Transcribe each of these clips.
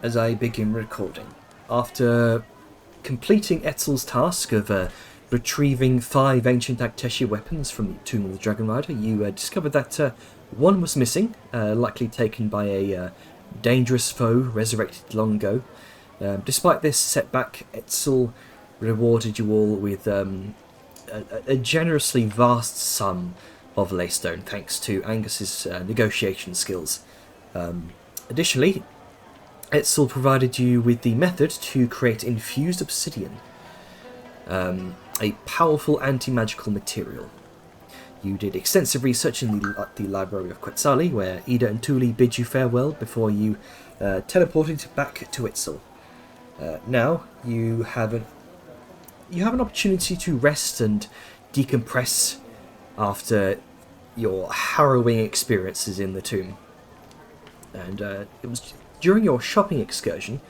as I begin recording. After completing Etzel's task of retrieving 5 ancient Akteshi weapons from the Tomb of the Dragon Rider, you discovered that one was missing, likely taken by a dangerous foe resurrected long ago. Despite this setback, Etzel rewarded you all with a generously vast sum of Laystone, thanks to Angus's negotiation skills. Additionally, Etzel provided you with the method to create infused obsidian, a powerful anti-magical material. You did extensive research in the library of Quetzali, where Ida and Tuli bid you farewell before you teleported back to Etzel. Now you have an opportunity to rest and decompress after your harrowing experiences in the tomb. And it was during your shopping excursion,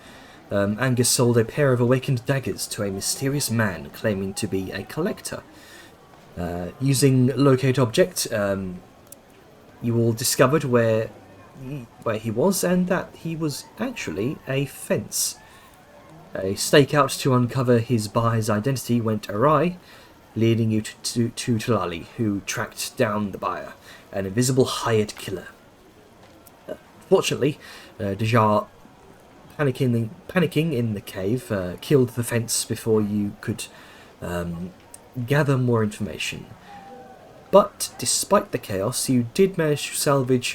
Angus sold a pair of awakened daggers to a mysterious man claiming to be a collector. Using locate object, you all discovered where he was, and that he was actually a fence. A stakeout to uncover his buyer's identity went awry, leading you to Talali, who tracked down the buyer, an invisible hired killer. Fortunately, Dejar, panicking in the cave, killed the fence before you could gather more information. But despite the chaos, you did manage to salvage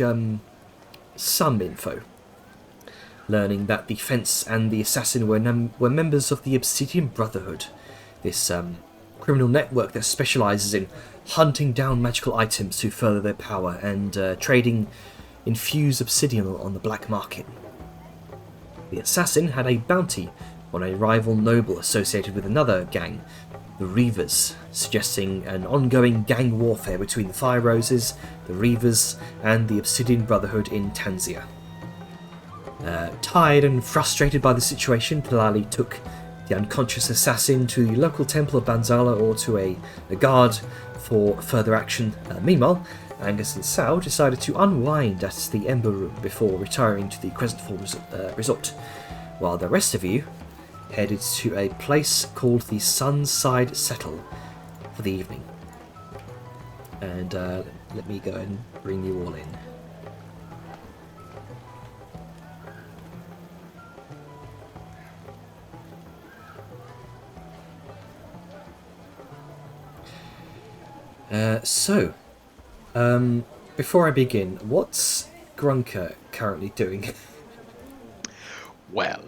some info, learning that the fence and the assassin were members of the Obsidian Brotherhood, this criminal network that specializes in hunting down magical items to further their power and trading infused obsidian on the black market. The assassin had a bounty on a rival noble associated with another gang, the Reavers, suggesting an ongoing gang warfare between the Fire Roses, the Reavers, and the Obsidian Brotherhood in Tanzia. Tired and frustrated by the situation, Talali took the unconscious assassin to the local temple of Banzala or to a guard for further action. Meanwhile, Angus and Sao decided to unwind at the Ember Room before retiring to the Crescent Fall Resort, while the rest of you headed to a place called the Sunside Settle for the evening. And let me go ahead and bring you all in. Before I begin, what's Grunker currently doing? Well,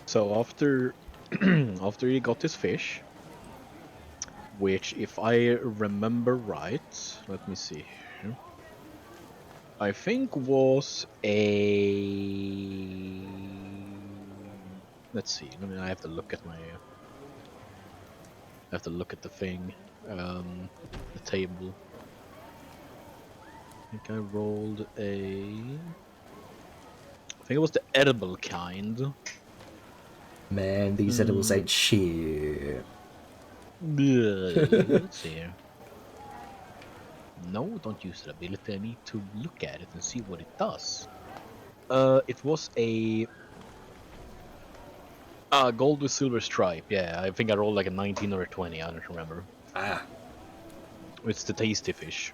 so after after he got his fish, which, if I remember right, let me see here, I think was a. Let's see. I have to look at my. I have to look at the thing, the table. I think I rolled a. I think it was the edible kind. Man, these edibles ain't shit. Let's see. No, don't use the ability. I need to look at it and see what it does. It was a gold with silver stripe. Yeah, I think I rolled like a 19 or a 20. I don't remember. It's the tasty fish.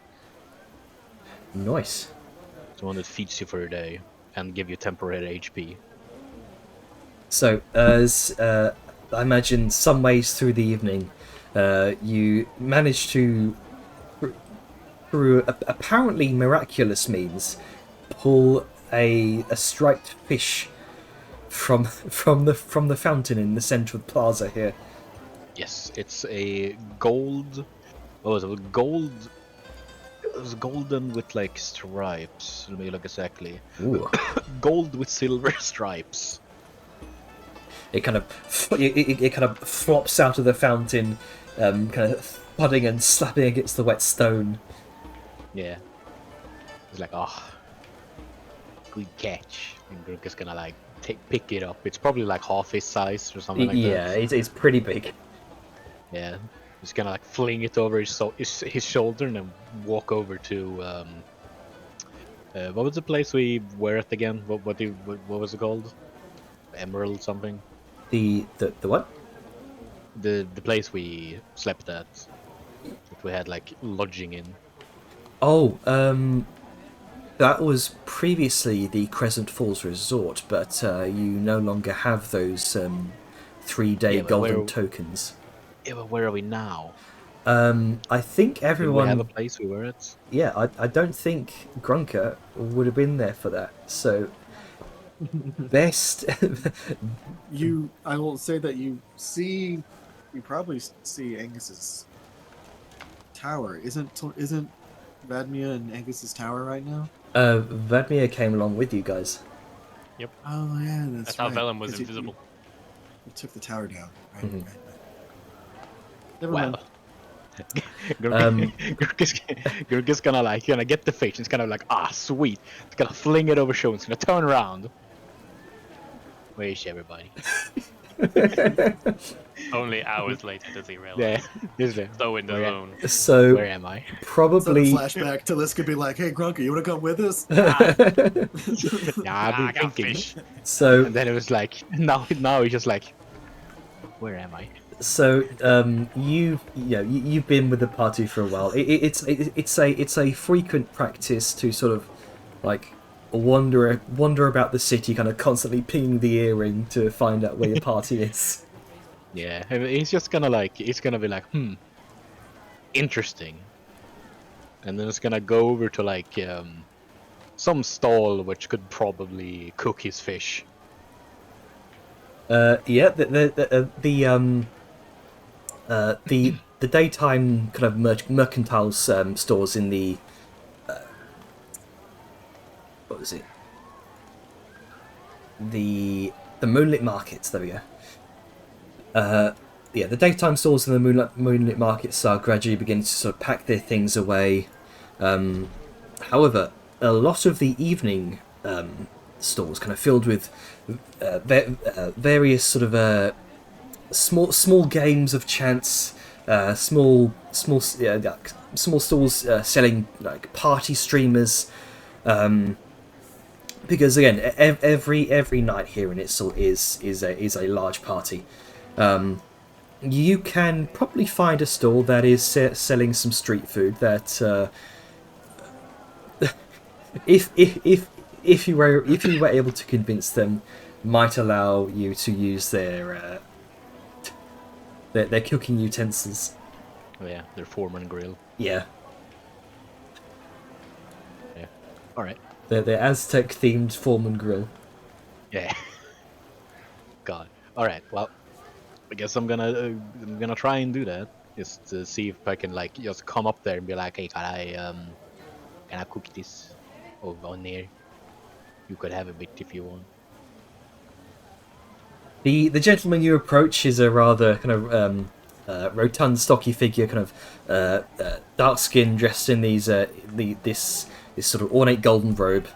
Nice. It's the one that feeds you for a day and give you temporary HP. So, as I imagine, some ways through the evening, you manage to, through apparently miraculous means, pull a striped fish from the fountain in the center of the plaza here. Yes, it's a gold. Oh, it was gold. It was golden with like stripes. Let me look exactly. Ooh. Gold with silver stripes. It kind of flops out of the fountain, kind of thudding and slapping against the wet stone. Yeah. It's like, oh, good catch. And Grunker's gonna like pick it up. It's probably like half his size or something like that. Yeah, it's pretty big. Yeah. He's gonna like fling it over his shoulder and then walk over to What was the place we were at again? What was it called? Emerald something. The what? The place we slept at. That we had like lodging in. Oh, that was previously the Crescent Falls Resort, but you no longer have those 3-day Yeah, but golden tokens. Yeah, but where are we now? I think Did we have a everyone. place we were at? Yeah, I don't think Grunker would have been there for that. So best. I will say that you probably see Angus's tower. Isn't Vadmia in Angus's tower right now? Vadmir came along with you guys. Oh yeah, I that's thought right. Vellum was 'Cause invisible. You took the tower down. Right, Mhm. right. Never Well, mind. Gurgis gonna get the fish. It's kind of like, sweet. It's gonna fling it over shore. It's gonna turn around. Where is everybody? Only hours later does he realize. Yeah, is there? So in the Where- zone. So Where am I? So probably. the flashback, Talisk could be like, "Hey, Grunker, you want to come with us?" Yeah, I've I been got thinking. fish. so And then it was like, now he's just like, where am I? So you've been with the party for a while. It's a frequent practice to sort of like wander about the city, kind of constantly pinging the earring to find out where your party is. Yeah, he's just gonna be like, interesting. And then it's gonna go over to like some stall which could probably cook his fish. Yeah, the daytime kind of mercantile stores in the what was it? The moonlit markets. There we go. Yeah, the daytime stores in the moonlit markets are gradually beginning to sort of pack their things away. However, a lot of the evening stores kind of filled with various sort of small games of chance, small stalls selling like party streamers. Because again, every night here in Itzel is a large party. You can probably find a stall that is selling some street food that, if you were able to convince them, might allow you to use their cooking utensils. Oh, yeah, their Foreman grill. Yeah, Yeah. All right. their Aztec themed Foreman grill. Yeah. God. All right. Well, I guess I'm gonna try and do that. Just to see if I can like just come up there and be like, hey, can I cook this over on there? You could have a bit if you want. The gentleman you approach is a rather kind of rotund, stocky figure, kind of dark skin, dressed in this sort of ornate golden robe,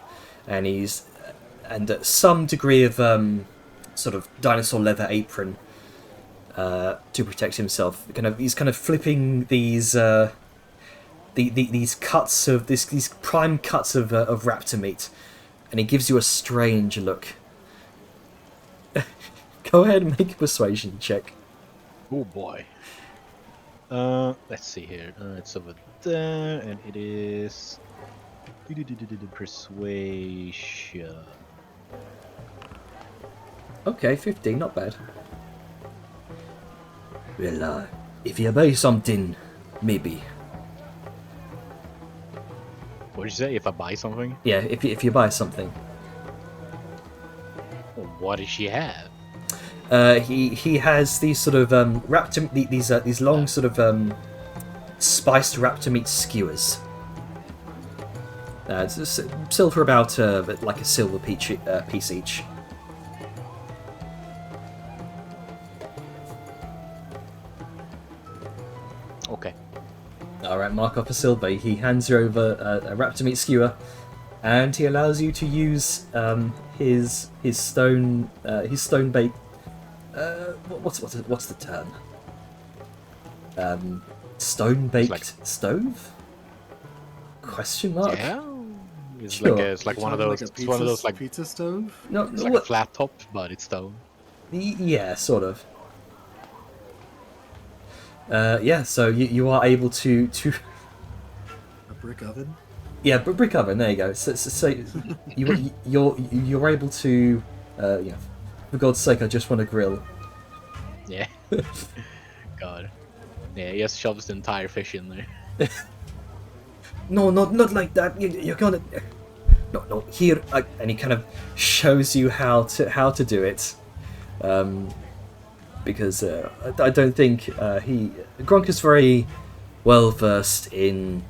and some degree of sort of dinosaur leather apron to protect himself. He's kind of flipping these cuts of these prime cuts of raptor meat, and he gives you a strange look. Go ahead and make a persuasion check. Oh boy. Let's see here. It's over there, and it is persuasion. Okay, 15, not bad. Well, if you buy something, maybe. What did you say? If I buy something? Yeah, if you buy something. Well, what does she have? He has these sort of raptor these long sort of spiced raptor meat skewers. Sell for about like a silver piece each. Okay. All right, mark off a silver. He hands you over a raptor meat skewer, and he allows you to use his stone baked. What's the term? Stone baked like- stove? Question mark. Yeah. It's Sure. it's like You're one of talking those. Like a It's one of those like pizza stove. No, it's like a flat top, but it's stone. yeah, sort of. Yeah, so you are able to A brick oven. yeah, but brick oven. There you go. So you're able to yeah. For God's sake, I just want a grill. Yeah. God. Yeah, he just shoves the entire fish in there. No, not like that. You're gonna. No. Here, and he kind of shows you how to do it. Because I don't think Gronk is very well versed in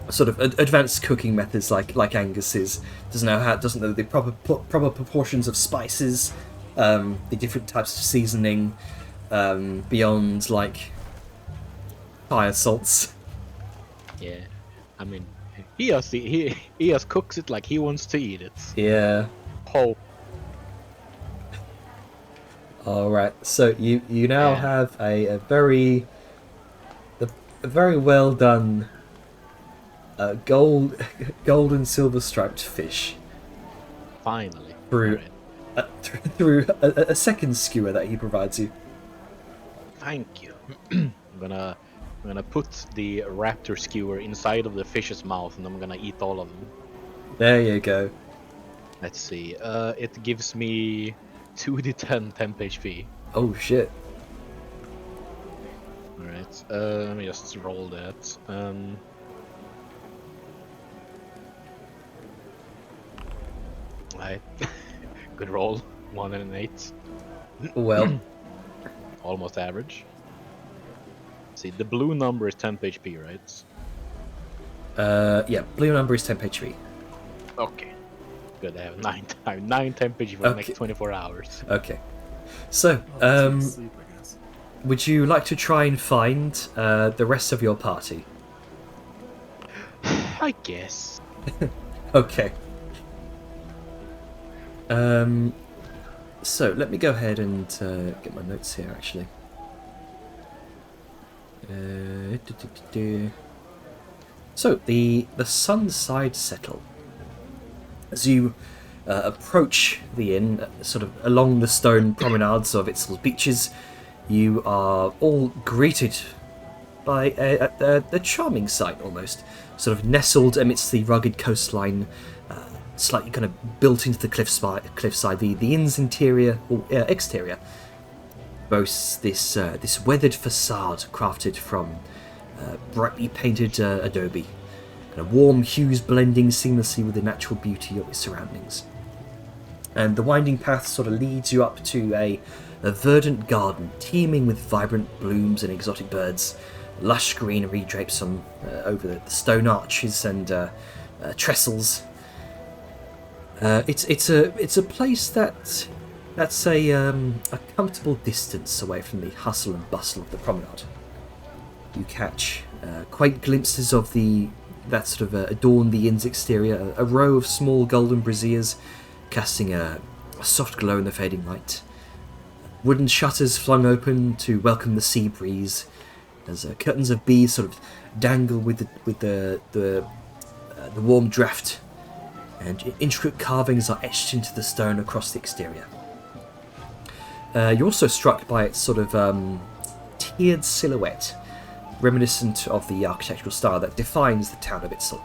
sort of advanced cooking methods like Angus is. Doesn't know the proper proportions of spices, the different types of seasoning, beyond like fire salts. Yeah. I mean, he just cooks it like he wants to eat it. Yeah. Oh. All right. So you now Yeah. have a very well done gold and silver striped fish Finally. through Alright. through a second skewer that he provides you. Thank you. I'm gonna put the raptor skewer inside of the fish's mouth, and I'm gonna eat all of them. There you go. Let's see. It gives me 2d10 temp HP. Oh shit. Alright. Let me just roll that. Right. Good roll. 1 and an 8. Well, Almost average. See, the blue number is temp HP, right? yeah. Blue number is 10 HP. Okay. Good. I have 9 temp HP for the Okay. next 24 hours. Okay. So, Oh, that's sleep, I guess. would you like to try and find the rest of your party? I guess. Okay. So let me go ahead and get my notes here. Actually. So the Sunside Settle. As you approach the inn, sort of along the stone promenades of its beaches, you are all greeted by a charming sight, almost sort of nestled amidst the rugged coastline, slightly kind of built into the cliffside. The inn's interior or exterior boasts this weathered facade crafted from brightly painted adobe, kind of warm hues blending seamlessly with the natural beauty of its surroundings. And the winding path sort of leads you up to a verdant garden teeming with vibrant blooms and exotic birds. Lush greenery drapes on over the stone arches and trestles. It's a place that's a comfortable distance away from the hustle and bustle of the promenade. You catch quaint glimpses of that sort of adorn the inn's exterior. A row of small golden braziers casting a soft glow in the fading light. Wooden shutters flung open to welcome the sea breeze, as curtains of bees sort of dangle with the warm draft, and intricate carvings are etched into the stone across the exterior. You're also struck by its sort of tiered silhouette, reminiscent of the architectural style that defines the town of Itzel.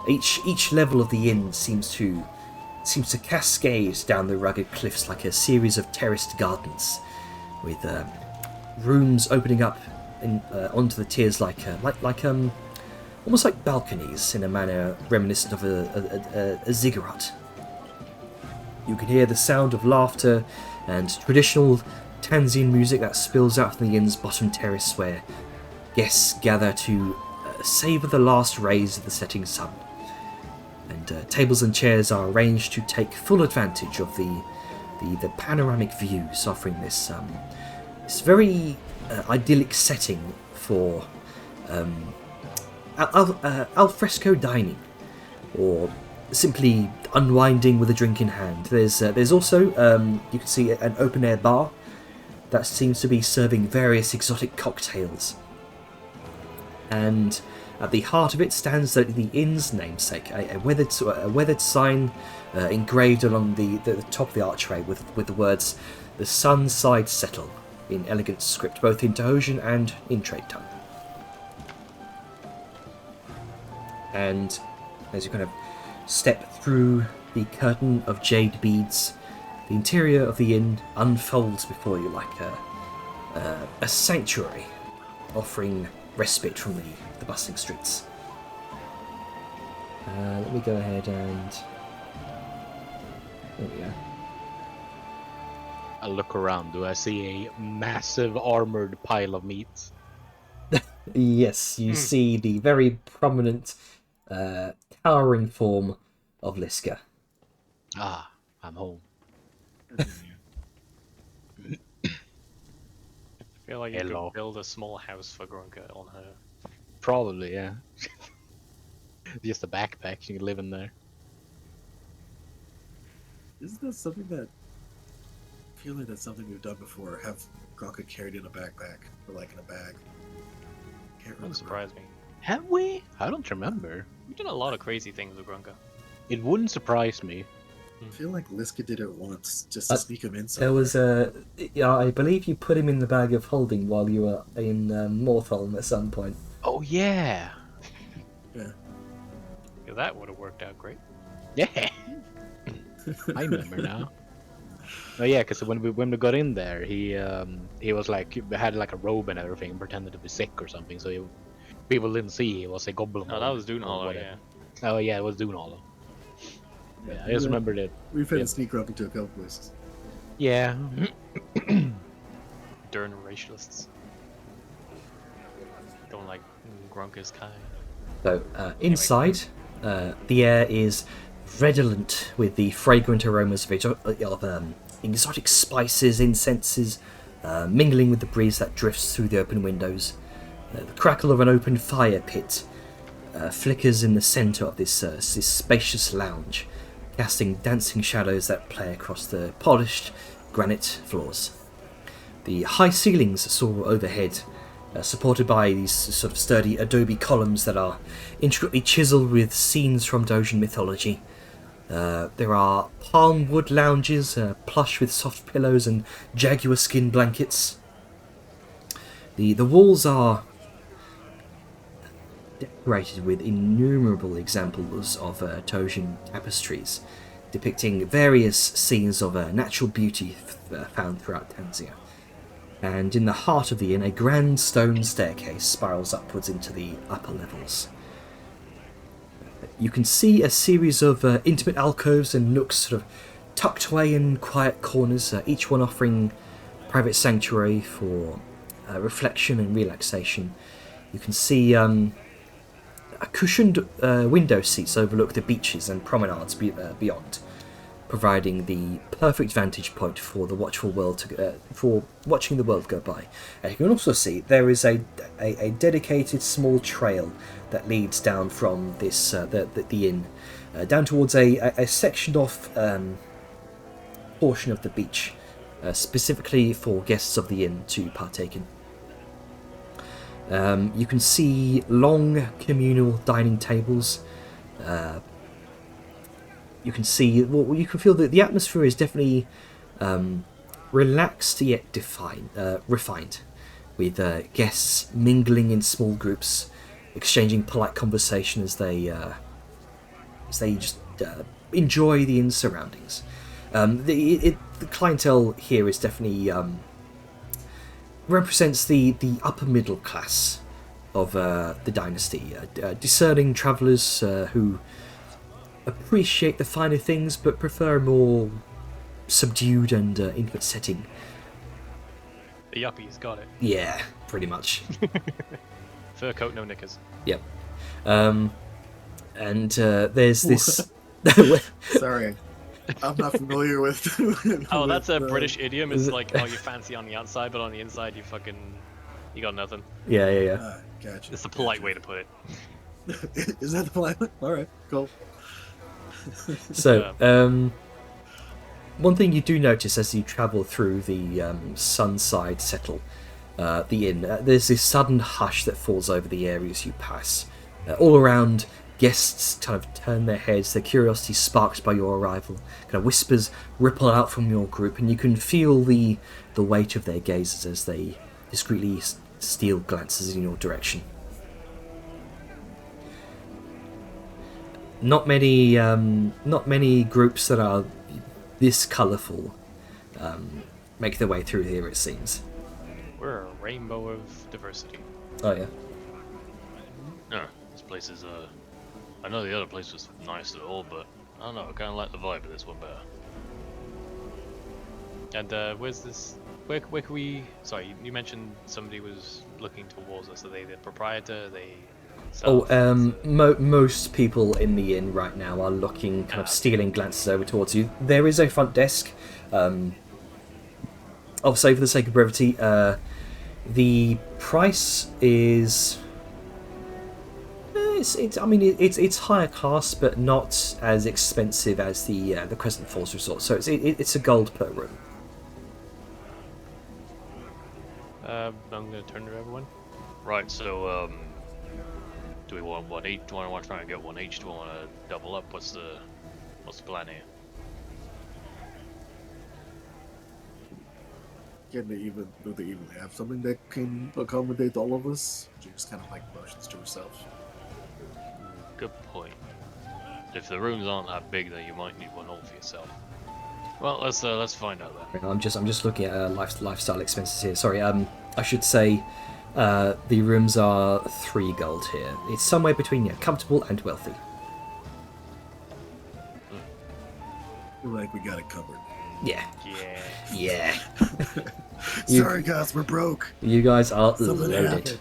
Each level of the inn seems to cascade down the rugged cliffs like a series of terraced gardens, with rooms opening up onto the tiers like almost like balconies in a manner reminiscent of a ziggurat. You can hear the sound of laughter and traditional Tanzanian music that spills out from the inn's bottom terrace, where guests gather to savour the last rays of the setting sun. And tables and chairs are arranged to take full advantage of the panoramic views, offering this very idyllic setting for alfresco dining, or simply unwinding with a drink in hand. There's also you can see an open air bar that seems to be serving various exotic cocktails, and At the heart of it stands the inn's namesake, a weathered sign engraved along the top of the archway with the words "The Sunside Settle" in elegant script, both in Tahosian and in trade tongue. And as you kind of step through the curtain of jade beads, the interior of the inn unfolds before you like a sanctuary, offering respite from the bustling streets. Let me go ahead and... There we go. I look around. Do I see a massive armored pile of meat? Yes, you see the very prominent, towering form of Liska. Ah, I'm home. I feel like you Hello. could build a small house for Grunka on her. Probably, yeah. Just a backpack, you can live in there. Isn't that something that... I feel like that's something we've done before. Have Gronka carried in a backpack, or like in a bag. Can't remember. Wouldn't surprise me. Have we? I don't remember. We've done a lot of crazy things with Grunka. It wouldn't surprise me. I feel like Liska did it once, just to sneak him in somewhere. There was a... Yeah, I believe you put him in the bag of holding while you were in Mortholm at some point. Oh, yeah. Yeah. Yeah, that would have worked out great. Yeah. I remember now. Oh yeah, because when we got in there, he was like had like a robe and everything, and pretended to be sick or something, so people didn't see he was a goblin. Oh, that was Doonhollow, whatever. yeah. Oh yeah, it was Doonhollow. Yeah, I just remembered it. We've had Yeah. to sneak Gronka to a couple places. Yeah. Dern racialists. Don't like Grunka's kind. So, inside, the air is redolent with the fragrant aromas of exotic spices, incenses, mingling with the breeze that drifts through the open windows. The crackle of an open fire pit flickers in the centre of this spacious lounge, casting dancing shadows that play across the polished granite floors. The high ceilings soar overhead, supported by these sort of sturdy adobe columns that are intricately chiseled with scenes from Dojian mythology. There are palm wood lounges, plush with soft pillows and jaguar skin blankets. The walls are decorated with innumerable examples of Dojian tapestries, depicting various scenes of natural beauty found throughout Tanzania. And in the heart of the inn, a grand stone staircase spirals upwards into the upper levels. You can see a series of intimate alcoves and nooks sort of tucked away in quiet corners, each one offering private sanctuary for reflection and relaxation. You can see cushioned window seats overlook the beaches and promenades beyond, providing the perfect vantage point for the watchful world for watching the world go by. And you can also see there is a dedicated small trail that leads down from this the inn down towards a sectioned off portion of the beach, specifically for guests of the inn to partake in. You can see long communal dining tables. You can see, well, you can feel that the atmosphere is definitely relaxed yet refined, with guests mingling in small groups, exchanging polite conversation as they just enjoy the inn's surroundings. The clientele here is definitely represents the upper middle class of the dynasty, discerning travellers who appreciate the finer things but prefer a more subdued and intimate setting. The yuppies got it. Yeah, pretty much. Fur coat, no knickers. Yep. And there's this... Sorry. I'm not familiar with... Oh, that's a with, British idiom. It's like, oh, you're fancy on the outside, but on the inside, you got nothing. Yeah. Gotcha. It's the polite way to put it. Is that the polite? Alright, cool. So, one thing you do notice as you travel through the Sunside Settle, the inn, there's this sudden hush that falls over the area as you pass, All around, guests kind of turn their heads, their curiosity sparked by your arrival. Kind of whispers ripple out from your group, and you can feel the weight of their gazes as they discreetly steal glances in your direction. Not many groups that are this colourful make their way through here, it seems. We're a rainbow of diversity. Oh yeah. No, this place is I know the other place was nice at all, but I don't know, I kinda like the vibe of this one better. And where's this? Where can we? Sorry, you mentioned somebody was looking towards us. Are they the proprietor? Are they? Most people in the inn right now are looking, kind of stealing glances over towards you. There is a front desk. I'll say for the sake of brevity, the price is. It's higher class, but not as expensive as the Crescent Falls Resort. So it's a gold per room. I'm gonna turn to everyone. Right, so do we want one each? Do I want to try and get one each? Do I want to double up? What's the plan here? Do they even have something that can accommodate all of us? She just kind of like motions to herself. Good point. If the rooms aren't that big, then you might need one all for yourself. Well, let's find out then. I'm just looking at lifestyle expenses here. Sorry, I should say the rooms are 3 gold here. It's somewhere between comfortable and wealthy. Feel like we got it covered. Yeah. Yeah. Yeah. You- Sorry guys, we're broke. You guys are Something loaded. happened.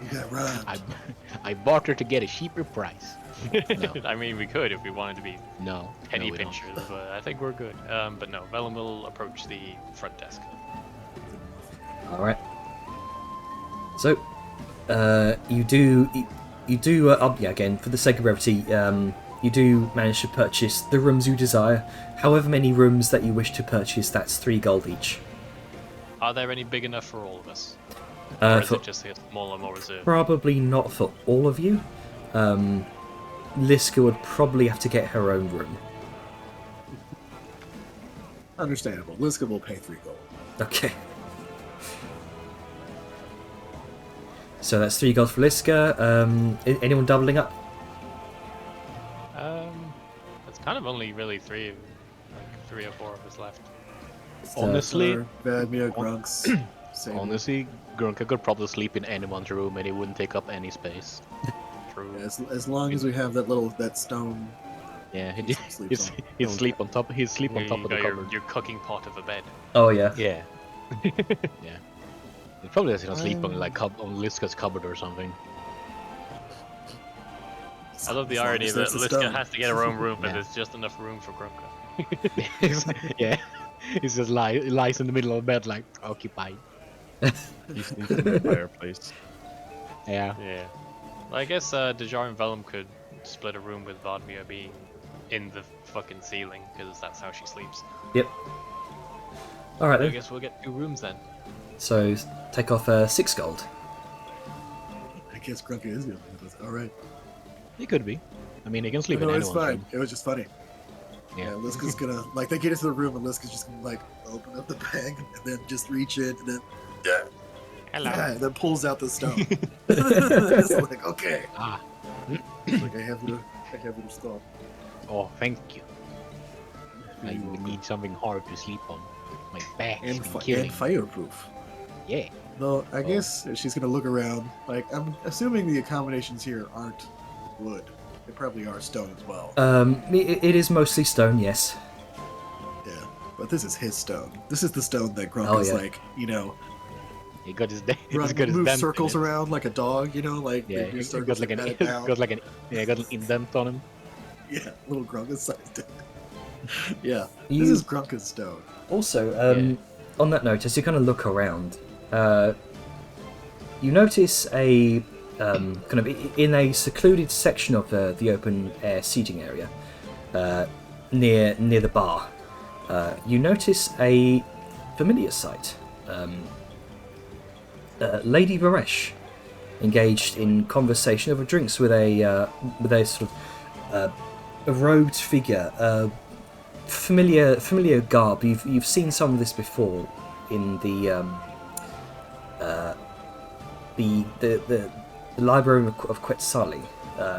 We got robbed. I bought her to get a cheaper price. No. I mean, we could if we wanted to be No. penny we don't. pinchers, but I think we're good. But no, Velen will approach the front desk. All right. So, you do again, for the sake of brevity, you do manage to purchase the rooms you desire. However many rooms that you wish to purchase, that's 3 gold each. Are there any big enough for all of us? Or is For, it just a smaller, more reserved? probably not for all of you. Liska would probably have to get her own room. Understandable. Liska will pay 3 gold. Okay. So that's 3 gold for Liska. Anyone doubling up? It's kind of only really 3 or 4 of us left. Honestly, Vadmir, Grunks. Same. honestly, Grunka could probably sleep in anyone's room and it wouldn't take up any space. True. As long as we have that stone. Yeah, Sleeps on- he'd sleep on top. He'd sleep on You top of the got cupboard. your cooking pot of a bed. Oh yeah. Yeah. Yeah. He probably doesn't sleep on like on Liska's cupboard or something. I love the As long irony as that there's a Liska stone. has to get her own room, but Yeah. there's just enough room for Grunka. Yeah. He's just lies in the middle of the bed like occupied. He sleeps in the fireplace. Yeah. Yeah. Well, I guess Dejar and Vellum could split a room with Vadmir being in the fucking ceiling, because that's how she sleeps. Yep. All right I then. guess we'll get 2 rooms then. So take off 6 gold. I guess Grunka is the only one with us. All right. He could be. I mean, he can sleep No, in it's anyone's fine. room. It was just funny. Yeah. Yeah, Liska's gonna they get into the room and Liska's just gonna like open up the bag and then just reach in and then Hello. and then pulls out the stone. It's like okay, Ah. it's like I have the stone. Oh, thank you. I need something hard to sleep on. My back has And, been killing. and fireproof. Yeah. Though I guess she's gonna look around. Like I'm assuming the accommodations here aren't wood. They probably are stone as well. It is mostly stone, yes. Yeah, but this is his stone. This is the stone that Grunk Oh, is yeah. like, you know, He got his run, he's got his move dent in circles it. around like a dog. You know, like Yeah, move he circles got like and an pat it down. got like an indent on him. Yeah, little Grunka's sized. Yeah, You- this is Grunka's stone. Also, Yeah. on that note, as you kind of look around, you notice a kind of in a secluded section of the open air seating area near the bar. You notice a familiar sight. Lady Varesh engaged in conversation over drinks with a sort of a robed figure, familiar garb. You've seen some of this before in the library of Quetzali.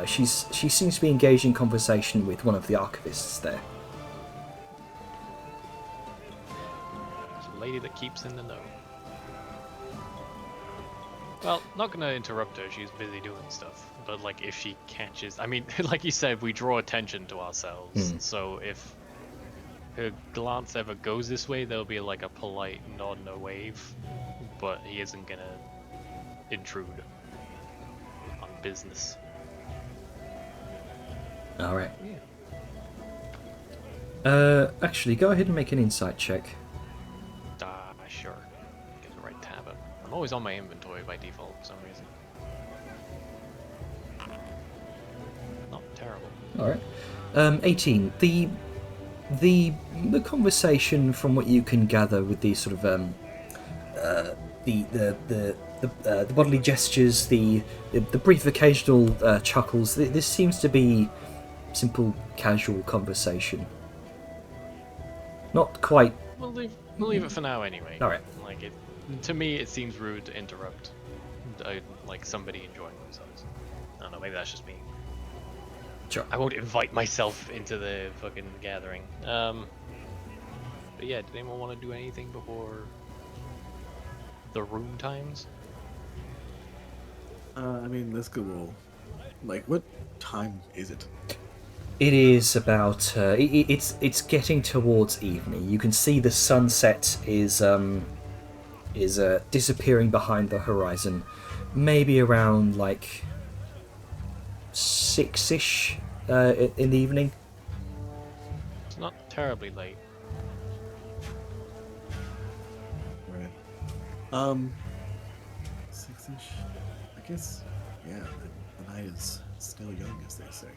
She seems to be engaged in conversation with one of the archivists there. It's a lady that keeps in the know. Well, not gonna interrupt her, she's busy doing stuff. But like if she catches, I mean, like you said, we draw attention to ourselves. So if her glance ever goes this way, there'll be like a polite nod and a wave. But he isn't gonna intrude on business. Alright. Actually, go ahead and make an insight check. Sure. Get the right tab up. I'm always on my inventory by default for some reason. Not terrible. Alright. 18. The conversation, from what you can gather with these sort of the bodily gestures, the brief occasional chuckles, this seems to be simple, casual conversation. Not quite. We'll leave it for now anyway. All right. Like to me, it seems rude to interrupt like somebody enjoying themselves. I don't know. Maybe that's just me. Sure. I won't invite myself into the fucking gathering. But yeah, did anyone want to do anything before the room times? I mean, let's go. Like, what time is it? It is about. It's getting towards evening. You can see the sunset is disappearing behind the horizon. Maybe around like 6-ish in the evening. It's not terribly late. Right. 6-ish. I guess. Yeah, the night is still young, as they say.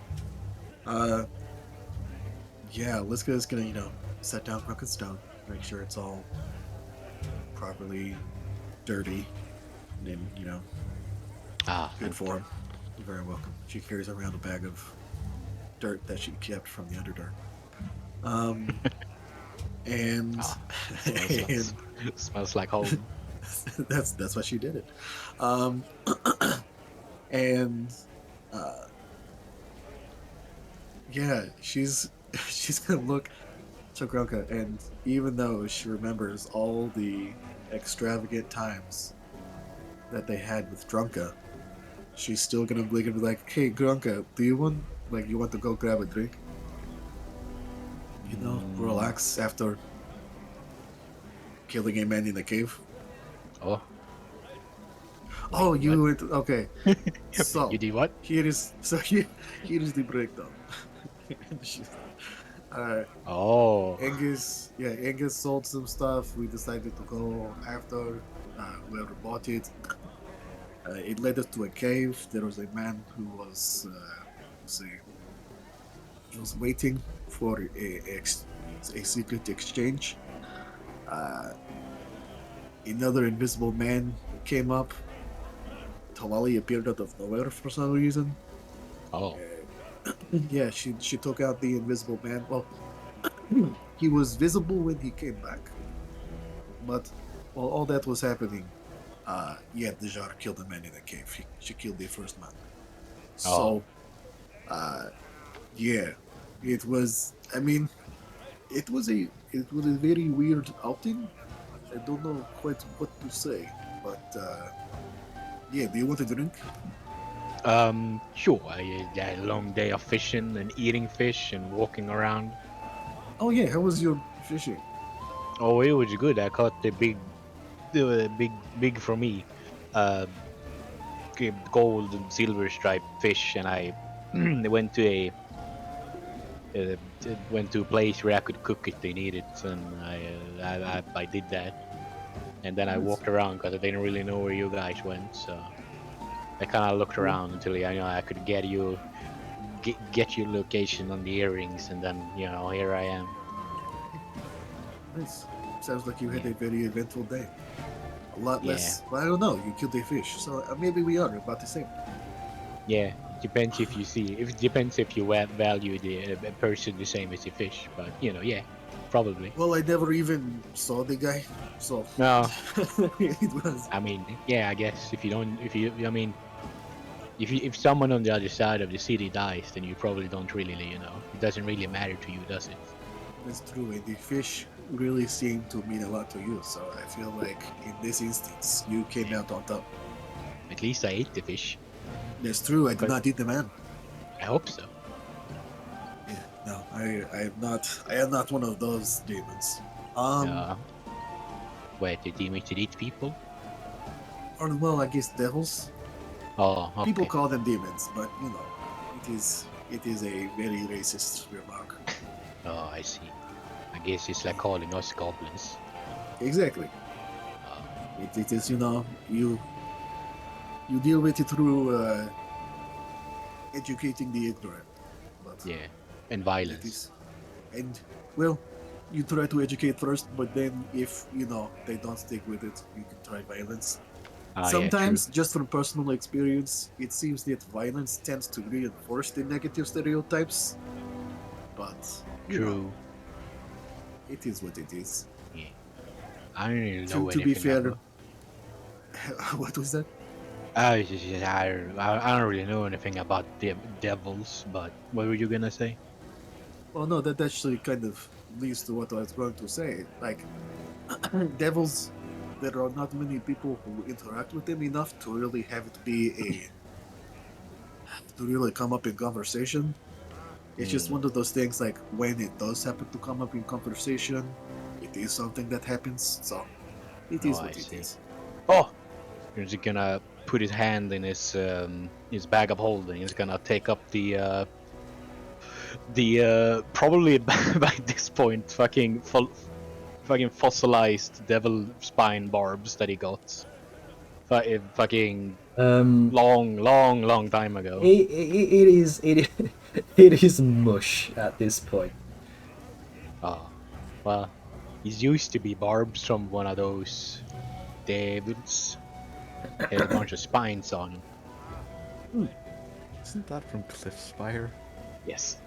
Yeah, Liska's gonna, set down Crooked Stone, make sure it's all properly dirty and, good form. You're very welcome. She carries around a bag of dirt that she kept from the Underdark. And Smells like home. that's why she did it. And yeah, she's gonna look to Gronka, and even though she remembers all the extravagant times that they had with Drunka, she's still gonna blink and be like, "Hey, Gronka, do you want to go grab a drink? Relax after killing a man in the cave." Oh. Oh, you went. Okay. So You did what? here is the breakdown. Oh. Angus sold some stuff. We decided to go after whoever bought it. It led us to a cave. There was a man who was he was waiting for a secret exchange. Another invisible man came up. Talali appeared out of nowhere for some reason. Oh. Yeah, she took out the invisible man. Well, he was visible when he came back. But while all that was happening, Dejar killed the man in the cave. She killed the first man. So, it was. I mean, it was a very weird outing. I don't know quite what to say, but do you want a drink? Sure. A long day of fishing and eating fish and walking around. Oh yeah, how was your fishing? Oh, it was good. I caught the big for me, gold and silver striped fish, and I went to a place where I could cook if they needed, and I did that. And then I walked around because I didn't really know where you guys went, so I kind of looked around until I could get your location on the earrings, and then here I am. Nice. Sounds like you had a very eventful day. a lot less. Well, I don't know. You killed a fish, so maybe we are about the same. Yeah, depends if you see. It depends if you value the person the same as the fish. But yeah, probably. Well, I never even saw the guy, so No, it was. I mean, yeah, I guess if you don't, I mean, if someone on the other side of the city dies, then you probably don't really, it doesn't really matter to you, does it? That's true. And the fish really seemed to mean a lot to you, so I feel like in this instance, you came out on top. At least I ate the fish. That's true. I did But- not eat the man. I hope so. Yeah, no, I am not. I am not one of those demons. Wait, the demons that eat people? Or well, I guess devils. Oh, okay. People call them demons, but it is a very racist remark. Oh, I see. I guess it's like calling us goblins. Exactly. Oh, It is you deal with it through educating the ignorant. But yeah, and it violence. is, and well, you try to educate first, but then if they don't stick with it, you can try violence. Ah, yeah, Sometimes, just from personal experience, it seems that violence tends to reinforce the negative stereotypes. But you know, true. it is what it is. Yeah. I don't really know To be anything fair, about- what was that? I don't really know anything about devils, but what were you gonna say? Well, no, that actually kind of leads to what I was going to say. Like, devils, there are not many people who interact with them enough to really have it be to really come up in conversation. It's just one of those things, like, when it does happen to come up in conversation, it is something that happens, so it is Oh, what I it see. is. Oh, he's gonna put his hand in his bag of holding. He's gonna take up the probably by this point fucking fossilized devil spine barbs that he got. Fucking long time ago. It is mush at this point. Oh, well, he's used to be barbs from one of those devils. Had a bunch of spines on him. Isn't that from Cliffspire? Yes.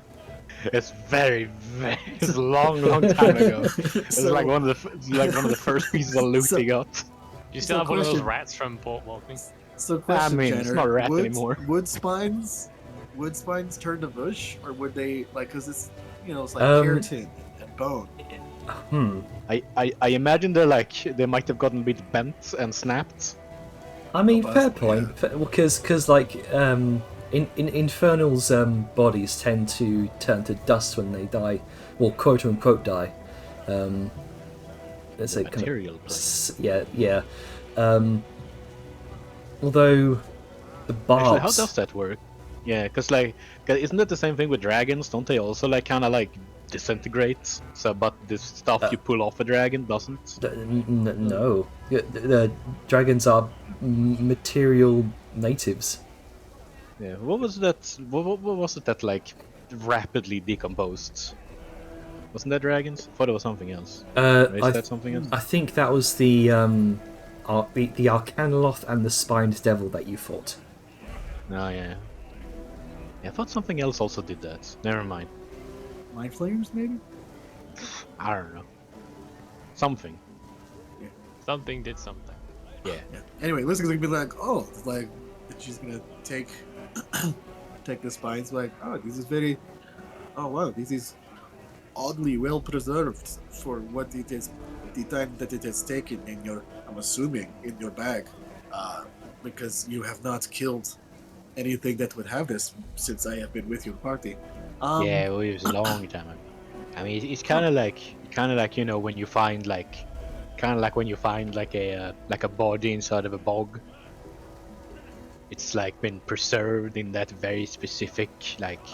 It's it's a long time ago. It's So- like one of the first pieces of loot So- he got. Do you So still have one of those question- rats from Port Walking? So, question, mean, it's Jenner, not a rat anymore. Would spines turn to bush, or would they because it's it's like Um, keratin and bone. Hmm. I imagine they might have gotten a bit bent and snapped. I mean, Oh, fair possibly, point. Because like in Infernal's bodies tend to turn to dust when they die, well, quote unquote die. Let's say kind of Material plane. yeah. Although the barbs. Actually, how does that work? Yeah, because isn't that the same thing with dragons? Don't they also kind of disintegrate? So, but this stuff you pull off a dragon doesn't. No, the dragons are material natives. Yeah. What was that? What was it that rapidly decomposed? Wasn't that dragons? I thought it was something else. Is I that something else? think that was the Arcanoloth and the spined devil that you fought. Oh yeah. Yeah, I thought something else also did that. Never mind. Mind flames, maybe. I don't know. Something. Something did something. Yeah. Yeah. Anyway, Lisa's gonna be like, oh, it's like she's gonna take take the spines. Like, oh, this is very. Oh wow, this is oddly well preserved for what it is. The time that it has taken in your, I'm assuming, in your bag, because you have not killed anything that would have this since I have been with your party. Yeah, well, it was a long time ago. I mean, it's kind of like when you find when you find a body inside of a bog. It's been preserved in that very specific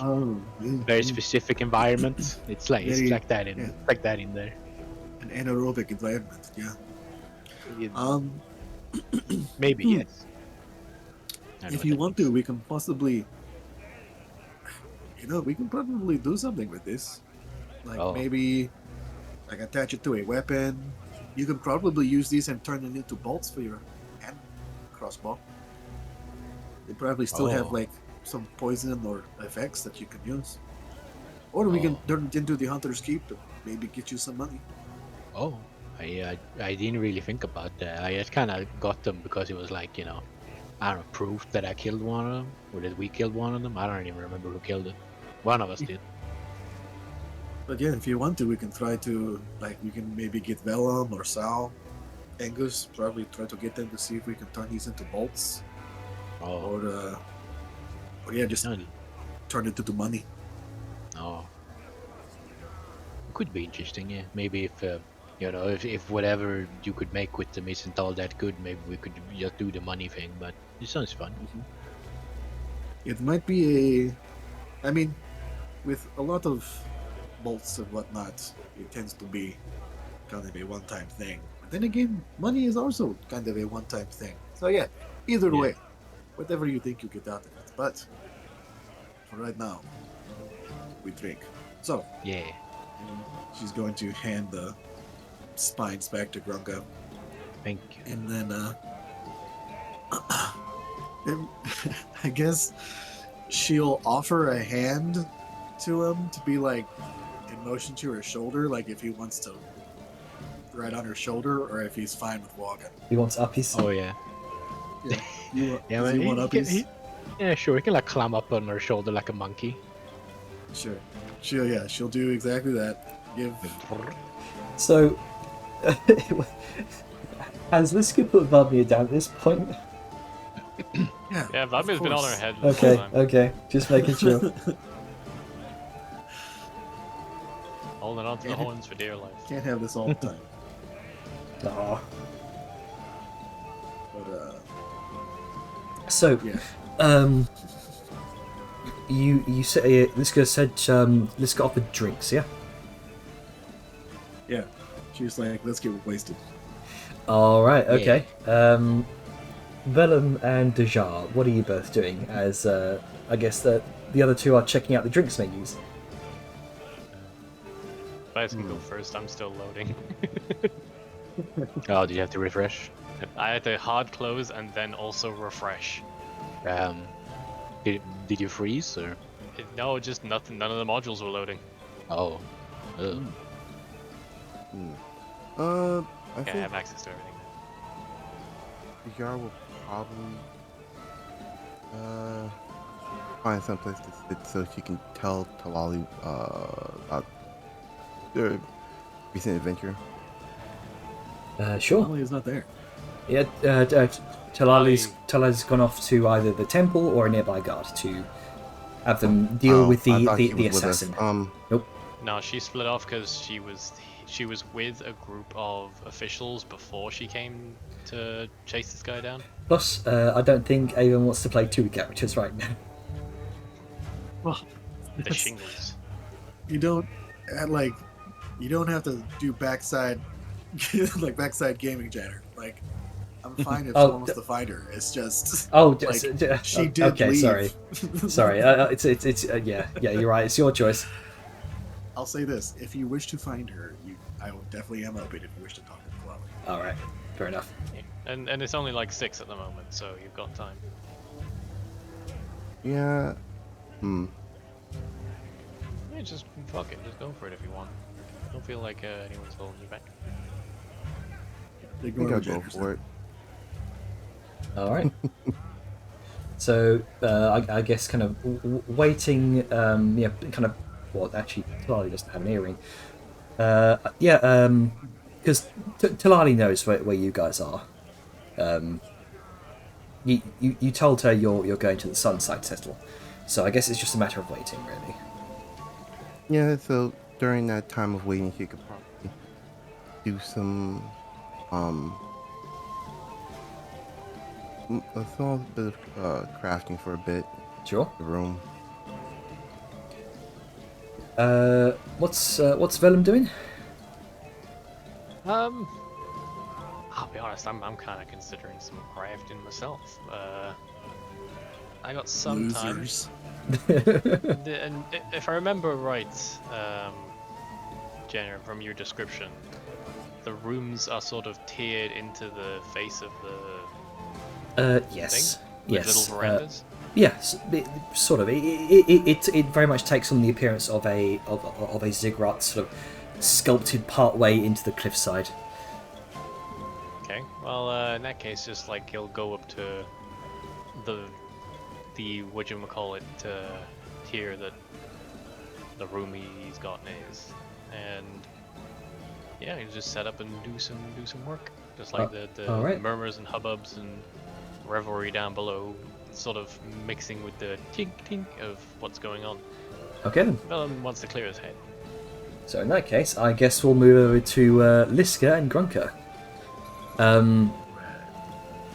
Oh, very specific environment. It's Very- like that in yeah. like that in there. an anaerobic environment. Yeah. Maybe yes. I don't know If what you that want means. to, we can possibly, we can probably do something with this. Oh. Maybe, attach it to a weapon, You can probably use these and turn them into bolts for your hand crossbow. They probably still have Oh. like some poison or effects that you can use. Or we can Oh. turn it into the Hunter's Keep to maybe get you some money. Oh, I didn't really think about that. I just kind of got them because it was like, I don't know, proof that I killed one of them, or that we killed one of them. I don't even remember who killed it. One of us did. But yeah, if you want to, we can try to, like, we can maybe get Vellum or Sal, Angus, probably try to get them to see if we can turn these into bolts. Oh, Or yeah, just no, turn it into money. no. Could be interesting, yeah. Maybe if, if whatever you could make with them isn't all that good, maybe we could just do the money thing, but it sounds fun. It might be I mean, with a lot of bolts and whatnot, it tends to be kind of a one-time thing. But then again, money is also kind of a one-time thing. So yeah, either Yeah. way, whatever you think you get out of it. But for right now, we drink. So Yeah. she's going to hand the spines back to Grunga, Thank you. and then and I guess she'll offer a hand to him to be like in motion to her shoulder, like if he wants to right on her shoulder or if he's fine with walking. He wants uppies. Oh, yeah. Yeah, you, Yeah, does man. he want uppies? Yeah, sure. He can, like, climb up on her shoulder like a monkey. Sure. She'll do exactly that. Give So, has Liska put Vladimir down at this point? yeah. Yeah, Vladimir's of been on course. her head the Okay, whole time, okay, just making sure. holding on to the Yeah. horns for dear life. Can't have this all the time. Aw. But So, yeah. you say Liska said Liska offered drinks, yeah? Yeah. She was like, let's get wasted. All right, okay. Vellum and Dejar, what are you both doing? As I guess the other two are checking out the drinks menus. If I can go first, I'm still loading. Oh, did you have to refresh? I had to hard close and then also refresh. Did you freeze, or? No, just nothing. None of the modules were loading. Oh. Ugh. I Okay, I think have access to everything. Yar will probably find some place to sit so she can tell Talali about their recent adventure. Sure. Molly is not there. Yeah, Talali's gone off to either the temple or a nearby guard to have them deal Oh, with I thought the she was with us. assassin. No, she split off because she was with a group of officials before she came to chase this guy down. Plus, I don't think Avon wants to play two characters right now. Well, The shingles. you don't you don't have to do backside backside gaming chatter. Like, I'm fine if Oh, someone wants to find her. It's just Oh, like, she did okay. leave. Sorry, sorry. It's yeah. You're right. It's your choice. I'll say this: if you wish to find her, I will definitely am open if you wish to talk to Chloe. All right, fair enough. Yeah. And it's only like 6 at the moment, so you've got time. Yeah. Yeah, just fuck it, just go for it if you want. I don't feel like anyone's holding you back. I think Ignore I'll the go genders. for it. All right. So I guess kind of waiting. Yeah, kind of. Well, actually, Talali doesn't have an earring. Yeah. Because Talali knows where you guys are. You told her you're going to the Sunside Festival, so I guess it's just a matter of waiting, really. Yeah, so during that time of waiting, she could probably do some, a small bit of crafting for a bit. Sure. The room. What's Vellum doing? I'll be honest, I'm kind of considering some crafting myself. I got some time. Losers. And if I remember right, Jenner, from your description, the rooms are sort of tiered into the face of the Yes. thing? Yes. Little verandas? Yes, sort of. It very much takes on the appearance of a ziggurat, sort of sculpted part way into the cliffside. Okay. Well, in that case, just like he'll go up to the whatchamacallit tier that the room he's gotten is, and yeah, he'll just set up and do some work, just like the alright. murmurs and hubbubs and revelry down below, sort of mixing with the tink tink of what's going on. Okay then. Velen wants to clear his head. So in that case, I guess we'll move over to Liska and Grunker.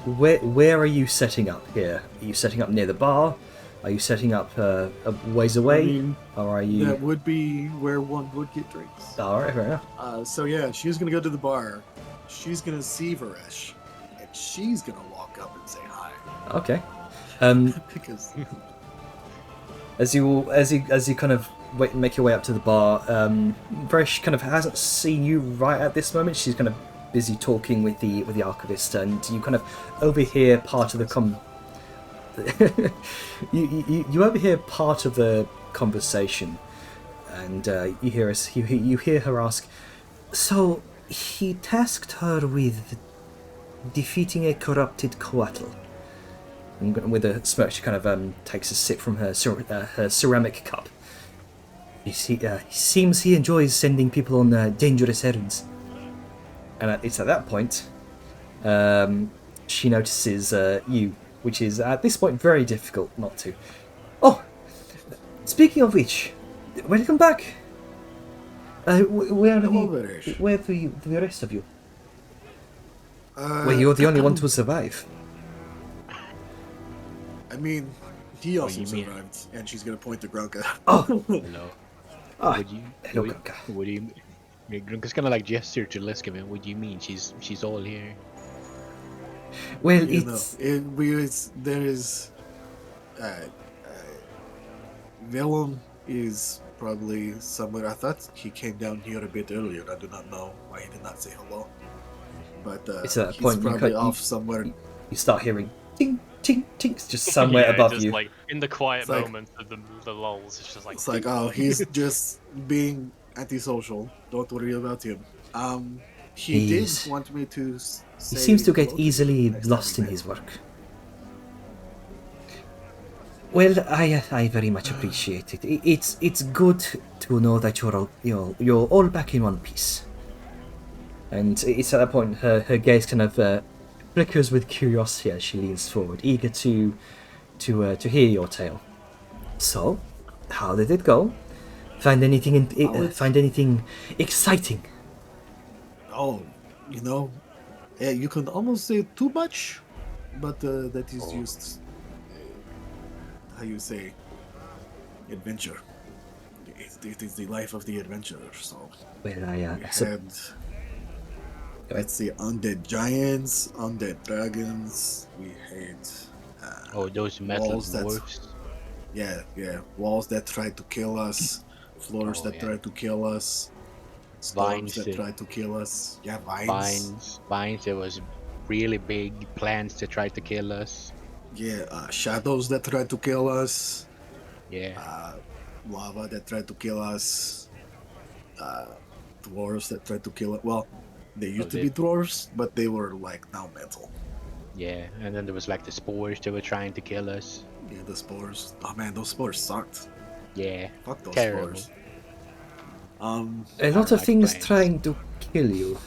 Where are you setting up here? Are you setting up near the bar? Are you setting up a ways away? I mean, or are you? that would be where one would get drinks. Alright, fair enough. So yeah, she's gonna go to the bar. She's gonna see Varesh, and she's gonna walk up and say hi. Okay. Because As you kind of make your way up to the bar, Varesh kind of hasn't seen you right at this moment. She's kind of busy talking with the archivist, and you kind of overhear part of the you overhear part of the conversation, and you hear her ask, "So he tasked her with defeating a corrupted Coatl." And with a smirk, she kind of takes a sip from her ceramic cup. He seems he enjoys sending people on dangerous errands. And it's at that point she notices you, which is at this point very difficult not to. Oh, speaking of which, welcome back. Where the rest of you? Well, you're the only one to survive. I mean, he also you mean? survived, and she's gonna point to Grunka. Oh, Hello. ah, Would you? hello, would, Grunka. What do you? Grunka's gonna like gesture to Liska. Man, what do you mean? She's all here. Well, You know, it's there is. Velen is probably somewhere. I thought he came down here a bit earlier. I do not know why he did not say hello. But It's at that he's point you probably cut- off somewhere. you start hearing ting ting tings just somewhere Yeah, above just you. like in the quiet It's like- moments of the lulls, it's just like. It's like, oh, he's just being antisocial. Don't worry about him. He He's- did want me to. He seems to get hello easily next time lost we in met. his work. Well, I very much appreciate it. It's good to know that you're all back in one piece. And it's at that point her gaze kind of flickers with curiosity as she leans forward, eager to hear your tale. So, how did it go? Find anything find anything exciting? Oh, you can almost say too much, but that is just how you say adventure. It is the life of the adventurer. So Well, we had, let's see, undead giants, undead dragons. We had Oh, those metal walls that's- dwarfs. yeah, walls that tried to kill us, floors Oh, that yeah. tried to kill us, storms Vines that that- tried to kill us. Yeah, Vines. There was really big plants that tried to kill us. Yeah, shadows that tried to kill us. Yeah. Lava that tried to kill us. Dwarves that tried to kill it. Well, they used to be dwarves, but they were like now metal. Yeah. And then there was like the spores that were trying to kill us. Yeah, the spores. Oh man, those spores sucked. Yeah. Fuck those Terrible. spores. A lot of like things plants. trying to kill you.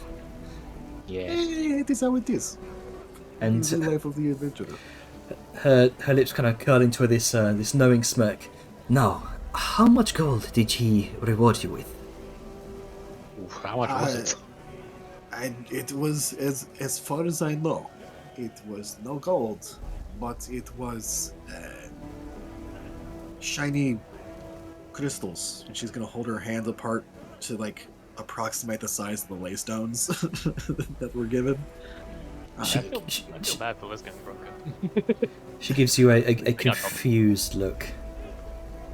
Yeah. It is how it is. And It's the life of the adventurer. her lips kind of curl into this knowing smirk. Now, how much gold did he reward you with? Oof, how much was it? It was as far as I know, it was no gold, but it was shiny crystals, and she's gonna hold her hands apart to like approximate the size of the ley stones that were given. She, I feel bad for Liska and Grunka. she gives you a confused look.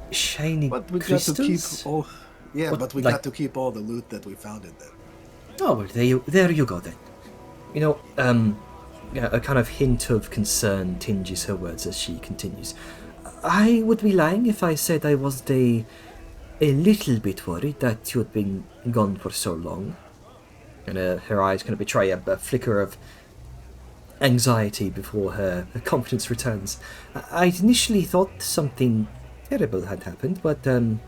Shiny But we crystals? got to keep all. Yeah, What, but we like- got to keep all the loot that we found in there. Oh, well, there you go then. You know, yeah, a kind of hint of concern tinges her words as she continues. I would be lying if I said I wasn't a little bit worried that you had been gone for so long. And her eyes kind of betray a flicker of anxiety before her confidence returns. I'd initially thought something terrible had happened, but then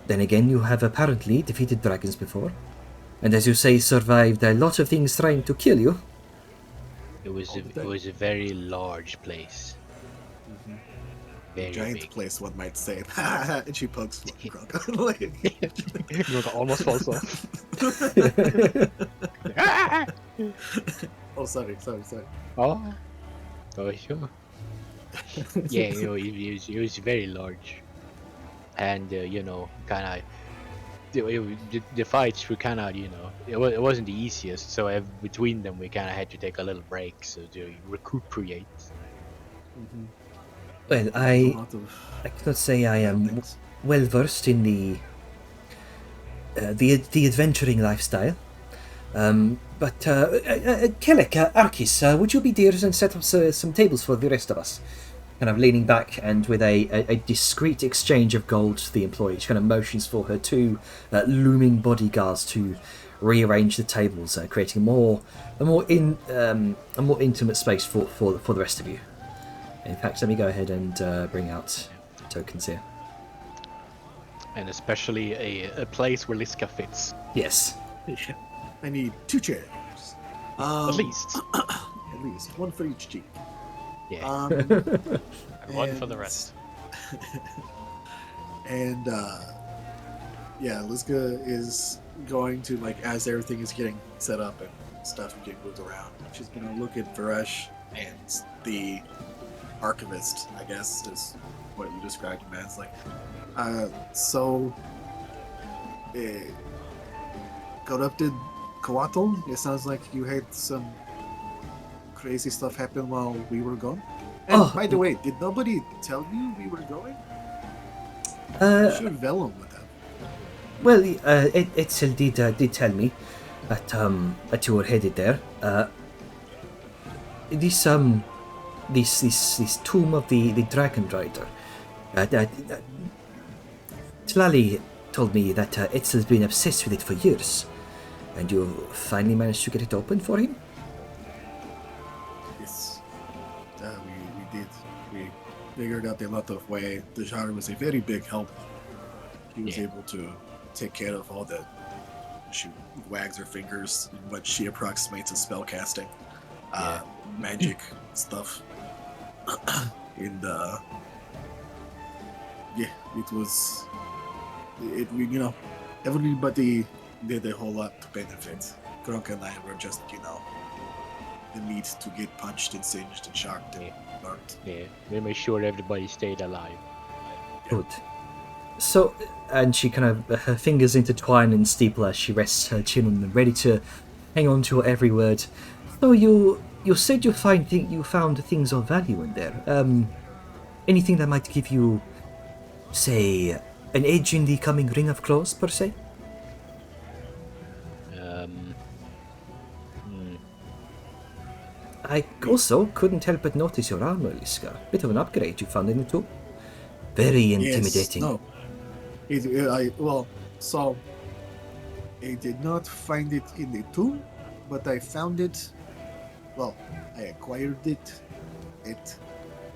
again, you have apparently defeated dragons before. And as you say, survived a lot of things trying to kill you. It was a very large place. Very Giant big. place, one might say. And she pokes Gronka. Gronka almost falls off. Oh, sorry. Oh, sure. Yeah, you know, it was very large, and you know, kind of. The fights were kind of, you know, it wasn't the easiest. So between them, we kind of had to take a little break so to recuperate. Well, I cannot say I am well versed in the adventuring lifestyle. But Kelek, Arkis, would you be dears and set up some tables for the rest of us? Kind of leaning back and with a discreet exchange of gold to the employee, she kind of motions for her two looming bodyguards to rearrange the tables, creating a more intimate space for the rest of you. In fact, let me go ahead and bring out tokens here. And especially a place where Liska fits. Yes. I need 2 chairs. At least. At least. 1 for each cheek. Yeah. And one for the rest. And yeah, Liska is going to, like, as everything is getting set up and stuff getting moved around, she's gonna look at Varesh and the archivist, I guess is what you described him as. Like, corrupted Coatl, it sounds like you had some crazy stuff happen while we were gone. And by the way, did nobody tell you we were going? You should vellum with them. Well, Etzel did tell me that you were headed there. This tomb of the Dragon Rider. Tlali told me that Etzel's been obsessed with it for years, and you finally managed to get it open for him. Yes, we did. We figured out a lot of way. Dajar was a very big help. He was able to take care of all the. She wags her fingers in what she approximates as spell casting, magic stuff. And it was. You know, everybody did a whole lot to benefit. Gronka and I were just, you know, the meat to get punched and singed and sharked and burnt. Yeah, we made sure everybody stayed alive. Good. So, and she kind of, her fingers intertwine and steeple as she rests her chin on them, ready to hang on to her every word. So you said you found things of value in there. Anything that might give you, say, an edge in the coming Ring of Claws, per se? I also couldn't help but notice your armor, Liska. Bit of an upgrade you found in the tomb. Very intimidating. Yes, no. So I did not find it in the tomb, but I found it. Well, I acquired it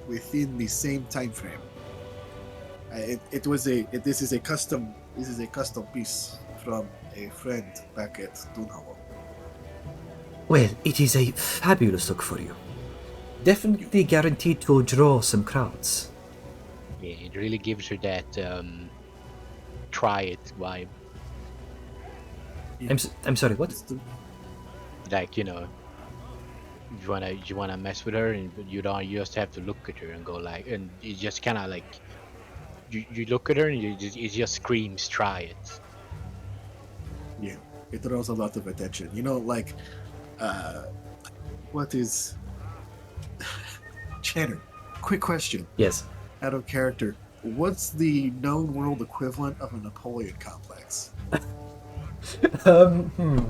within the same time frame. This is a custom piece from a friend back at Dunhall. Well, it is a fabulous look for you. Definitely guaranteed to draw some crowds. Yeah, it really gives her that try it vibe. I'm sorry, what? Like, you know, you wanna mess with her, and you just have to look at her and go like, and you just kind of like, you look at her and it just screams, try it. Yeah, it draws a lot of attention. You know, like, what is Channer? Quick question. Yes. Out of character, what's the known world equivalent of a Napoleon complex? Yeah,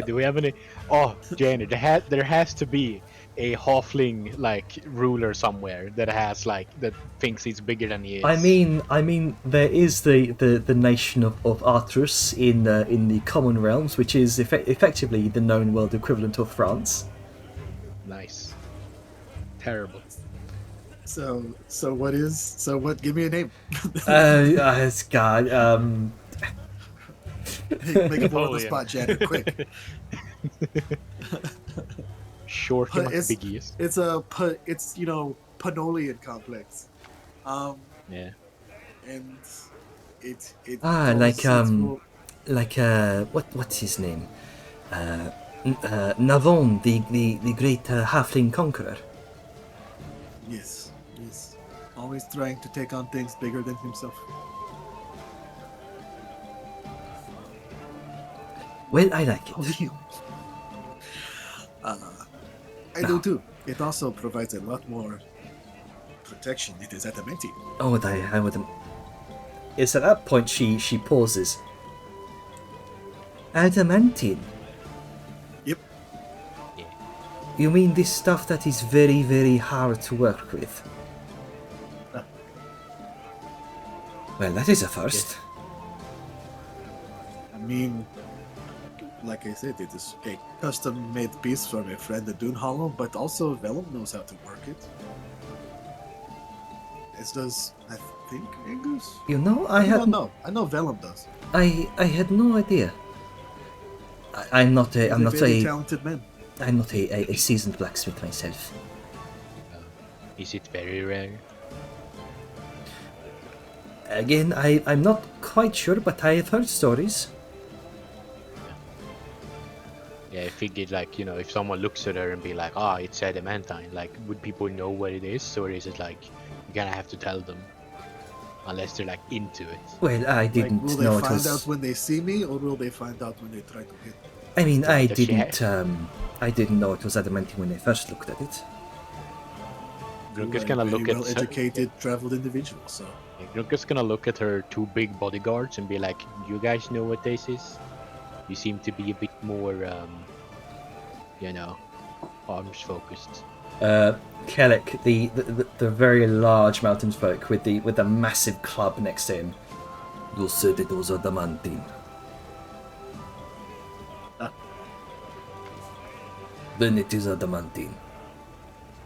do we have any? Oh, Jenny, there has to be a halfling like ruler somewhere that has like that thinks he's bigger than he is. I mean, there is the nation of Arthurus in the Common Realms, which is effectively the known world equivalent of France. Nice. Terrible. So what? Give me a name. It's God. Make it more on the Napoleon. spot, Janet. Quick. Short But and it's big ears. it's Panolian complex. Yeah. And it Like what's his name? Navon, the great halfling conqueror. yes, always trying to take on things bigger than himself. Well, I like Oh, it. you. I do too. It also provides a lot more protection. It is adamantine. Oh, I wouldn't. It's at that point she pauses. Adamantine. Yep. You mean this stuff that is very, very hard to work with? Well, that is a first. I mean, like I said, it is a custom-made piece from a friend at Dune Hollow, but also Vellum knows how to work it. As does, I think, Angus? You know, I don't had know. I know Vellum does. I had no idea. I'm not He's I'm not very a talented man. I'm not a seasoned blacksmith myself. Is it very rare? Again, I'm not quite sure, but I have heard stories. Yeah, I figured like, if someone looks at her and be like, ah, it's adamantine, like, would people know what it is? Or is it like, you're gonna have to tell them? Unless they're like into it. Well, I didn't Will they know it find was. out when they see me, or will they find out when they try to hit me? I mean, I Does she didn't. I didn't know it was adamantine when I first looked at it. Grunker's I'm gonna a look very at well-educated, traveled individual, so... Grunker's gonna look at her two big bodyguards and be like, you guys know what this is? You seem to be a bit more, arms focused. Kellic, the very large mountain folk with the massive club next to him. You said it was adamantine. Then it is adamantine.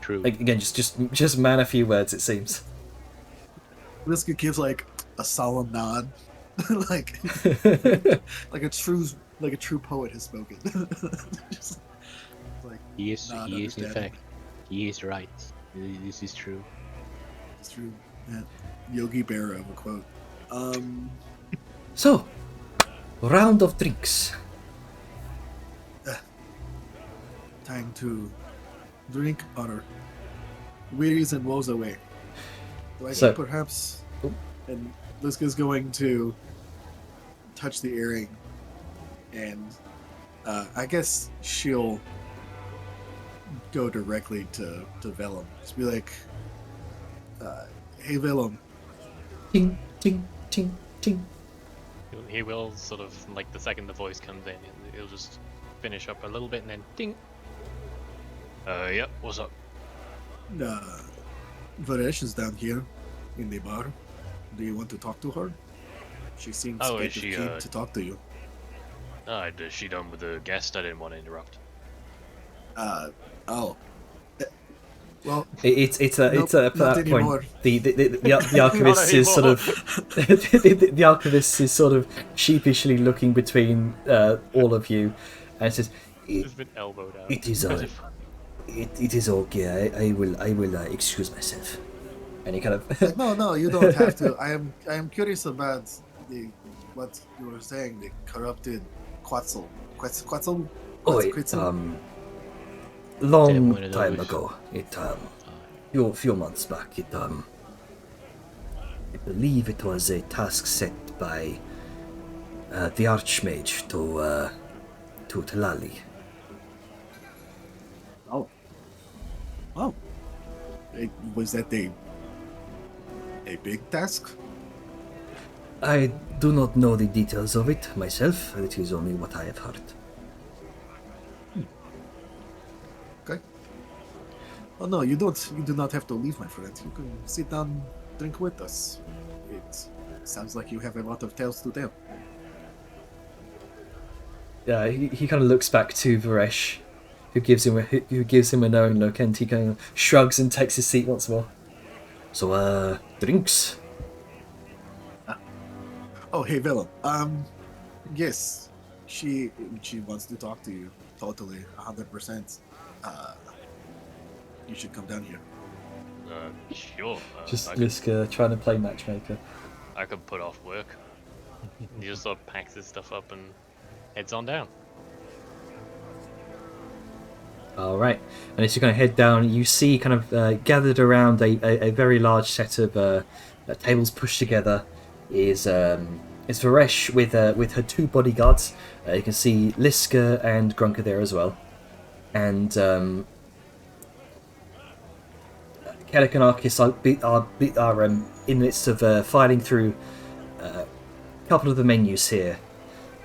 True. Like, again, just man a few words, it seems. Whiskey gives like a solemn nod, like like a true poet has spoken. Just, like He is in understanding. fact, he is right. This is true. It's true. Yeah. Yogi Berra of a quote. So, round of drinks. Time to drink our wearies and woes away. So I So- think perhaps, Oh. and Liska's going to touch the earring, and I guess she'll go directly to Vellum. Just be like, "Hey Vellum, Ting, ting, ting, ting. He will sort of, like, the second the voice comes in, he'll just finish up a little bit and then ding. Yep, what's up? Varesh is down here in the bar. Do you want to talk to her? She seems Oh, kind is of she, keen to talk to you. Is she done with the guest? I didn't want to interrupt. Oh. Well, It's Nope, at not that anymore. point the alchemist is sort of the alchemist is sort of sheepishly looking between all of you, and says, It's been elbowed out. "It is it is okay. I will excuse myself." And he kind of no, you don't have to. I am curious about what you were saying, the corrupted Quetzal. Quetzal? oh, Quetzal? long one of time those. ago. It few months back. I believe it was a task set by the Archmage to Talali. Oh. Was that a big task? I do not know the details of it myself. It is only what I have heard. Okay. Oh no, you don't. You do not have to leave, my friend. You can sit down, drink with us. It sounds like you have a lot of tales to tell. Yeah, he kind of looks back to Varesh, who gives him a knowing look, and he kind of shrugs and takes his seat once more. So, drinks. Oh, hey, Willem. Yes, she wants to talk to you. Totally, 100%. You should come down here. Sure. Just I could, Liska trying to play matchmaker. I could put off work. He just sort of packs his stuff up and heads on down. All right, and as you kind of head down, you see kind of gathered around a very large set of tables pushed together is Varesh with her two bodyguards. You can see Liska and Grunker there as well, and Kellic and Arcus are in the midst of filing through a couple of the menus here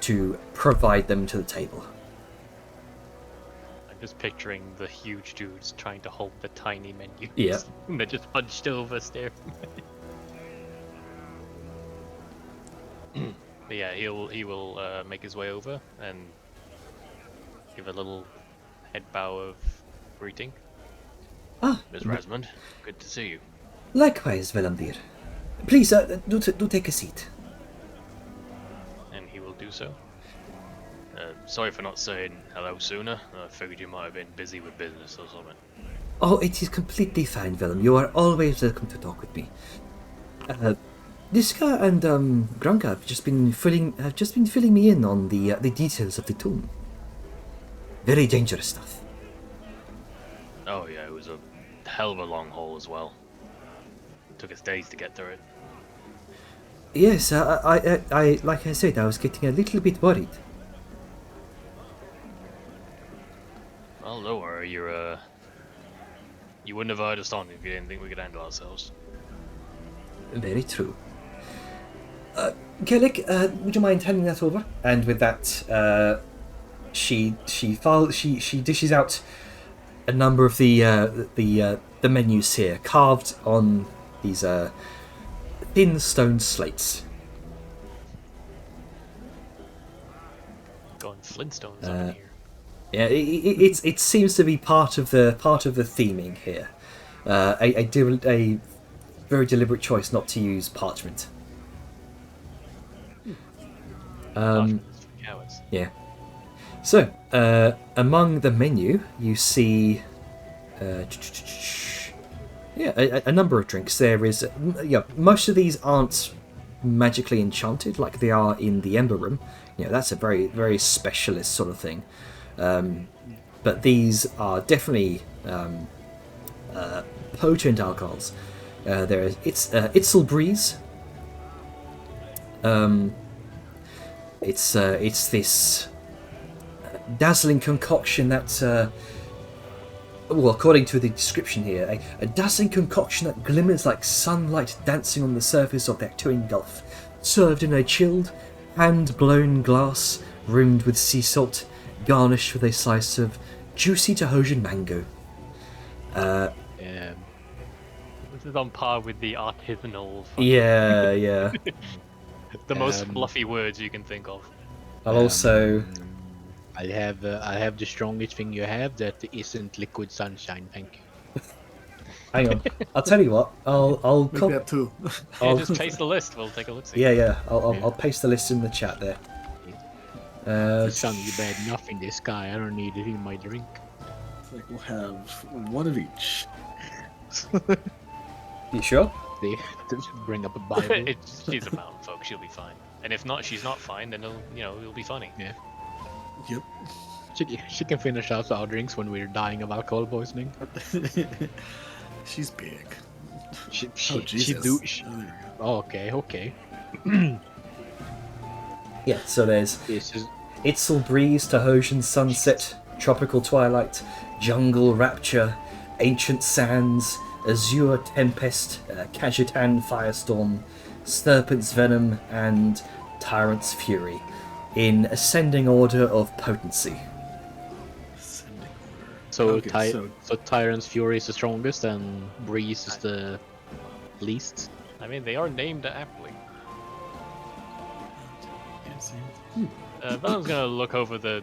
to provide them to the table. I'm just picturing the huge dudes trying to hold the tiny menus. Yeah. They're just hunched over staring. But yeah, he will make his way over and give a little head bow of greeting. Ah, Miss Resmond, good to see you. likewise, Velandir. Please, do take a seat. And he will do so. Sorry for not saying hello sooner. I figured you might have been busy with business or something. Oh, it is completely fine, Willem. You are always welcome to talk with me. Liska and Grunka have just been filling me in on the details of the tomb. Very dangerous stuff. Oh yeah, it was a hell of a long haul as well. Took us days to get through it. Yes, I like I said, I was getting a little bit worried. Well, don't worry, you wouldn't have hired us on if you didn't think we could handle ourselves. Very true. Kellic, would you mind handing that over? And with that, she dishes out a number of the menus here, carved on these thin stone slates. Going Flintstones up in here. Yeah, it seems to be part of the theming here. A very deliberate choice not to use parchment. Cowards. Yeah. So, among the menu, you see, a number of drinks. There is, most of these aren't magically enchanted like they are in the Ember Room. That's a very, very specialist sort of thing. But these are definitely potent alcohols. There is Itzel Breeze. It's this dazzling concoction that, according to the description here, a dazzling concoction that glimmers like sunlight dancing on the surface of the Actuan Gulf, served in a chilled, hand-blown glass rimmed with sea salt, garnished with a slice of juicy Tahosian mango. This is on par with the artisanal. Yeah. The most fluffy words you can think of. I'll also... I have the strongest thing you have that isn't liquid sunshine. Thank you. Hang on. I'll tell you what. I'll Make that too. Yeah, just taste the list. We'll take a look. Yeah. I'll paste the list in the chat there. The sun, you bad enough in the sky. I don't need it in my drink. It's like we'll have one of each. You sure? They just bring up a Bible. She's a mountain folk. She'll be fine. And if not, she's not fine. Then it'll be funny. Yeah. Yep. She can finish out our drinks when we're dying of alcohol poisoning. She's big. She Jesus. do. Oh, there you go. Oh, okay. Yeah, so there's This is Itzel Breeze, Tahosian Sunset, Tropical Twilight, Jungle Rapture, Ancient Sands, Azure Tempest, Kajitan Firestorm, Serpent's Venom, and Tyrant's Fury, in ascending order of potency. Ascending order. So, Okay, so Tyrant's Fury is the strongest, and Breeze is the least. I mean, they are named aptly. yeah, see? Venom's gonna look over the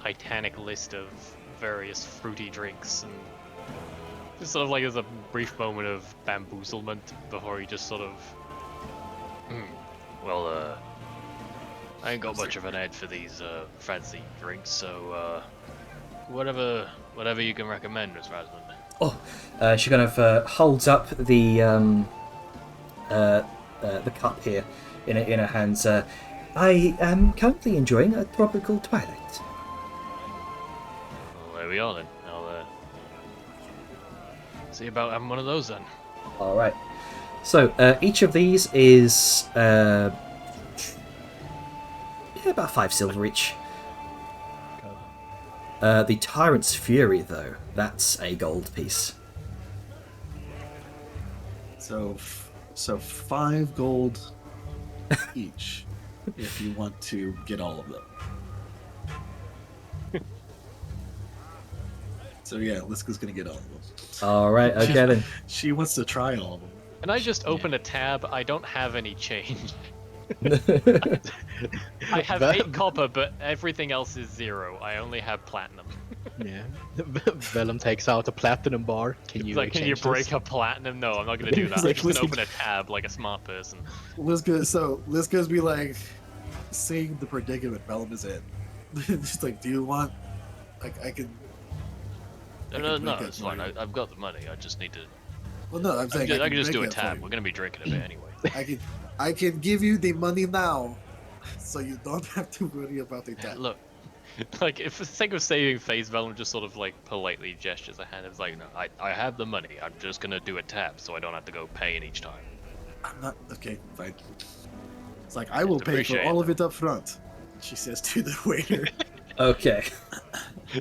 titanic list of various fruity drinks and just sort of like there's a brief moment of bamboozlement before he just sort of. Well, I ain't got much of an head for these fancy drinks, so whatever you can recommend, Miss Rasmund. Oh, she kind of holds up the cup here in her hands. I am currently enjoying a tropical twilight. Well, there we are then. I'll see about having one of those then. All right. So each of these is about 5 silver each. The Tyrant's Fury, though, that's a gold piece. So 5 gold each if you want to get all of them. So yeah, Liska's gonna get all of them. All right. Okay then. She wants to try all of them. Can I just open a tab? I don't have any change. I have 8 copper, but everything else is 0. I only have platinum. Yeah. Vellum takes out a platinum bar. Can you Can you exchange break this? a platinum? No, I'm not gonna do that. I'm Like, just gonna listen- open a tab like a smart person. Liska's be like seeing the predicament Bellum is in. She's like, do you want like I can No, can no, make it it's fine. for you. I've got the money. I just need to. well no, I'm saying I can just make do a it for tab. you. We're gonna be drinking a bit anyway. I can give you the money now, so you don't have to worry about the tab. Look, Like, if for the sake of saving face, Vellum just sort of like politely gestures a hand. It's like, no, I have the money. I'm just gonna do a tab so I don't have to go paying each time. I'm not okay, fine. It's like I will pay for appreciate all it. of it up front. She says to the waiter. Okay.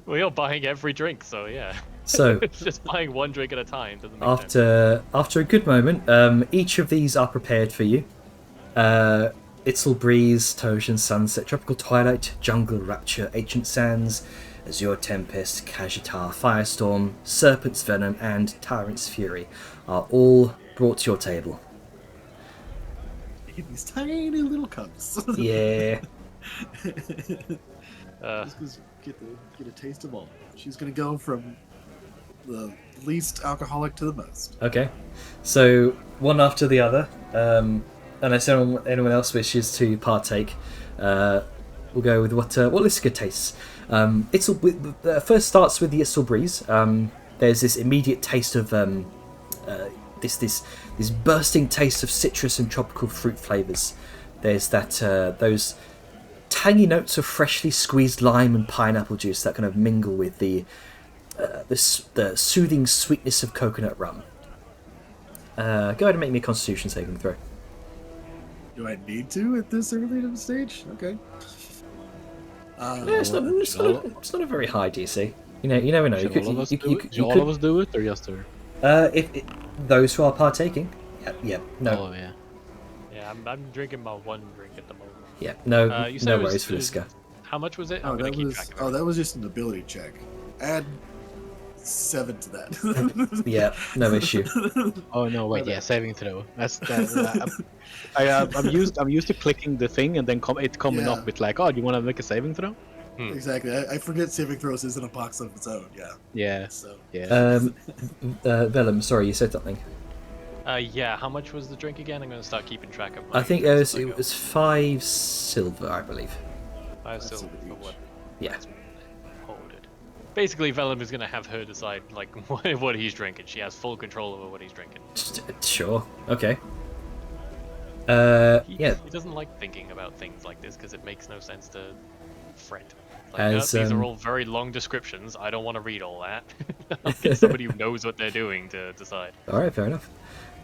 well, you're buying every drink, so yeah. So Just buying one drink at a time doesn't make sense. after a good moment, each of these are prepared for you. Itzel Breeze, Toshan Sunset, Tropical Twilight, Jungle Rapture, Ancient Sands, Azure Tempest, Kajitar, Firestorm, Serpent's Venom, and Tyrant's Fury are all brought to your table. In these tiny little cups. Yeah. Just get a taste of all. She's gonna go from the least alcoholic to the most. Okay. So one after the other. Unless anyone else wishes to partake, we'll go with what Liska tastes. First starts with the Itzel Breeze. There's this immediate taste of this bursting taste of citrus and tropical fruit flavors. There's those tangy notes of freshly squeezed lime and pineapple juice that kind of mingle with the soothing sweetness of coconut rum. Go ahead and make me a Constitution saving throw. Do I need to at this early in the stage? Okay. Yeah, it's not a very high DC. You never know. Should all of us do it, or just her? If those who are partaking, yeah, no, Oh yeah. Yeah, I'm drinking my one drink at the moment. yeah, no, You said no it was- worries for Liska. How much was it? Oh, I'm gonna that keep was track of it. that was just an ability check. Add 7 to that. Yeah, no issue. Oh no, wait, yeah, saving throw. That's that. I'm used to clicking the thing and then coming Yeah. up with like, oh, do you want to make a saving throw? Exactly. I forget saving throws isn't a box of its own. Yeah. Yeah, So yeah. Vellum, sorry, you said something. Yeah, how much was the drink again? I'm gonna start keeping track of. I think it it was 5 silver, I believe. I still Silver for each. what Yeah. hold it. Basically, Vellum is gonna have her decide like what he's drinking. She has full control over what he's drinking. Sure. Okay. He, Yeah. he doesn't like thinking about things like this because it makes no sense to fret. Like, As, these um, are all very long descriptions. I don't want to read all that. I'll get somebody who knows what they're doing to decide. All right, fair enough.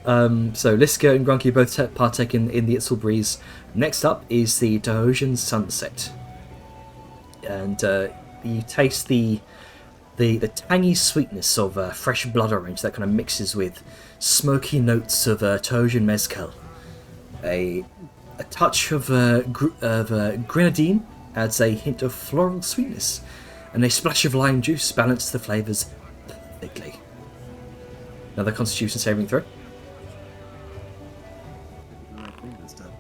So Liska and Grunky both partake in the Itzel Breeze. Next up is the Dahosian Sunset, and you taste the tangy sweetness of fresh blood orange that kind of mixes with smoky notes of Tahosian mezcal. A touch of grenadine adds a hint of floral sweetness, and a splash of lime juice balance the flavours perfectly. Another Constitution saving throw. The right thing this time.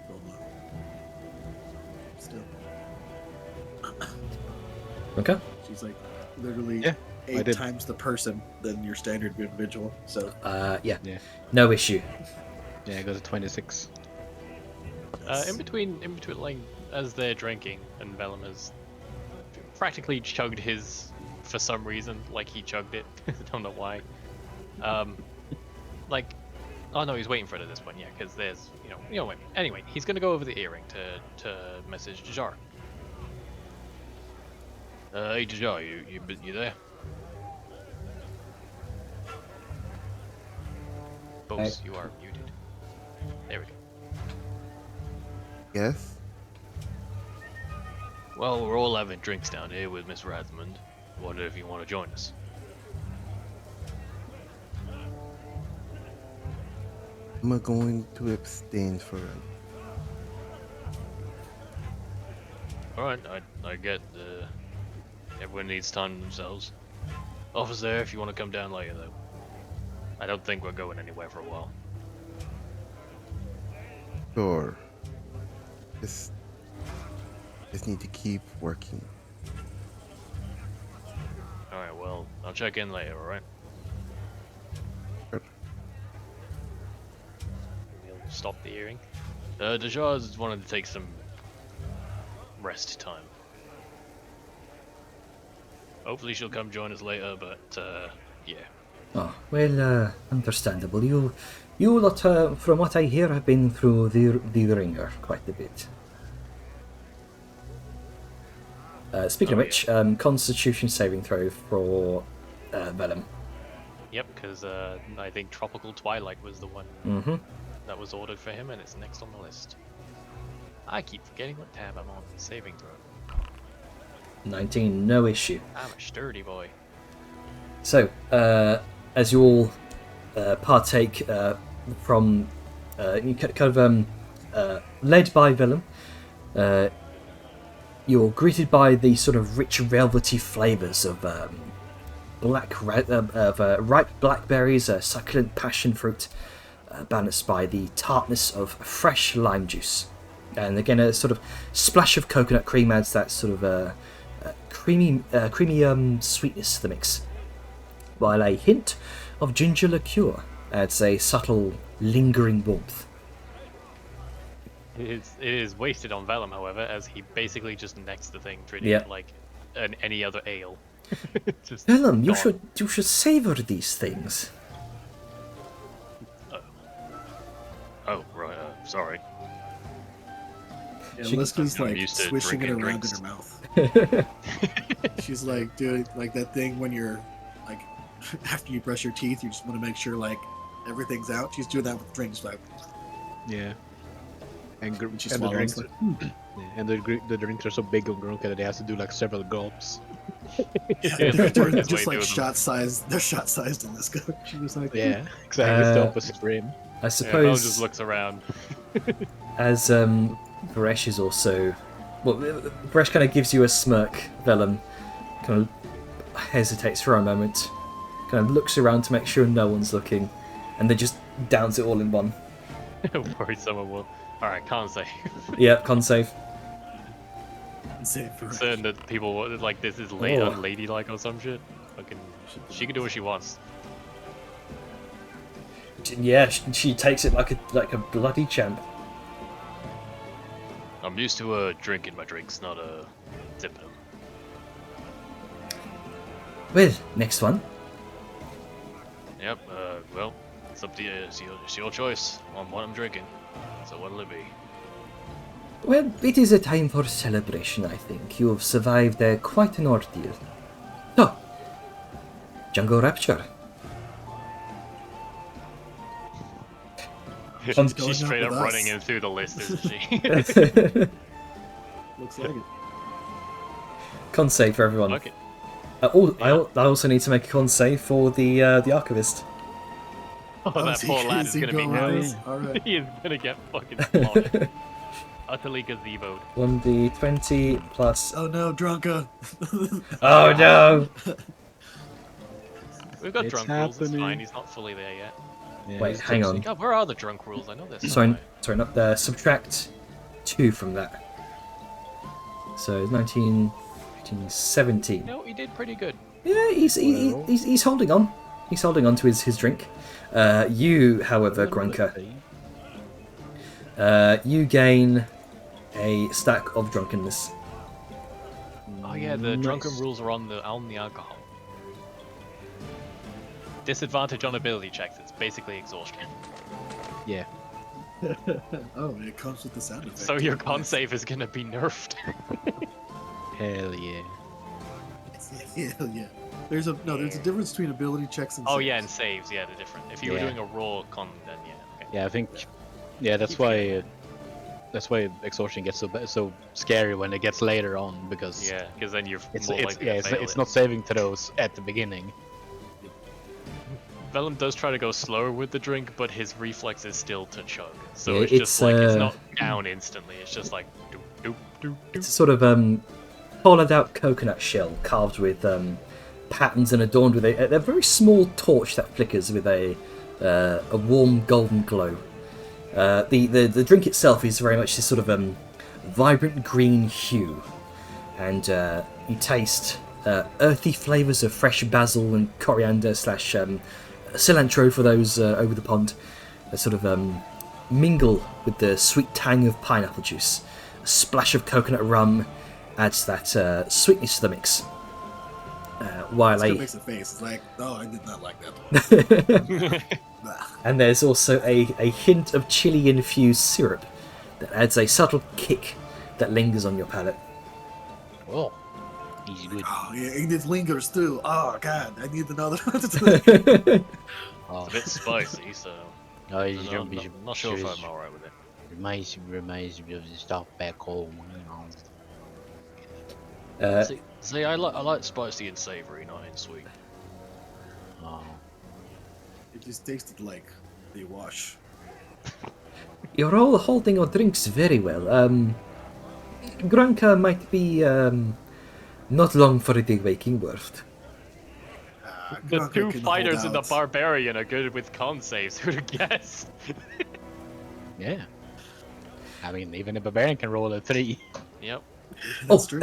Roll low. Still. Okay. She's like literally Yeah, I 8 did. times the person than your standard individual. So Yeah. Yeah. No issue. Yeah, it goes to 26. In between, like, as they're drinking, and Vellum has practically chugged his, for some reason, like he chugged it. I don't know why. Like, oh no, he's waiting for it at this point, yeah, because there's, wait. Anyway, he's gonna go over the earring to message Jajar. Hey Jajar, you there? Folks, you are muted. There we go. Yes? Well, we're all having drinks down here with Miss Rathmond. Wonder if you want to join us. I'm going to abstain for it. Alright, I get everyone needs time to themselves. Officer, if you want to come down later though. I don't think we're going anywhere for a while. Sure. Just need to keep working. Alright, well, I'll check in later, alright? Sure. We'll stop the earring. Dejar's wanted to take some rest time. Hopefully she'll come join us later, but yeah. Oh, well, understandable. You lot, from what I hear, have been through the ringer quite a bit. Speaking of which, Constitution saving throw for Vellum. Yep, because I think Tropical Twilight was the one Mm-hmm. that was ordered for him, and it's next on the list. I keep forgetting what tab I'm on. Saving throw. 19, no issue. I'm a sturdy boy. So, as you all partake from, you kind of led by Vellum, you're greeted by the sort of rich velvety flavours of ripe blackberries, succulent passion fruit, balanced by the tartness of fresh lime juice. And again, a sort of splash of coconut cream adds that sort of creamy sweetness to the mix, while a hint of ginger liqueur adds a subtle, lingering warmth. It is wasted on Vellum, however, as he basically just necks the thing, treating Yeah. it like any other ale. Just Vellum, you gone. should savor these things. Oh, right, sorry. yeah, She- Liska's I'm like used to swishing it drinking around drinks. in her mouth. She's like, dude, like that thing when you're like, after you brush your teeth, you just want to make sure like everything's out. She's doing that with drinks, like Yeah. And, she and the swallows. drinks, yeah, and the drinks are so big on Gronka that they have to do like several gulps. Yeah, That's they're way just like doing them. shot sized. They're shot sized in this go. She was like, Yeah, exactly. It's the Uh, opposite for him. I Yeah, Vellum suppose just looks around. as Varesh is also, well, Varesh kind of gives you a smirk. Vellum kind of hesitates for a moment, kind of looks around to make sure no one's looking, and then just downs it all in one. Worried someone will. Alright, can't say. Yep, con save. Save for Certain that people will- like this is Oh. unladylike or some shit. Fucking, she can do what she wants. Yeah, she takes it like a bloody champ. I'm used to drinking my drinks, not sipping them. Well, next one. Yep, well, it's up to you. It's your choice on what I'm drinking. So what'll it be? Well, it is a time for celebration, I think. You have survived quite an ordeal. So, Jungle Rapture. She's going up straight up with running us. in through the list, isn't she? looks like it. Con save for everyone. Okay. I also need to make a con save for the archivist. Oh, that poor lad is he gonna be going with no. this? All right. He is gonna get fucking slaughtered. Utterly gazeboed. 1d20 plus. Oh no, Drunka. Oh no! We've got It's drunk rules, it's happening. fine, he's not fully there yet. Yeah, Wait, it's hang on. toxic. God, where are the drunk rules? I know there's Sorry, somewhere. not there. Subtract 2 from that. So 19, 18, 17. No, he did pretty good. Yeah, he's holding on. He's holding on to his drink. You, however, Grunker, you gain a stack of drunkenness. Oh yeah, the drunken rules are on the alcohol. Disadvantage on ability checks, it's basically exhaustion. Yeah. Oh, it comes with the sound effect. So your con save is gonna be nerfed. Hell yeah. Hell yeah. There's a difference between ability checks and. Oh saves. yeah, and saves, yeah, they're different. If you were Yeah. doing a raw con, then yeah, okay. Yeah, I think. Yeah, that's why. That's why exhaustion gets so scary when it gets later on because Yeah, because then you're it's more it's likely yeah to it's, fail it's it. not saving throws at the beginning. Vellum does try to go slower with the drink, but his reflex is still to chug. So Yeah, it's just like it's it's not down instantly. It's just like doop doop doop doop. It's a sort of hollowed out coconut shell carved with patterns and adorned with a very small torch that flickers with a warm golden glow. The drink itself is very much this sort of vibrant green hue, and you taste earthy flavours of fresh basil and coriander / cilantro for those over the pond. They sort of mingle with the sweet tang of pineapple juice. A splash of coconut rum adds that sweetness to the mix. While Still a makes a face. It's like, oh, I did not like that one. Nah. and there's also a hint of chili-infused syrup that adds a subtle kick that lingers on your palate. Oh, easy good. Oh, yeah, and it lingers too. Oh, God, I need another one. Oh, It's a bit spicy, so no, I'm not sure if I'm alright with it. reminds me of the stuff back home. See, I like spicy and savoury, not in sweet. Oh, It just tasted like they wash. You're all holding your drinks very well. Grunka might be not long for the waking world. The Grunker two can fighters hold in the out. barbarian are good with con saves. Who'd have guessed? yeah. I mean, even a barbarian can roll a 3. Yep. That's true.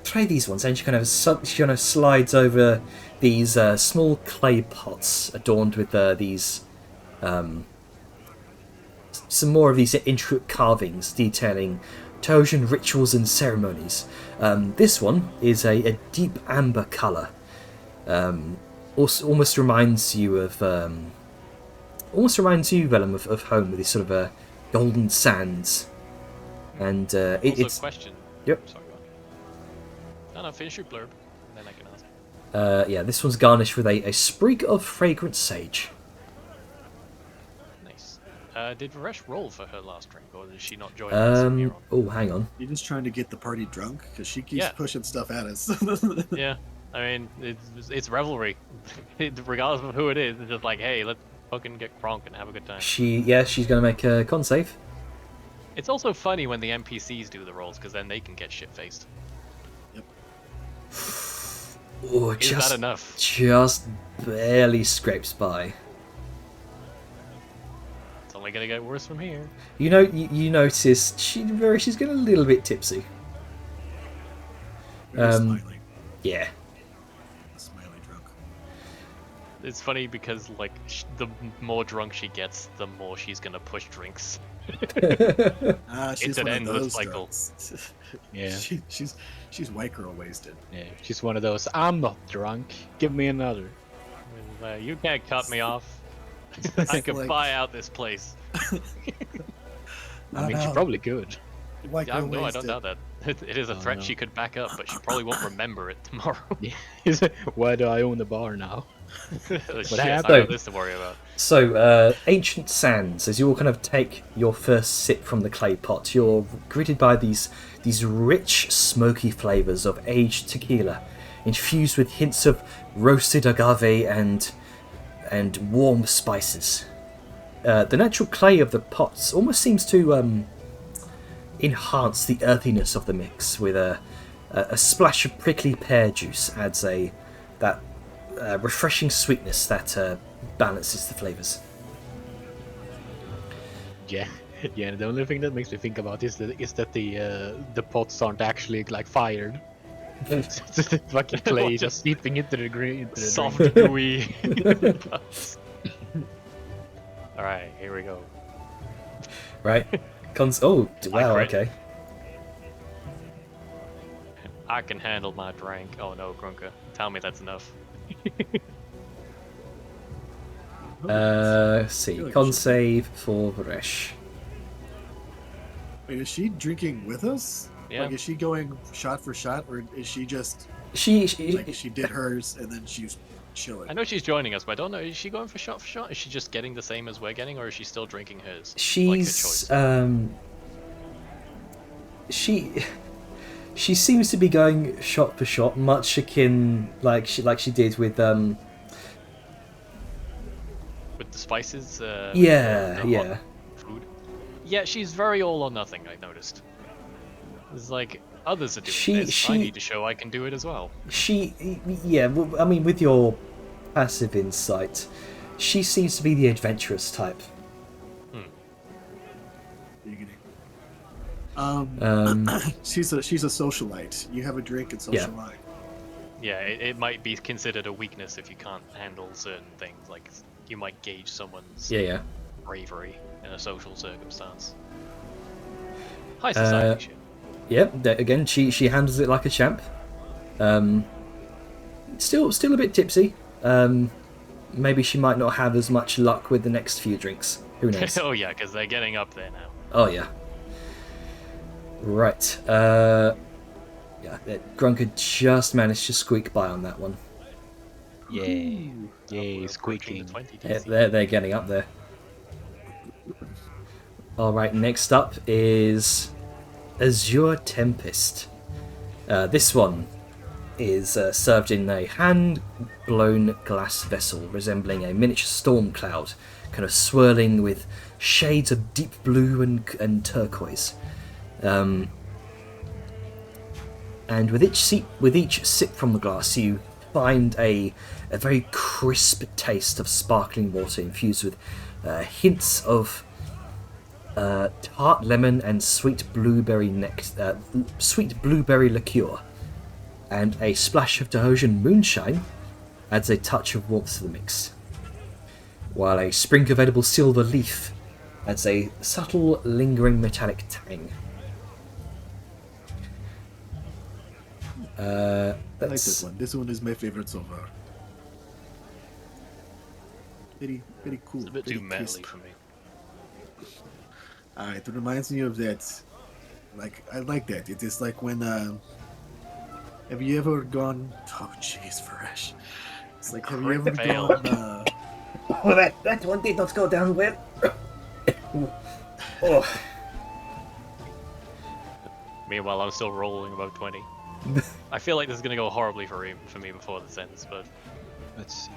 Try these ones. And she kind of slides over these small clay pots adorned with these some more of these intricate carvings detailing Trojan rituals and ceremonies. This one is a deep amber colour. Also, almost reminds you, Vellum, of home with these sort of golden sands. And Also, it's question. Yep. Sorry, go on. No, finish your blurb, and then I can ask. yeah, this one's garnished with a sprig of fragrant sage. Nice. Did Varesh roll for her last drink, or did she not join us from here on? Oh, hang on. You're just trying to get the party drunk because she keeps Yeah. pushing stuff at us. Yeah, I mean, it's revelry. Regardless of who it is, it's just like, hey, let's fucking get crunk and have a good time. She's gonna make a con save. It's also funny when the NPCs do the rolls, because then they can get shit-faced. Oh, Is that enough? just barely scrapes by. It's only gonna get worse from here. You know, you notice she's getting a little bit tipsy. Very smiley. Yeah. Smiley drunk. It's funny because, like, the more drunk she gets, the more she's gonna push drinks. She's an one of endless those cycle. drunks. Yeah. She's white girl wasted. Yeah, she's one of those. I'm not drunk. Give me another. You can't cut me off. I could Like- buy out this place. I mean, she probably could. White Yeah, girl no, I wasted. don't doubt that. It is a Oh, threat no. she could back up, but she probably won't remember it tomorrow. Yeah. Why do I own the bar now? Shit, I happened? got this to worry about. So, ancient sands. As you all kind of take your first sip from the clay pot, you're greeted by these rich, smoky flavors of aged tequila, infused with hints of roasted agave and and warm spices. The natural clay of the pots almost seems to enhance the earthiness of the mix, with a splash of prickly pear juice adds that refreshing sweetness that balances the flavors. Yeah, yeah. And the only thing that makes me think about is that the pots aren't actually like fired. It's just the fucking clay just seeping into the drink. Soft, gooey. All right, here we go. Right? Oh, wow, crit. okay. I can handle my drink. Oh no, Grunka. Tell me that's enough. Let's see. feel like Con it should save for Varesh. Wait, is she drinking with us? Yeah. Like, is she going shot for shot, or is she just She like she did hers and then she's chilling? I know she's joining us, but I don't know. Is she going for shot for shot? Is she just getting the same as we're getting, or is she still drinking hers? Like her she's choice. she seems to be going shot for shot, much akin like she did with With the spices. yeah, the yeah. hot food. Yeah, she's very all or nothing. I noticed. It's like others are doing this. I need to show I can do it as well. Yeah, well, I mean, with your passive insight, she seems to be the adventurous type. She's a socialite. You have a drink and socialite. Yeah, it might be considered a weakness if you can't handle certain things. Like you might gauge someone's Yeah. bravery in a social circumstance. High society shit. Yep. Again, she handles it like a champ. Still a bit tipsy. Maybe she might not have as much luck with the next few drinks. Who knows? Oh yeah, because they're getting up there now. Oh yeah. Right. Yeah. Grunker just managed to squeak by on that one. Yay, We're approaching squeaking. the 20 Yeah, DC. they're getting up there. All right. Next up is Azure Tempest. This one is served in a hand-blown glass vessel resembling a miniature storm cloud, kind of swirling with shades of deep blue and turquoise. And with each sip from the glass, you find a very crisp taste of sparkling water infused with hints of tart lemon and sweet blueberry liqueur, and a splash of Tahosian moonshine adds a touch of warmth to the mix, while a sprig of edible silver leaf adds a subtle, lingering metallic tang. I like this one. This one is my favorite so far. Very cool. It's a bit very too manly crisp. for me. It reminds me of that. Like, I like that. It is like when have you ever gone? Oh jeez, Varesh. It's like, have you ever Crit fail. gone? Oh, that one did not go down well. Oh. Meanwhile, I'm still rolling above 20. I feel like this is gonna go horribly for me before this ends, but Let's see.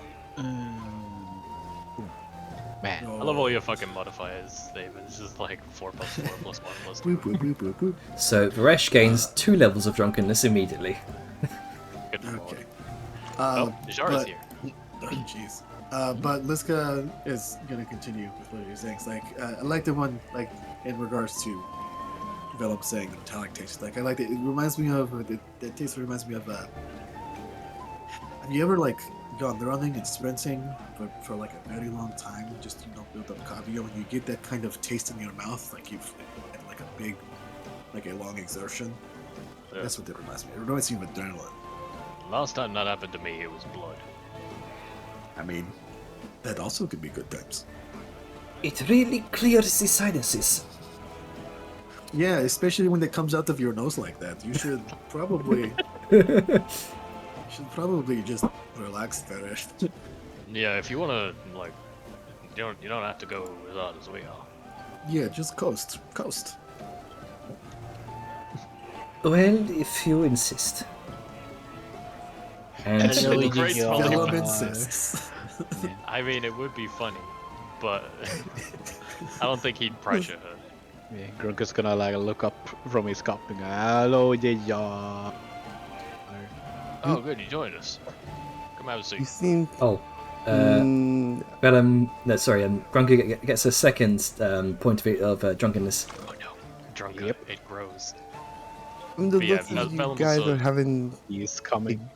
Man, I love all your fucking modifiers, David. It's just like 4 + 4 + 1 + 2. Boop, boop, boop, boop, boop. So Varesh gains 2 levels of drunkenness immediately. Good lord. Okay. Oh, Jara's but- here. Oh, jeez. But Liska is gonna continue with what he was saying. It's like I like the one like in regards to Velop saying the metallic taste. Like I like it. It reminds me of the taste reminds me of. Have you ever like gone running and sprinting for like a very long time, just build up cardio, and you get that kind of taste in your mouth, like you've had like a long exertion. Yeah. That's what that reminds me. It reminds me of adrenaline. Last time that happened to me, it was blood. I mean, that also could be good times. It really clears the sinuses. Yeah, especially when it comes out of your nose like that. You should probably just relax there. Yeah, if you wanna like, you don't have to go as hard as we are. Yeah, just coast. Well, if you insist. And I know Really you great did small Velum your- insists. I mean, it would be funny, but I don't think he'd pressure her. Yeah, Grunker's gonna like look up from his cup and go, "Hello, yeah." Oh, good, you joined us. Come have a You seat. seem. Oh, Mm, no, sorry. Grunker gets a second point of view of drunkenness. Oh no, drunker, it grows. from the But yeah, looks of you Vellum guys are Sword. having He's coming.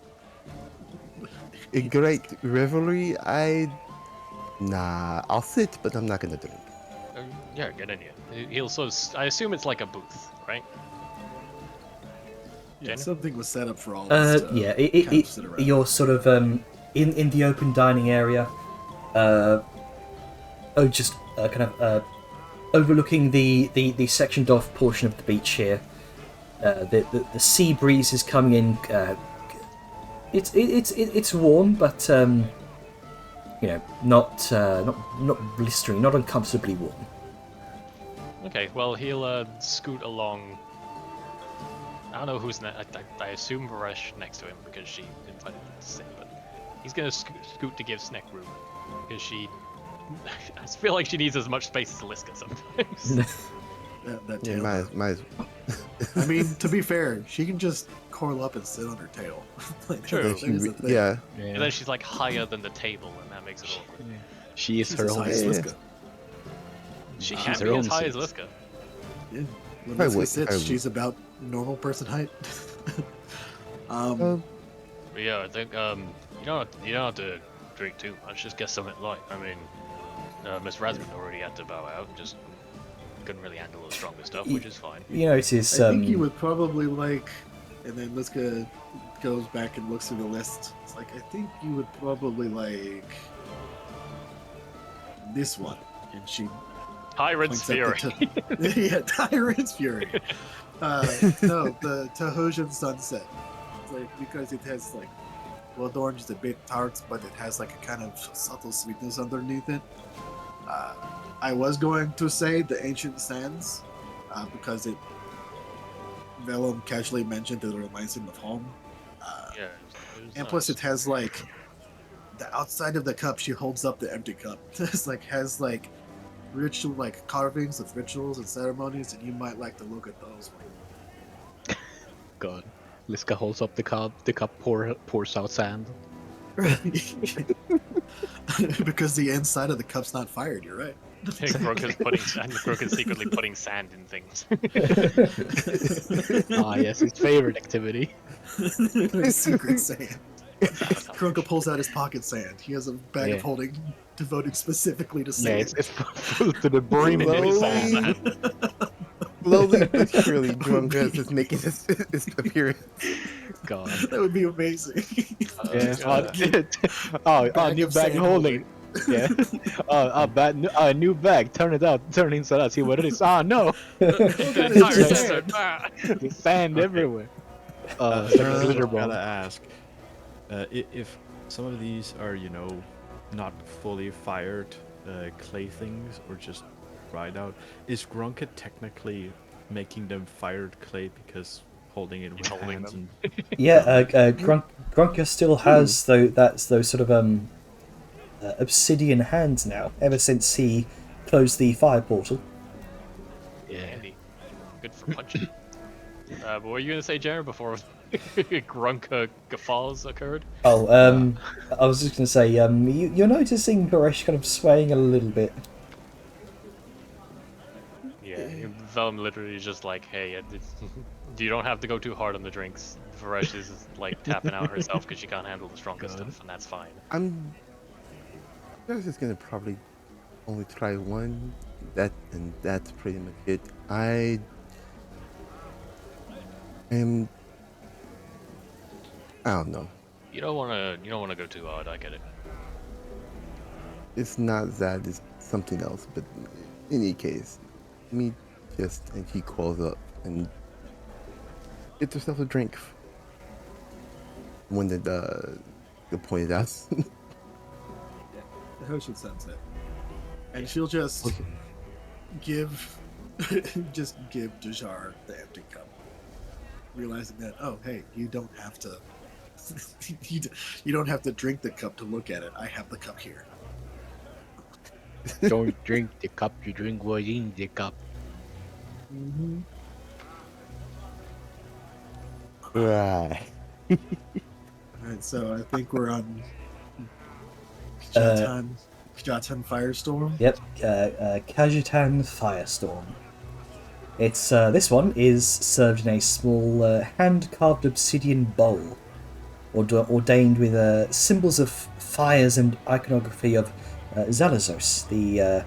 a great revelry. Nah, I'll sit, but I'm not gonna drink. Yeah, get in here. He'll sort of. I assume it's like a booth, right? Yeah, Jenny? something was set up for all of us to Yeah, kind of sit around. you're sort of in the open dining area. Just kind of overlooking the sectioned off portion of the beach here. The sea breeze is coming in. It's warm, but not blistering, not uncomfortably warm. Okay, well he'll scoot along. I don't know who's I assume Varesh next to him because she invited him to sit, but he's gonna scoot to give Sneck room because she. I feel like she needs as much space as Liska sometimes. That Yeah, tail. might I mean, to be fair, she can just curl up and sit on her tail. Like, True. that is a thing. yeah. And then she's like higher than the table, and that makes it awkward. She is She's her as own. high as Yeah. Liska. She She's can her be own as high as seat. Liska. Yeah. When I Liska would- sits, I would. she's about normal person height. Um, But yeah, I think you don't have to drink too much. Just get something light. I mean, Miss Rasmus already had to bow out. Just couldn't really handle the stronger stuff, which is fine. You notice. I think you would probably like, and then Liska goes back and looks through the list. It's like, I think you would probably like this one. And she Tyrant's Fury. points at the yeah, Tyrant's Fury. No, the Tahosian Sunset. It's like, because it has like, blood orange is a bit tart, but it has like a kind of subtle sweetness underneath it. I was going to say the Ancient Sands, because Vellum casually mentioned that it reminds him of home. Yeah. And plus, it has like the outside of the cup. She holds up the empty cup. It's like has like ritual like carvings of rituals and ceremonies, and you might like to look at those. God. Liska holds up the cup. The cup pours out sand. Because the inside of the cup's not fired. You're right. Crook is secretly putting sand in things. Ah, yes, his favorite activity. Secret sand. Krunka pulls out his pocket sand. He has a bag Yeah. of holding devoted specifically to Yeah, sand. it's full to the brim. Slowly, slowly but surely, Drunkus is making his appearance. God. That would be amazing. Yeah. Bag New of bag sand holding. Yeah. New bag. Turn it out. Turn inside out. See what it is. Ah, no. The entire It's desert. There's sand everywhere. I Glitter gotta bomb. ask, if some of these are, not fully fired clay things or just dried out, is Grunka technically making them fired clay because holding it with holding hands them. and Yeah, Grunker still has those sort of obsidian hands now. Ever since he closed the fire portal. Yeah. Handy. Good for punching. But what were you gonna say, Jared, before Grunka guffaws occurred? Oh, I was just going to say, you're noticing Baresh kind of swaying a little bit. Yeah, Vellum literally is just like, hey, you don't have to go too hard on the drinks. Varesh is like tapping out herself because she can't handle the stronger stuff, and that's fine. I was just gonna probably only try one. That's pretty much it. I don't know. You don't wanna go too hard. I get it. It's not that. It's something else. But in any case, me just and he calls up and get yourself a drink. One that pointed out. The Hoshin Sunset. And she'll just give Dejar the empty cup. Realizing that, oh hey, you don't have to you don't have to drink the cup to look at it. I have the cup here. Don't drink the cup, you drink what's in the cup. Right. Alright, so I think we're on Uh, Jatan Firestorm. Yep, Kajitan Firestorm. It's this one is served in a small hand-carved obsidian bowl, ordained with symbols of fires and iconography of Zalazos, the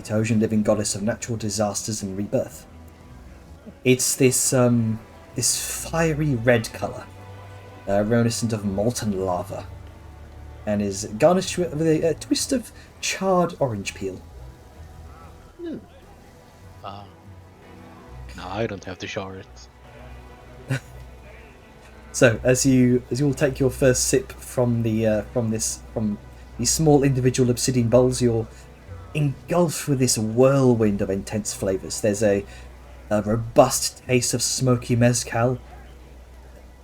Tosian living goddess of natural disasters and rebirth. It's this fiery red color, reminiscent of molten lava, and is garnished with a twist of charred orange peel. No, I don't have to shower it. So as you all take your first sip from these small individual obsidian bowls, you're engulfed with this whirlwind of intense flavors. There's a robust taste of smoky mezcal,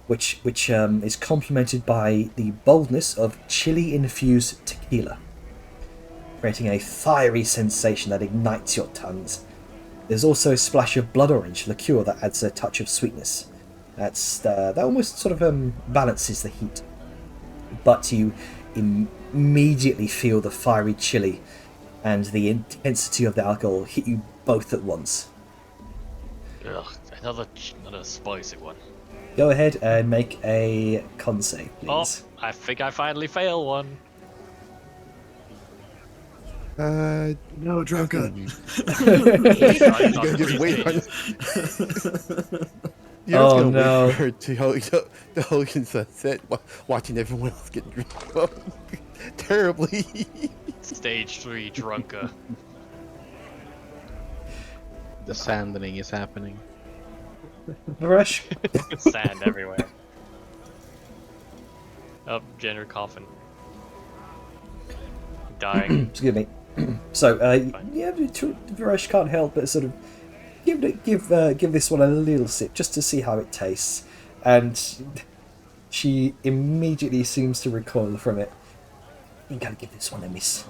which is complemented by the boldness of chili-infused tequila, creating a fiery sensation that ignites your tongues. There's also a splash of blood orange liqueur that adds a touch of sweetness. That almost sort of balances the heat, but you immediately feel the fiery chili and the intensity of the alcohol hit you both at once. Ugh, another spicy one. Go ahead and make a con save, please. Oh, I think I finally failed one. No, Drunka. I'm You gotta just wait on pretty You're Oh, just gonna no. wait for her to the Hogan sunset, watching everyone else get drunk terribly. Stage 3 drunker. The sanding is happening. Varesh? Sand everywhere. Oh, Jenner coughing. Dying. Excuse me. So, yeah, Varesh can't help but sort of give this one a little sip just to see how it tastes, and she immediately seems to recoil from it. You gotta give this one a miss.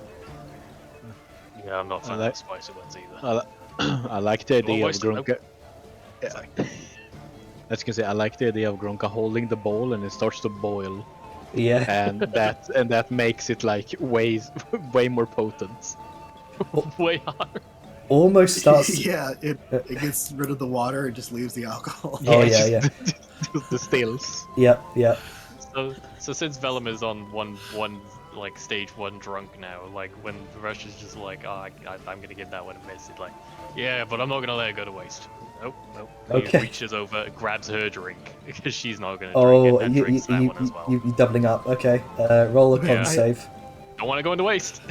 Yeah, I'm not fan like- of spicy ones either. I like the idea of Almost- nope. Grunka. I was gonna say I like the idea of Grunka holding the bowl and it starts to boil, Yeah. and that makes it like way more potent. Way harder. Almost starts. Yeah, it gets rid of the water and just leaves the alcohol. Oh yeah. Just the stills. Yep. So since Vellum is on one like stage 1 drunk now, like when Rush is just like, oh, I'm gonna give that one a miss, it's like, yeah, but I'm not gonna let it go to waste. Nope. Okay. He reaches over, grabs her drink because she's not gonna drink Oh, it, and drinks that one as well. you doubling up. Okay. Roll a con Yeah. save. Don't want to go into waste.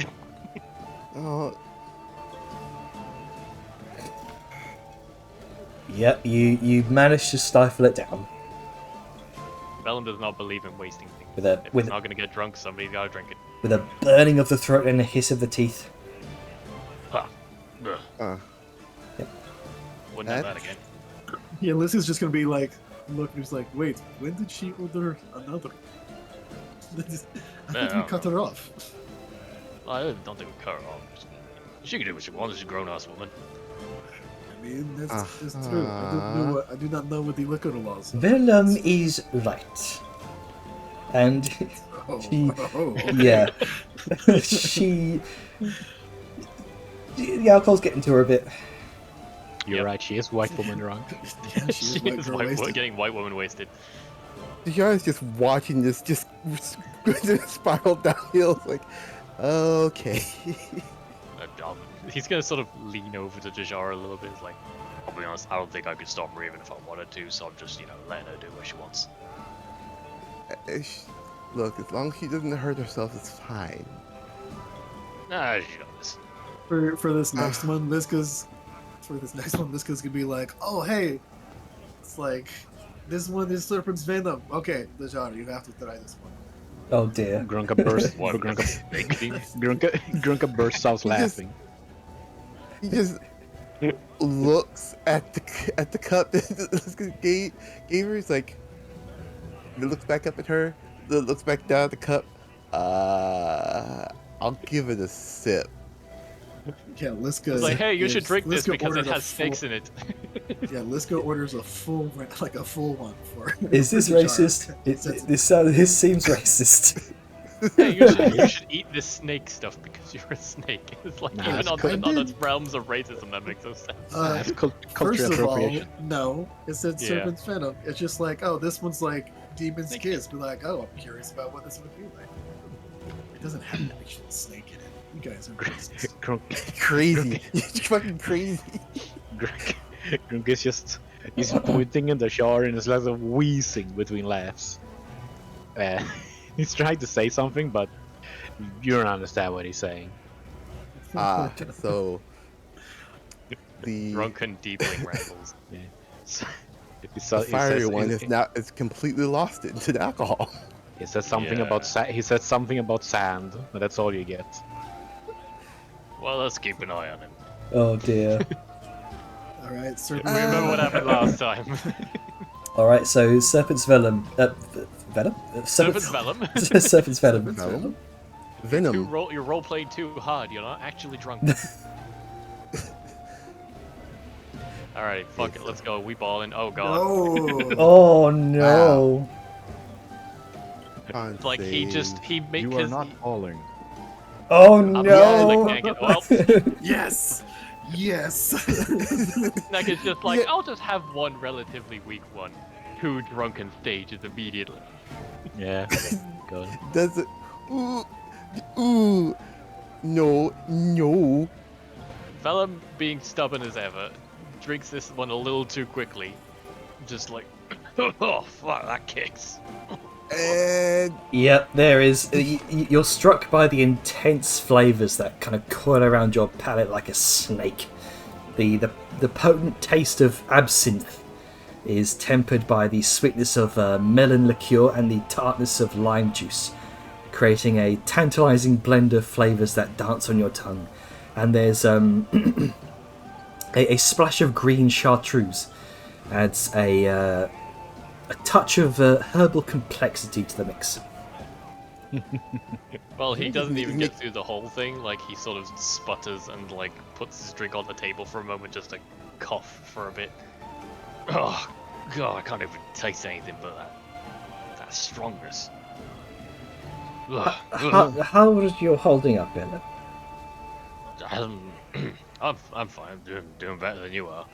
Oh, Yep. You managed to stifle it down Vellum does not believe in wasting things. with a If with he's not gonna get drunk, somebody's gotta drink it. with a burning of the throat and a hiss of the teeth. Ha. Ugh. Wouldn't have that That's- again. Yeah, Lizzie's just gonna be like, look, he's like, wait, when did she order another? I think we No. cut her off. I don't think we cut her off. She can do what she wants. She's a grown-ass woman. I mean, that's true. I do not know what the liquor laws are. Vellum is right, and Oh, She- oh, okay. yeah, she. The alcohol's getting to her a bit. You're Yep. right. She is white woman drunk. Yeah, she is white girl wasted. Getting white woman wasted. you guys just watching this just spiral downhill. It's like, okay. He's gonna sort of lean over to Jajara a little bit. It's like, I'll be honest, I don't think I could stop her even if I wanted to, so I'm just, letting her do what she wants. Look, as long as she doesn't hurt herself, it's fine. Nah, she got this. For this next one, Liska's gonna be like, oh hey, it's like this one is Serpent's Venom. Okay, Lejana, you have to try this one. Oh dear. Grunka bursts. What? Grunka bursts out laughing. He just looks at the cup that Liska gave her. He's like, looks back up at her, looks back down at the cup. I'll give it a sip. Yeah, Liska. It's like, hey, you should gives- drink this Liska because it ordered a has snakes full- in it. Yeah, Liska orders a full one for. Is this for the racist? jar. This seems racist. Hey, you should eat this snake stuff because you're a snake. It's like Nah, even it's on cool. the realms of racism that makes no sense. That's cultural First of all, appropriation. no, it said Yeah. serpent's venom. It's just like, oh, this one's like demon's Snake. kiss. Be like, oh, I'm curious about what this would be like. It doesn't have an actual snake in it. You guys are racist. Grunk, Crazy. You're fucking crazy. Grunk is just he's pointing in the jar and is like wheezing between laughs. He's trying to say something, but you don't understand what he's saying. So the Drunken deepling rambles. So, if he the saw, fiery one is completely lost it to the alcohol. He said something about he said something about sand, but that's all you get. Well, let's keep an eye on him. Oh dear. All right, serpent. Remember what happened last time? All right, so serpent's venom. Venom. Serpent's venom. Serpent's venom. Venom. You Venom. you're role playing too hard. You're not actually drunk. Alright, fuck it. Let's go. We balling. Oh god. Oh, Oh no. Can't Like he say- he made You are because not falling. Oh I'm no. like, dang it. Well, yes, yes. like it's just like Yeah. I'll just have one relatively weak one. 2 drunken stages immediately. Yeah. Good. Does it? Ooh. No. No. Vellum, being stubborn as ever, drinks this one a little too quickly. Just like, oh fuck, that kicks. And Yep, there is. You're struck by the intense flavors that kind of coil around your palate like a snake. The potent taste of absinthe is tempered by the sweetness of melon liqueur and the tartness of lime juice, creating a tantalizing blend of flavors that dance on your tongue. And there's a splash of green chartreuse adds a touch of herbal complexity to the mix. Well, he doesn't even get through the whole thing. Like he sort of sputters and like puts his drink on the table for a moment just to cough for a bit. Oh god, I can't even taste anything but that strongness. Ugh, ugh. How is your holding up, Bella? I'm fine. I'm doing better than you are.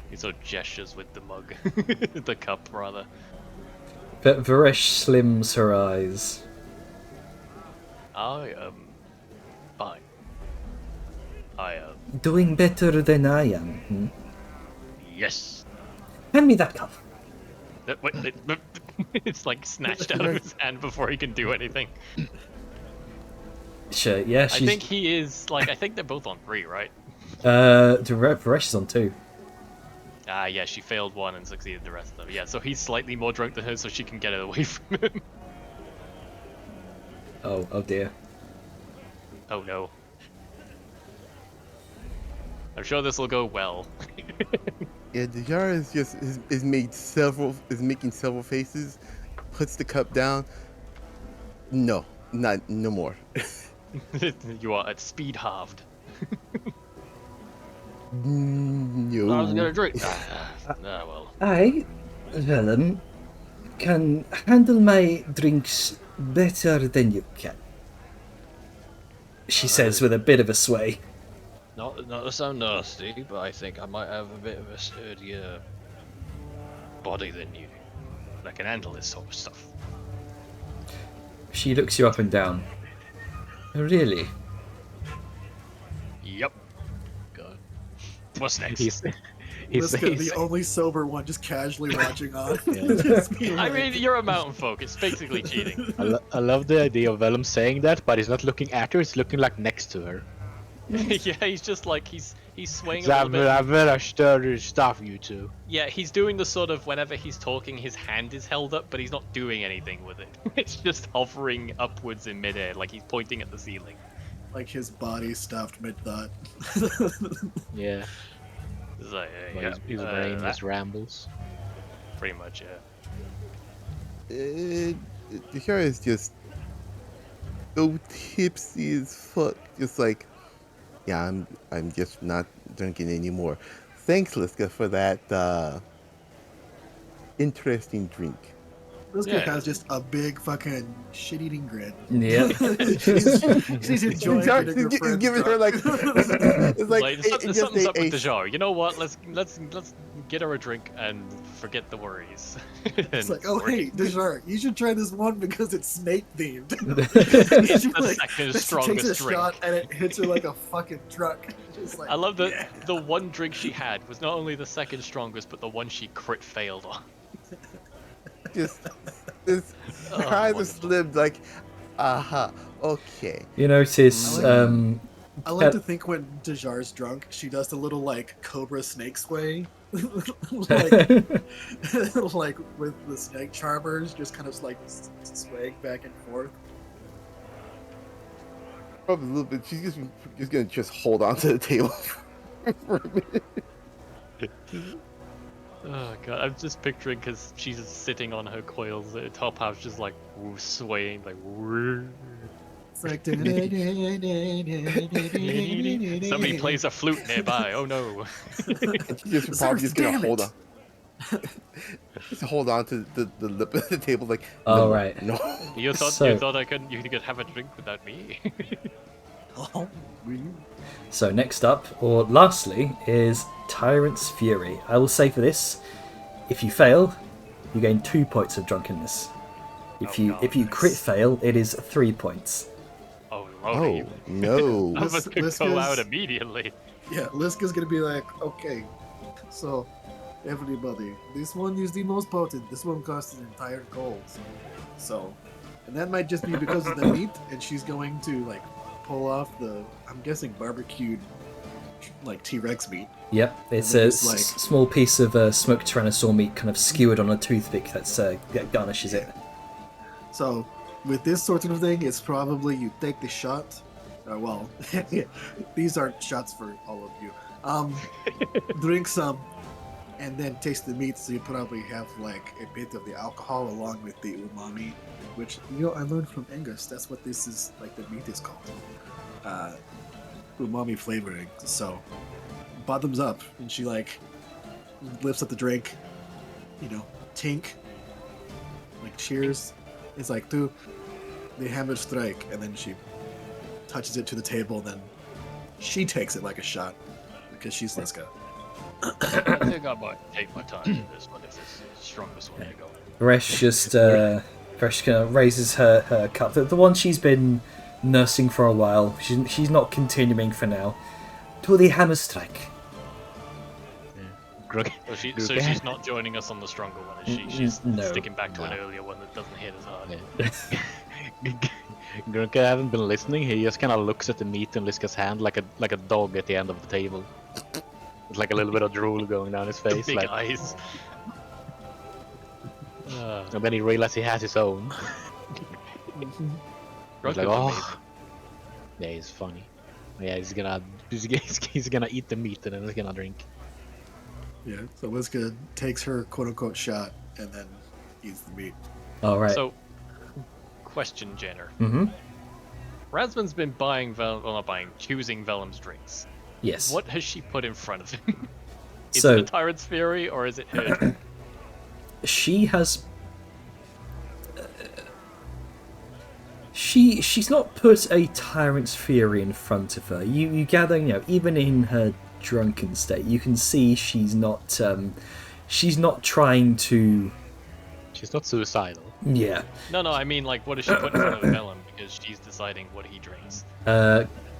He sort of gestures with the mug, the cup rather. But Varesh slims her eyes. I am fine. I am. Doing better than I am. Hmm? Yes. Hand me that cup. It's like snatched out of his hand before he can do anything. Sure, yeah, I she's. think he is like. I think they're both on 3, right? Varesh is on 2. Ah, yeah. She failed 1 and succeeded the rest of them. Yeah, so he's slightly more drunk than her, so she can get it away from him. Oh dear. Oh no. I'm sure this will go well. yeah, the jar is just is making several faces. Puts the cup down. No more. You are at speed halved. No. I was gonna drink. Well. I, Vellum, can handle my drinks better than you can. She says with a bit of a sway. Not to sound nasty, but I think I might have a bit of a sturdier body than you. I can handle this sort of stuff. She looks you up and down. Really? Yep. God. What's next? Liska, the only sober one, just casually watching on. Yeah. Just being I like, mean, you're a mountain folk. It's basically cheating. I love the idea of Vellum saying that, but he's not looking at her, he's looking like next to her. Yeah, he's just like he's swaying a So little bit. I better stir stuff, you two. Yeah, he's doing the sort of whenever he's talking, his hand is held up, but he's not doing anything with it. It's just hovering upwards in midair, like he's pointing at the ceiling. like his body stuffed mid-thought. Yeah. It's like, But his brain just rambles. pretty much, yeah. Deshara is just so tipsy as fuck. Just like, yeah, I'm just not drinking anymore. Thanks, Liska, for that interesting drink. This Yeah. guy has just a big fucking shit-eating grin. Yeah. she's enjoying getting her friends giving her drunk. like, it's like, Like, something's up with Dejar. You know what? Let's get her a drink and forget the worries. It's like, oh hey, Dejar, you should try this one because it's snake themed. It's She, the like, second she takes a strongest drink. shot and it hits her like a fucking truck. She's like, I love that yeah. the one drink she had was not only the second strongest, but the one she crit failed on. just this Oh, kind of wonderful. slipped like, aha, okay. You notice, I like Uh, to think when Dejar's drunk, she does the little like cobra snake sway, like like with the snake charmers, just kind of like swaying back and forth. Probably a little bit. She's just gonna just hold on to the table for a minute. Oh god, I'm just picturing because she's sitting on her coils, the top half just like swaying, like. It's like Somebody plays a flute nearby. Oh no! And she just Sirs, probably just gonna damn hold it. on. Just hold on to the lip of the table like. All no, right. No. You thought So- you thought you could have a drink without me? Oh, really? So next up, or lastly, is Tyrant's Fury. I will say for this, if you fail, you gain 2 points of drunkenness. If Oh, you God. if you crit fail, it is 3 points. Oh Oh lordy! no. I was gonna This go is- out immediately. Yeah, Liska's gonna be like, okay, so everybody, this one is the most potent. This one costs an entire gold. So, and that might just be because of the meat, and she's going to like pull off the, I'm guessing barbecued, like T-Rex meat. Yep, it's then a it's like- small piece of smoked tyrannosaur meat kind of skewered on a toothpick that garnishes it. So, with this sort of thing, it's probably you take the shot. Well, these aren't shots for all of you. Drink some, and then taste the meat. So you probably have like a bit of the alcohol along with the umami, which I learned from Angus. That's what this is like. The meat is called umami flavoring. So, bottoms up, and she like lifts up the drink. Tink. Like cheers. It's like two. The hammer strike, and then she touches it to the table. Then she takes it like a shot because she's Liska. I think I might take my time with this one if this is the strongest one to go. Resh just Resh kind of raises her cup, the one she's been nursing for a while. She's not continuing for now. To the hammer strike. So she's not joining us on the stronger one, is she? She's No. sticking back to an No. earlier one that doesn't hit as hard. Grunke haven't been listening. He just kind of looks at the meat in Liska's hand like a dog at the end of the table. With like a little bit of drool going down his face. Big Like, eyes. and then he realizes he has his own. He's Grunke's like, amazing. oh, yeah, he's funny. Yeah, he's gonna eat the meat and then he's gonna drink. Yeah. So Liska takes her quote unquote shot and then eats the meat. All right. So, question, Jenner. Mm-hmm. Razman's been choosing Vellum's drinks. Yes. What has she put in front of him? Is So- it the Tyrant's Fury or is it her drink? She has. She's not put a Tyrant's Fury in front of her. You gather, even in her drunken state, you can see she's not trying to. She's not suicidal. Yeah. No, I mean, like, what does she put in front of Vellum? Because she's deciding what he drinks.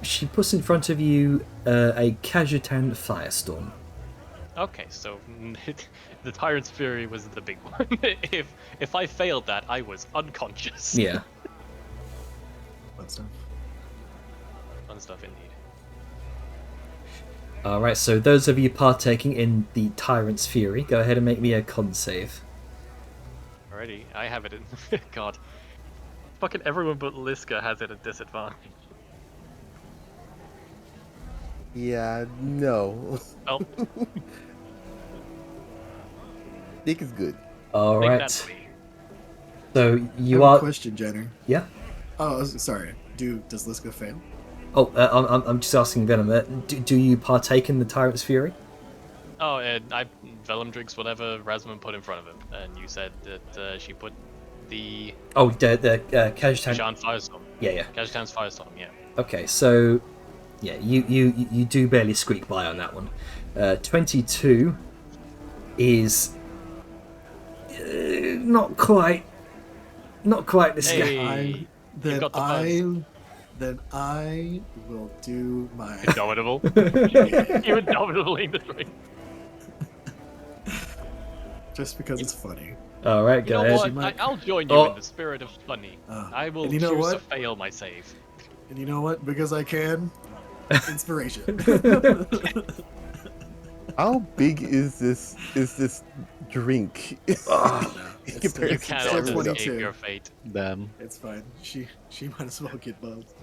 She puts in front of you a Kajutan Firestorm. Okay, so the Tyrant's Fury was the big one. if I failed that, I was unconscious. Yeah. Fun stuff. Fun stuff indeed. Alright, so those of you partaking in the Tyrant's Fury, go ahead and make me a con save. Alrighty, I have it in. God. Fucking everyone but Liska has it at disadvantage. Yeah, no. Oh, Nick is good. take Alright. that away. So I you have a are. question, Jenner. Yeah. Oh, sorry. Does Liska fail? Oh, I'm just asking Venom. Do you partake in the Tyrant's Fury? Oh, Vellum drinks whatever Rasmus put in front of him, and you said that she put the Oh, the Kazakhstan. Jean Firestorm. Yeah. Kazakhstan's Firestorm, yeah. Okay, so yeah, you do barely squeak by on that one. 22 is not quite the scale. Hey, got the Then I will do my. Indomitable. Yeah, You indomitably the drink. just because it's funny. All right, You go know ahead. what? might- I'll join you Oh. in the spirit of funny. Ah, I will and you know choose to what? fail my save. And you know what? Because I can. Inspiration. How big is this drink? It's Compared You to cannot still Jenna's? 22. escape your fate. Damn. It's fine. She might as well get both.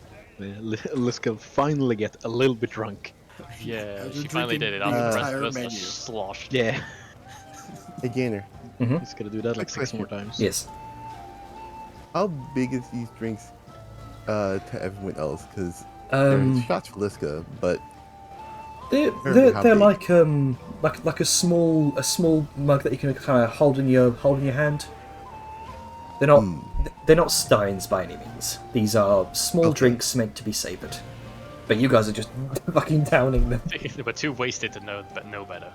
Liska finally get a little bit drunk. Yeah, After she finally did drinking it the after the rest entire of us menu. just sloshed. Yeah. Hey, Gainer, He's gonna do that like Quick 6 more times. Yes. how big is these drinks to everyone else? Because Um, they're shots for Liska, but They're Very happy. like a small mug that you can kind of hold in your hand. They're not steins by any means. These are small Okay. drinks meant to be savoured. But you guys are just fucking downing them. We're too wasted to know better.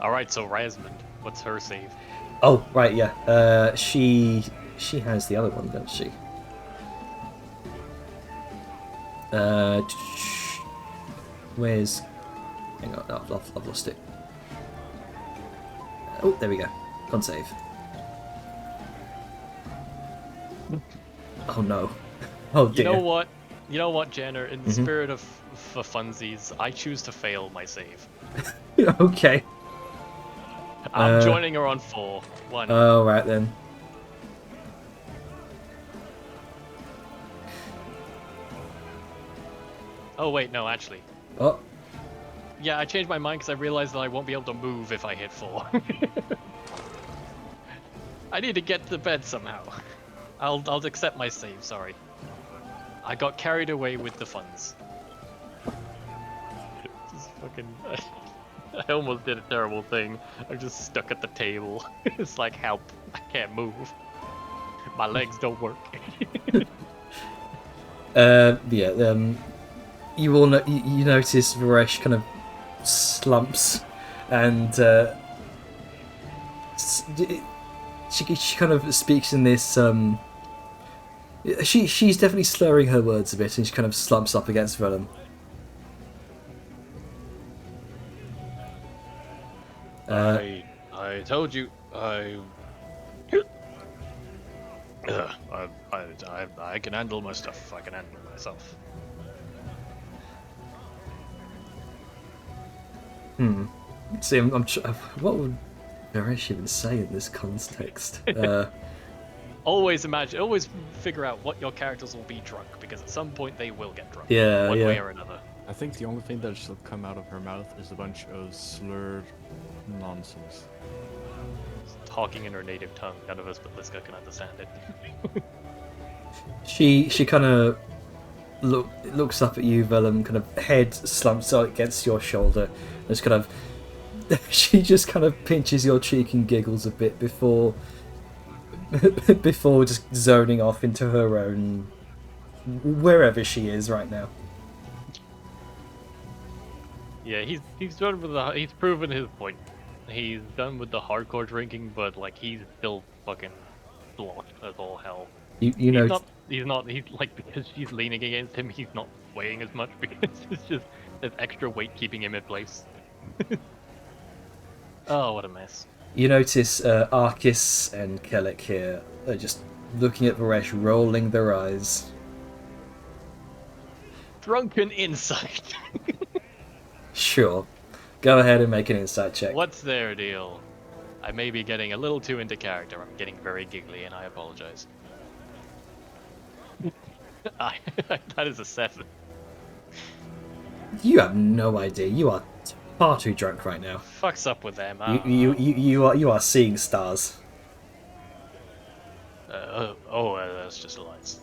Alright, so Rasmund, what's her save? Oh right, yeah. She has the other one, doesn't she? Where's? Hang on, I've lost it. Oh, there we go. Con save. Oh no. Oh You dear. know what? You know what, Jenner? In the spirit of for funsies, I choose to fail my save. Okay. I'm joining her on 4. 1. All right then. Oh wait, no, actually. Oh, Yeah, I changed my mind because I realized that I won't be able to move if I hit 4. I need to get to bed somehow. I'll accept my save, sorry. I got carried away with the funds. Just fucking... I almost did a terrible thing. I'm just stuck at the table. It's like, help. I can't move. My legs don't work. yeah. You all you notice Varesh kind of slumps, and she kind of speaks in this. She's definitely slurring her words a bit, and she kind of slumps up against Vellum. I told you, I can handle my stuff. I can handle myself. See, what would Varesh even say in this context? Always figure out what your characters will be drunk, because at some point they will get drunk. Yeah, One yeah. way or another. I think the only thing that shall come out of her mouth is a bunch of slurred nonsense. Talking in her native tongue, none of us but Liska can understand it. She kind of looks up at you, Vellum, kind of head slumps out against your shoulder. And just kind of, she just kind of pinches your cheek and giggles a bit before just zoning off into her own, wherever she is right now. Yeah, he's done with he's proven his point. He's done with the hardcore drinking, but like he's still fucking blocked as all hell. You know, He's like, because she's leaning against him, he's not weighing as much because it's just there's extra weight keeping him in place. Oh, what a mess. you notice Arcus and Kellic here are just looking at Varesh, rolling their eyes. Drunken insight. Sure, go ahead and make an insight check. What's their deal? I may be getting a little too into character. I'm getting very giggly, and I apologize. That is a 7. You have no idea. You are far too drunk right now. Fucks up with them. You are seeing stars. That's just lights.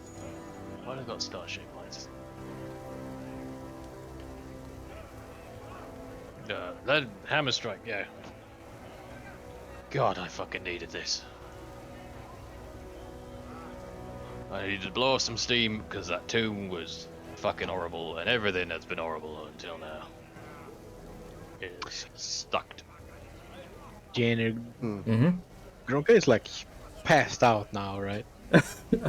Why have I got star-shaped lights? That hammer strike, yeah. God, I fucking needed this. I needed to blow off some steam because that tomb was fucking horrible, and everything that's been horrible until now is stuck. Jenny, Mm-hmm. Gronka is like passed out now, right?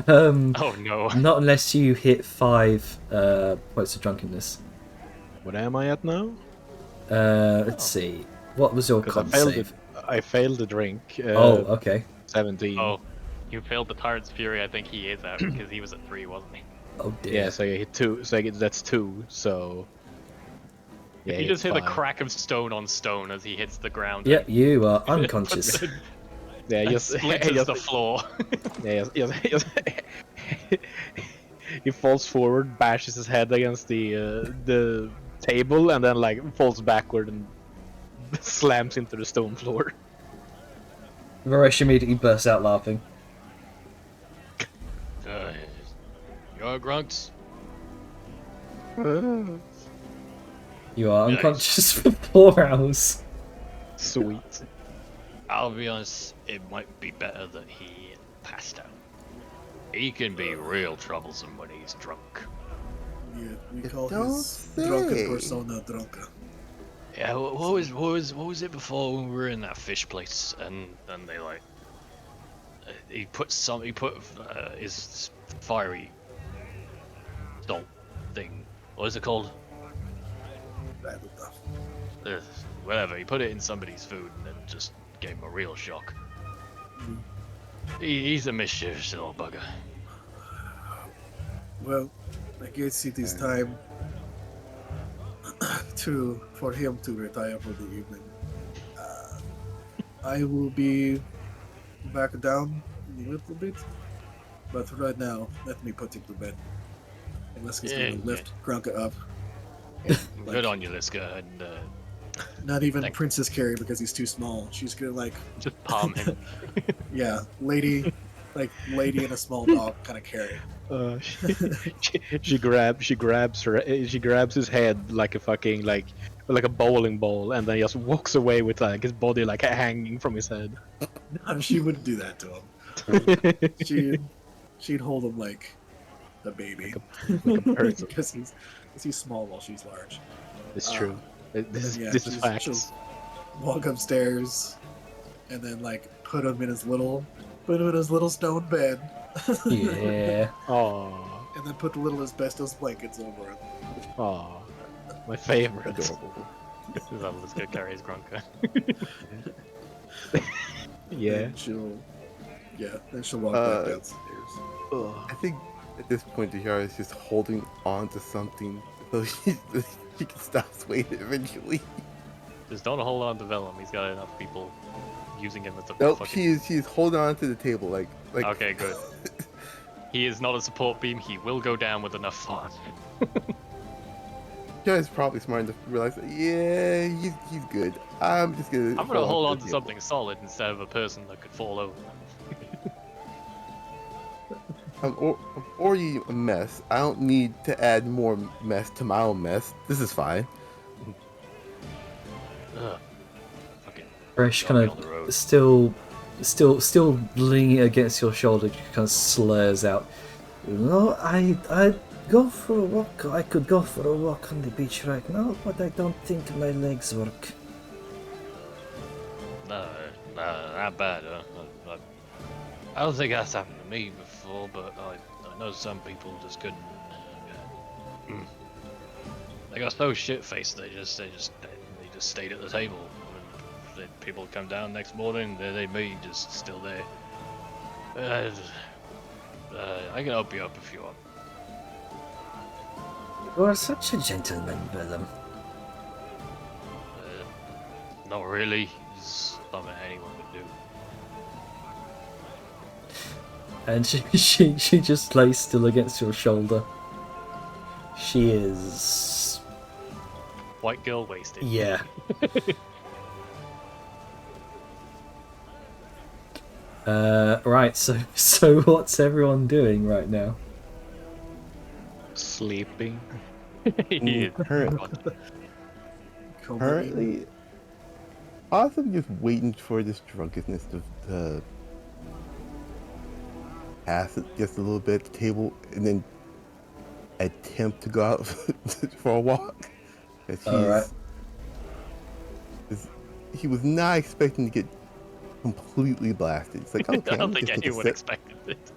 Oh no. Not unless you hit 5 points of drunkenness. What am I at now? Let's see. What was your 'Cause con I save? failed the drink. Oh, okay. 17. Oh, you failed the Tyrant's Fury. I think he is out because he was at 3, wasn't he? Oh dear. Yeah, so I hit 2. So that's 2. So. Yeah, If you just it's hit a fine. crack of stone on stone as he hits the ground. Yep, you are unconscious. Yeah, It just splinters just- the floor. Yeah, just he falls forward, bashes his head against the table, and then like falls backward and slams into the stone floor. Varesh immediately bursts out laughing. You are grunts. You are Nice. unconscious for 4 hours. Sweet. I'll be honest, it might be better that he passed out. He can be real troublesome when he's drunk. Yeah, we call Don't his drunken say. persona Drunka. Yeah, what was it before when we were in that fish place and they like he put his fiery salt thing. What is it called? Whatever. He put it in somebody's food and it just gave him a real shock. He's a mischievous little bugger. Well, I guess it is time for him to retire for the evening. I will be back down in a little bit, but right now, let me put him to bed. And let's just Yeah, gonna lift Grunka up. Good on you, Liska, and Not even Thank you. Princess Carrie because he's too small. She's gonna like, Just palm him. yeah, lady and a small dog kind of carry. She grabs his head like a fucking like a bowling ball, and then just walks away with like his body like hanging from his head. She wouldn't do that to him. She'd hold him like a baby person. because he's small while she's large. It's true. This Yeah, is she'll facts. walk upstairs and then like put him in his little stone bed. Yeah. Aw, And then put the little asbestos blankets over him. aw, my favorite. Adorable. Let's go carry his Grunka. Yeah. Then she'll walk back downstairs. I think at this point, Dahara is just holding on to something so she can stop swaying eventually. Just don't hold on to Vellum. He's got enough people using him as a Nope, fucking... she's holding on to the table like. Okay, good. He is not a support beam. He will go down with enough force. Dahara's probably smart enough to realize that, yeah, he's good. I'm just gonna. I'm gonna hold on to the table. something solid instead of a person that could fall over. I'm already a mess. I don't need to add more mess to my own mess. This is fine. Ugh. Fucking Varesh Got me kind on the of road. still leaning against your shoulder, kind of slurs out. No, I go for a walk. I could go for a walk on the beach right now, but I don't think my legs work. No, not bad. I don't think that's happened to me before, but I know some people just couldn't. They got so shit faced. They just stayed at the table. And people come down next morning. They be just still there. I can help you up if you want. You are such a gentleman, Vellum. Not really. It's something anyone would do. And she just lays still against your shoulder. She is... White girl wasted. yeah. Right. So what's everyone doing right now? Sleeping. Yeah. Currently, I'm just waiting for this drunkenness to pass it just a little bit at the table, and then attempt to go out for a walk. And All right. he was not expecting to get completely blasted. It's like, okay, I I'm don't gonna think just take a anyone sip. expected it.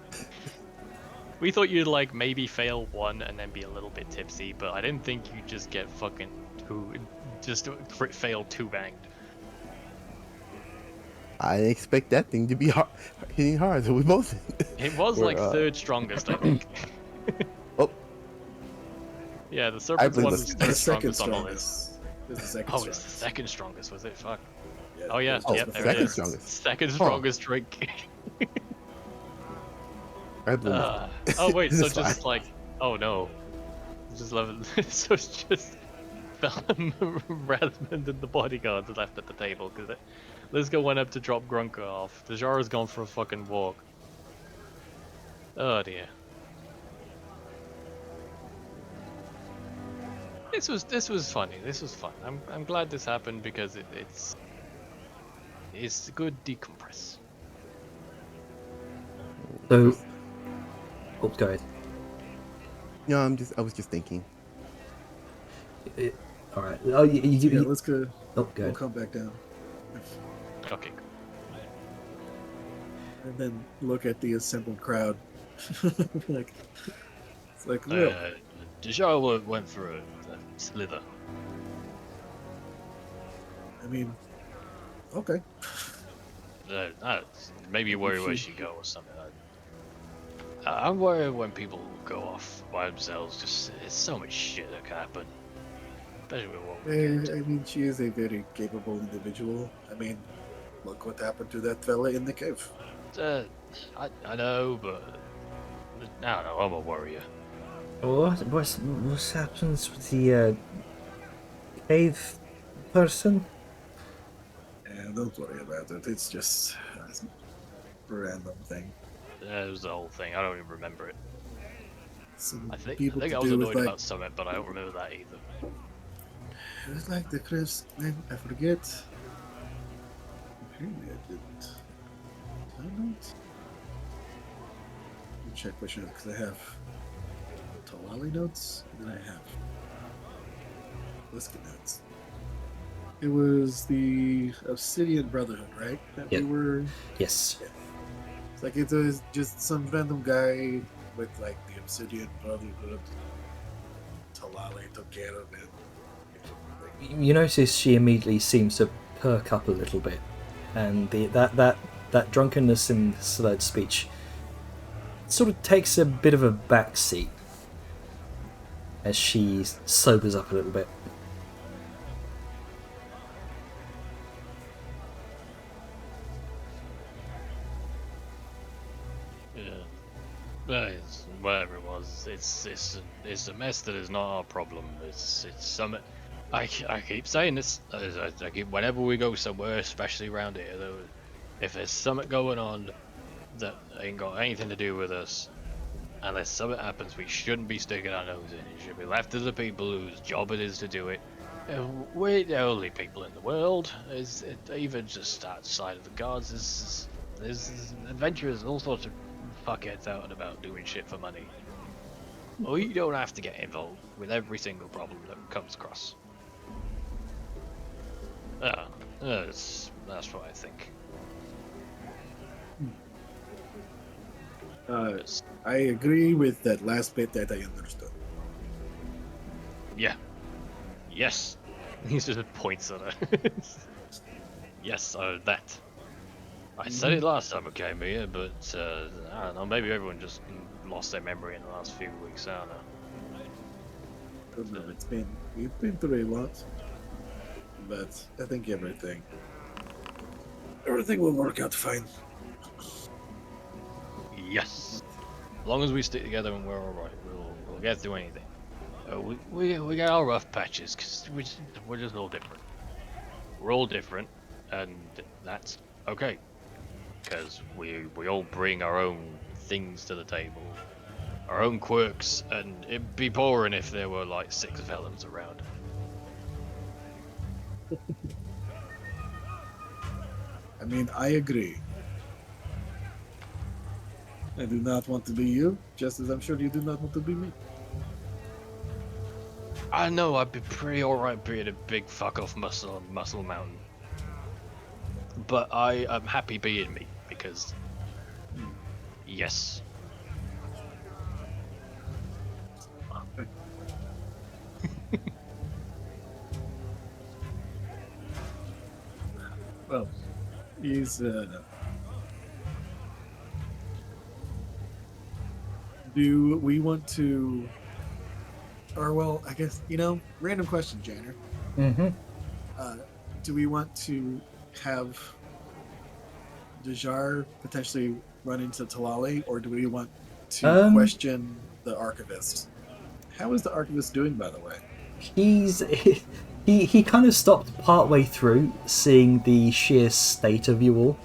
We thought you'd like maybe fail one and then be a little bit tipsy, but I didn't think you'd just get fucking fail two banged. I didn't expect that thing to be hitting hard, so we both. It was We're, like third strongest, I think. Oh, Yeah, the I serpent's believe one that's was The third second strongest on the list. strongest. Is the second Oh, it's the strongest. second strongest, was it? Fuck. Yeah, Oh yeah, it was Oh, yep, the there second it is. strongest. Second Huh. strongest drink. I believe Oh wait, so It's just fine. like, oh no, just love it. So it's just Vellum, Redmond, and the bodyguards are left at the table because Lizgo went up to drop Grunker off. Dejara's gone for a fucking walk. Oh dear. This was funny. This was fun. I'm glad this happened because it's good decompress. So, oh, go ahead. No, I was just thinking. All right. Oh, Yeah, let's go. oh, go We'll ahead. come back down. Okay. And then look at the assembled crowd. Like, it's like, Will. Dejara went for a slither. I mean, okay. Maybe worry where she go or something. I'm worried when people go off by themselves. Just it's so much shit that can happen. Especially with what we get. I mean, she is a very capable individual. I mean, look what happened to that fella in the cave. I know, but I don't know. I'm a warrior. What happens with the cave person? And don't worry about it. It's just a random thing. That was the whole thing. I don't even remember it. Some I think people I to was do annoyed with like, about Summit, but I don't remember that either. it was like the Chris name. I forget. Apparently I didn't. Did I not? Let me check which notes because I have Talali notes and then I have Liska notes. It was the Obsidian Brotherhood, right? That Yep. we were. Yes. It's like it was just some random guy with like the Obsidian Brotherhood. Talali took care of it. You notice she immediately seems to perk up a little bit, and that drunkenness and slurred speech sort of takes a bit of a back seat as she sobers up a little bit. Yeah. Well, it's whatever it was. It's a mess that is not our problem. It's Summit. I keep saying this. I keep whenever we go somewhere, especially around here, though, if there's something going on that ain't got anything to do with us, unless something happens, we shouldn't be sticking our nose in. It should be left to the people whose job it is to do it. We're the only people in the world. Even just outside of the guards, there's adventurers, all sorts of fuckheads out and about doing shit for money. Well, you don't have to get involved with every single problem that comes across. That's what I think. I agree with that last bit that I understood. Yeah. Yes. He just points at her. Yes, that. I said it last time I came here, but I don't know, maybe everyone just lost their memory in the last few weeks, I don't know. Don't know. We've been through a lot, but I think everything will work out fine. Yes. As long as we stick together and we're alright, we'll get through anything. We got our rough patches, because we're just all different. We're all different, and that's okay. because we all bring our own things to the table, our own quirks, and it'd be boring if there were like 6 felons around. I mean, I agree. I do not want to be you, just as I'm sure you do not want to be me. I know I'd be pretty alright being a big fuck off muscle mountain. But I am happy being me, because yes. Well, he's do we want to, or well, I guess, random question, Janner. Mm-hmm. Do we want to have Dejar potentially run into Talali, or do we want to question the Archivist? How is the Archivist doing, by the way? He kind of stopped partway through, seeing the sheer state of you all,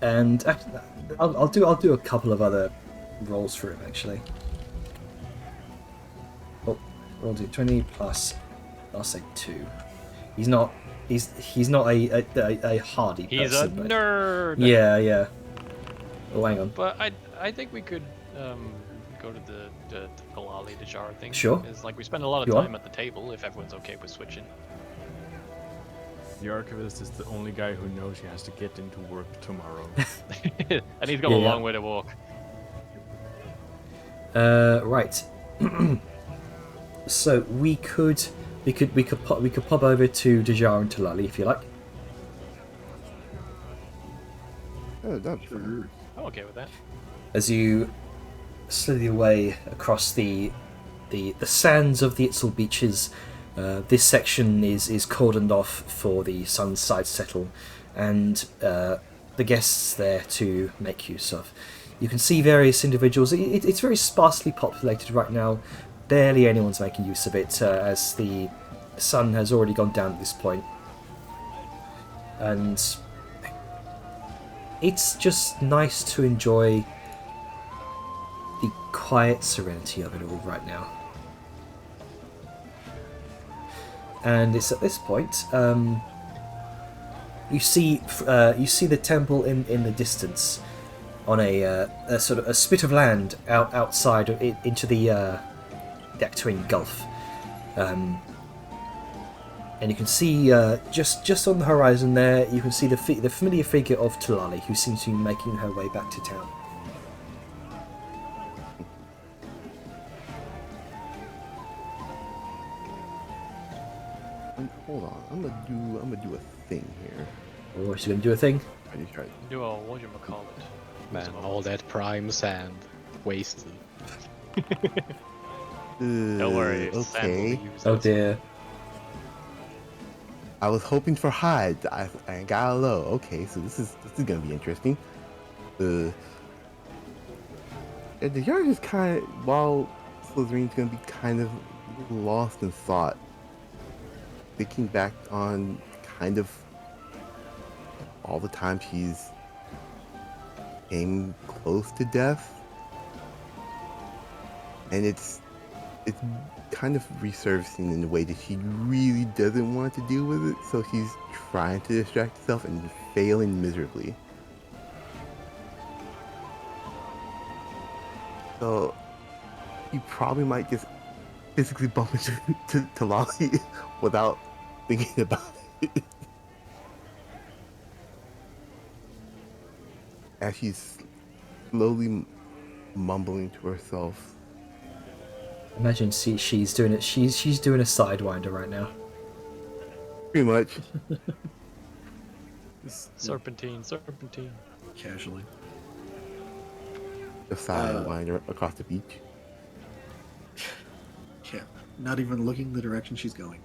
and I'll do a couple of other rolls for him actually. Oh, we'll do 20 plus. I'll say 2. He's not a hardy person. He's a but- nerd. Yeah. Oh, hang on. But I think we could go to the Galali Dejar thing. Sure. Because like we spend a lot of You are? time at the table if everyone's okay with switching. The archivist is the only guy who knows he has to get into work tomorrow. And he's got a Yeah. long way to walk. Right. So we could pop over to Dejar and Talali if you like. Oh, that's fine. I'm okay with that. As you slither your way across the sands of the Itzel beaches, this section is cordoned off for the Sunside Settle, and the guests there to make use of. You can see various individuals. It's very sparsely populated right now. Barely anyone's making use of it, as the sun has already gone down at this point. And it's just nice to enjoy the quiet serenity of it all right now. And it's at this point you see the temple in the distance on a sort of a spit of land outside of it, into the Actwing Gulf, and you can see just on the horizon there, you can see the familiar figure of Talali, who seems to be making her way back to town. Hold on, I'm gonna do a thing here. Or is she going to do a thing? I just tried. Do a whatchamacallit. Man, all that prime sand wasted. Don't worry, Sam will Okay. use Oh that. dear. I was hoping for hides. I got a low. Okay, so this is gonna be interesting. And the yard is kind of, while Slytherin's gonna be kind of lost in thought, thinking back on kind of all the time she's came close to death, and it's kind of resurfacing in a way that she really doesn't want to deal with it, so she's trying to distract herself and failing miserably. So you probably might just physically bump into Talali without thinking about it. As she's slowly mumbling to herself. Imagine she's doing it. She's doing a sidewinder right now. Pretty much. Serpentine. Casually. A sidewinder across the beach. Yeah, not even looking the direction she's going.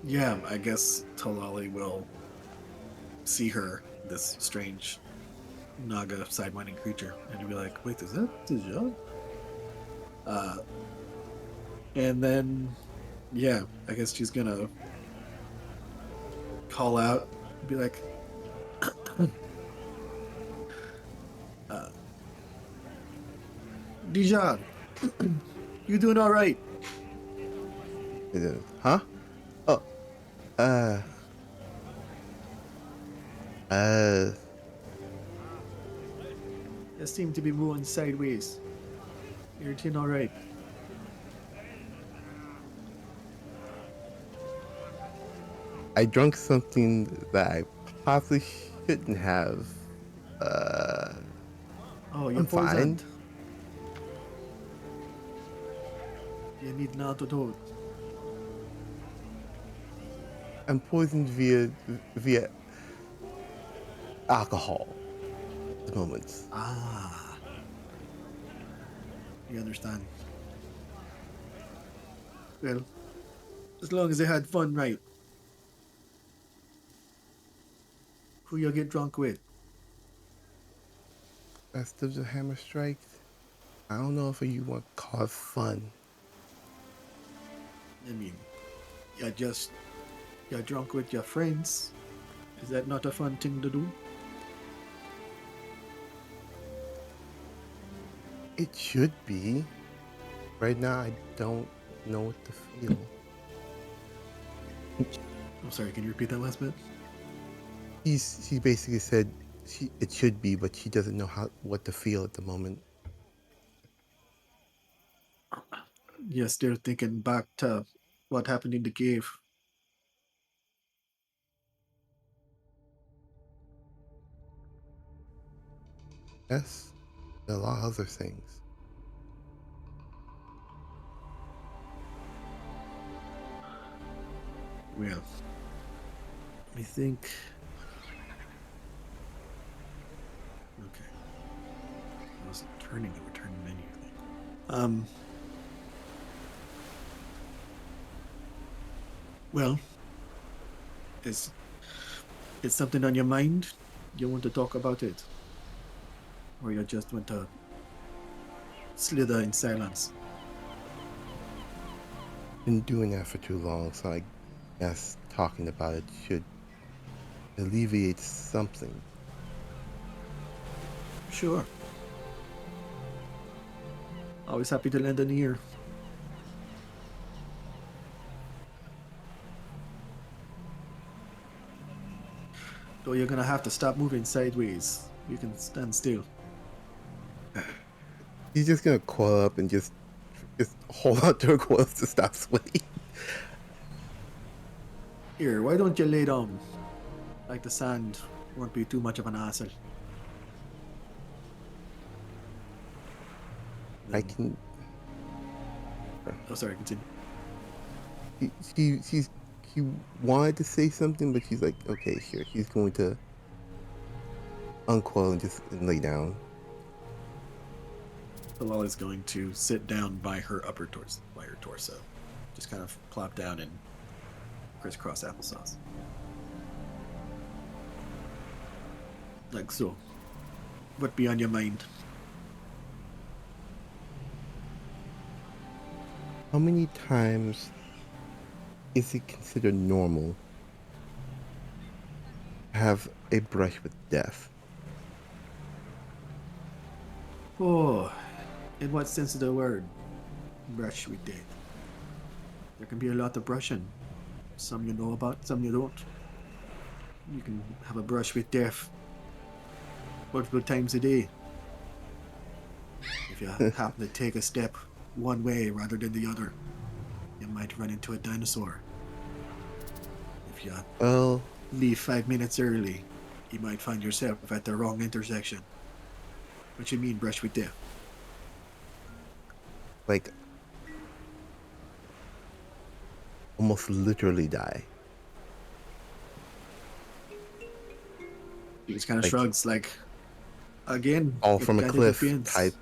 Yeah, I guess Talali will see her, this strange Naga sidewinding creature, and he'll be like, wait, is that Dejar? And then, yeah, I guess she's gonna call out, be like, Dijon, you doing all right? It is. Huh? Oh. Uh. Uh. You seem to be moving sideways. You're doing all right. I drank something that I possibly shouldn't have. Oh, you're I'm fine. poisoned. You need an antidote. I'm poisoned via alcohol at the moment. Ah. You understand. Well, as long as they had fun, right? Who you get drunk with? Best of the Hammer Strikes. I don't know if you want to call it fun. I mean, you're drunk with your friends. Is that not a fun thing to do? It should be. Right now, I don't know what to feel. I'm sorry, can you repeat that last bit? She basically said it should be, but she doesn't know what to feel at the moment. You're still thinking back to what happened in the cave. Yes, a lot of other things. Well, I think. Okay. I was turning the return menu. Well, is something on your mind? You want to talk about it? Or you just want to slither in silence? Been doing that for too long, so I guess talking about it should alleviate something. Sure. Always happy to lend an ear. Though you're gonna have to stop moving sideways. You can stand still. He's just gonna coil up and just hold on to her coils to stop sweating. Here, why don't you lay down? Like the sand won't be too much of an hassle. I can. Oh, sorry, continue. She wanted to say something, but she's like, okay, sure. She's going to uncoil and just lay down. Bilal is going to sit down by her torso. Just kind of plop down and crisscross applesauce. Like so. What be on your mind? How many times is it considered normal to have a brush with death? Oh, in what sense of the word? Brush with death. There can be a lot of brushing. Some you know about, some you don't. You can have a brush with death multiple times a day. If you happen to take a step one way rather than the other, you might run into a dinosaur. If you Well, leave 5 minutes early, you might find yourself at the wrong intersection. What you mean, brush with death? like, almost literally die. He just kind of Like- shrugs, like, again, Fall it from a kind of cliff depends. type.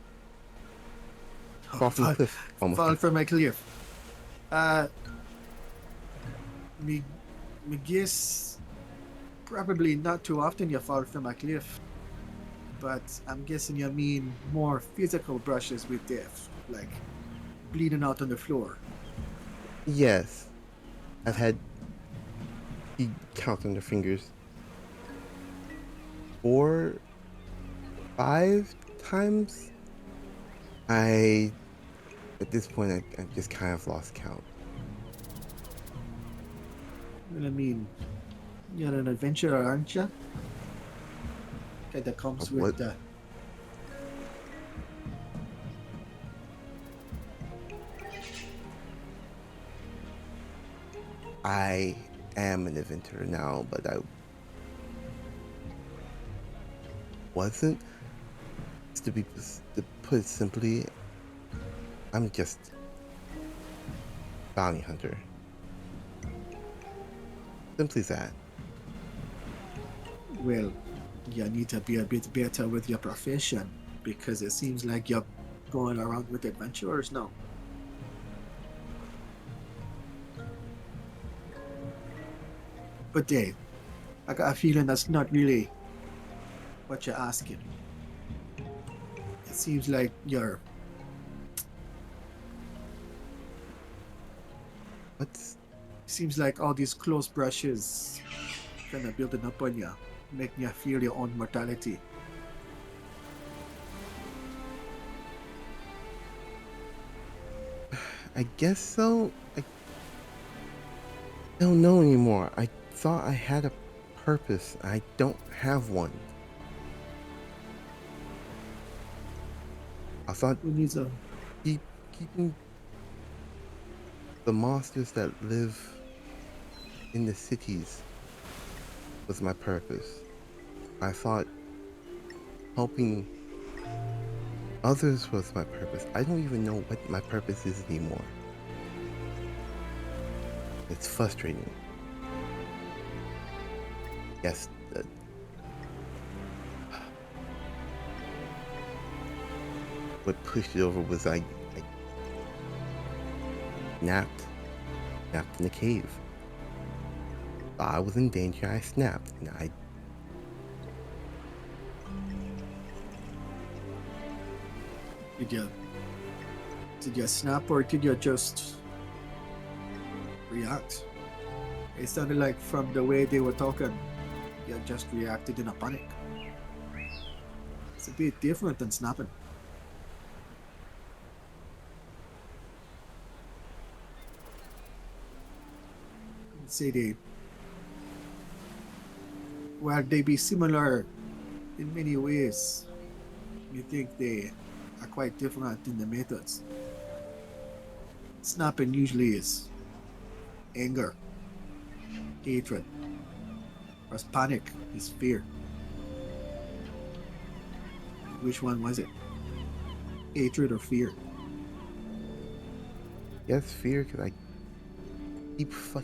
Oh, Fall from a fall- cliff. Almost. Fall from a cliff. Me guess probably not too often you fall from a cliff, but I'm guessing you mean more physical brushes with death, like bleeding out on the floor. Yes. I've had He counts on their fingers. 4, 5 times? At this point, I just kind of lost count. Well, I mean, you're an adventurer, aren't you? Okay, that comes with What? the. I am an adventurer now, but I wasn't. To put it simply, I'm just bounty hunter. Simply that. Well, you need to be a bit better with your profession because it seems like you're going around with adventurers now. But Dave, I got a feeling that's not really what you're asking. It seems like you're What's seems like all these close brushes kind of building up on you, making you feel your own mortality. I guess so. I don't know anymore. I thought I had a purpose. I don't have one. I thought Who needs a keeping the monsters that live in the cities was my purpose. I thought helping others was my purpose. I don't even know what my purpose is anymore. It's frustrating. Yes, what pushed it over was I napped in the cave. I was in danger, I snapped, and did you snap or did you just react? It sounded like from the way they were talking, you just reacted in a panic. It's a bit different than snapping. Say while they be similar in many ways, you think they are quite different in the methods. Snapping usually is anger, hatred, whereas panic is fear. Which one was it? Hatred or fear? yes, fear, because I keeps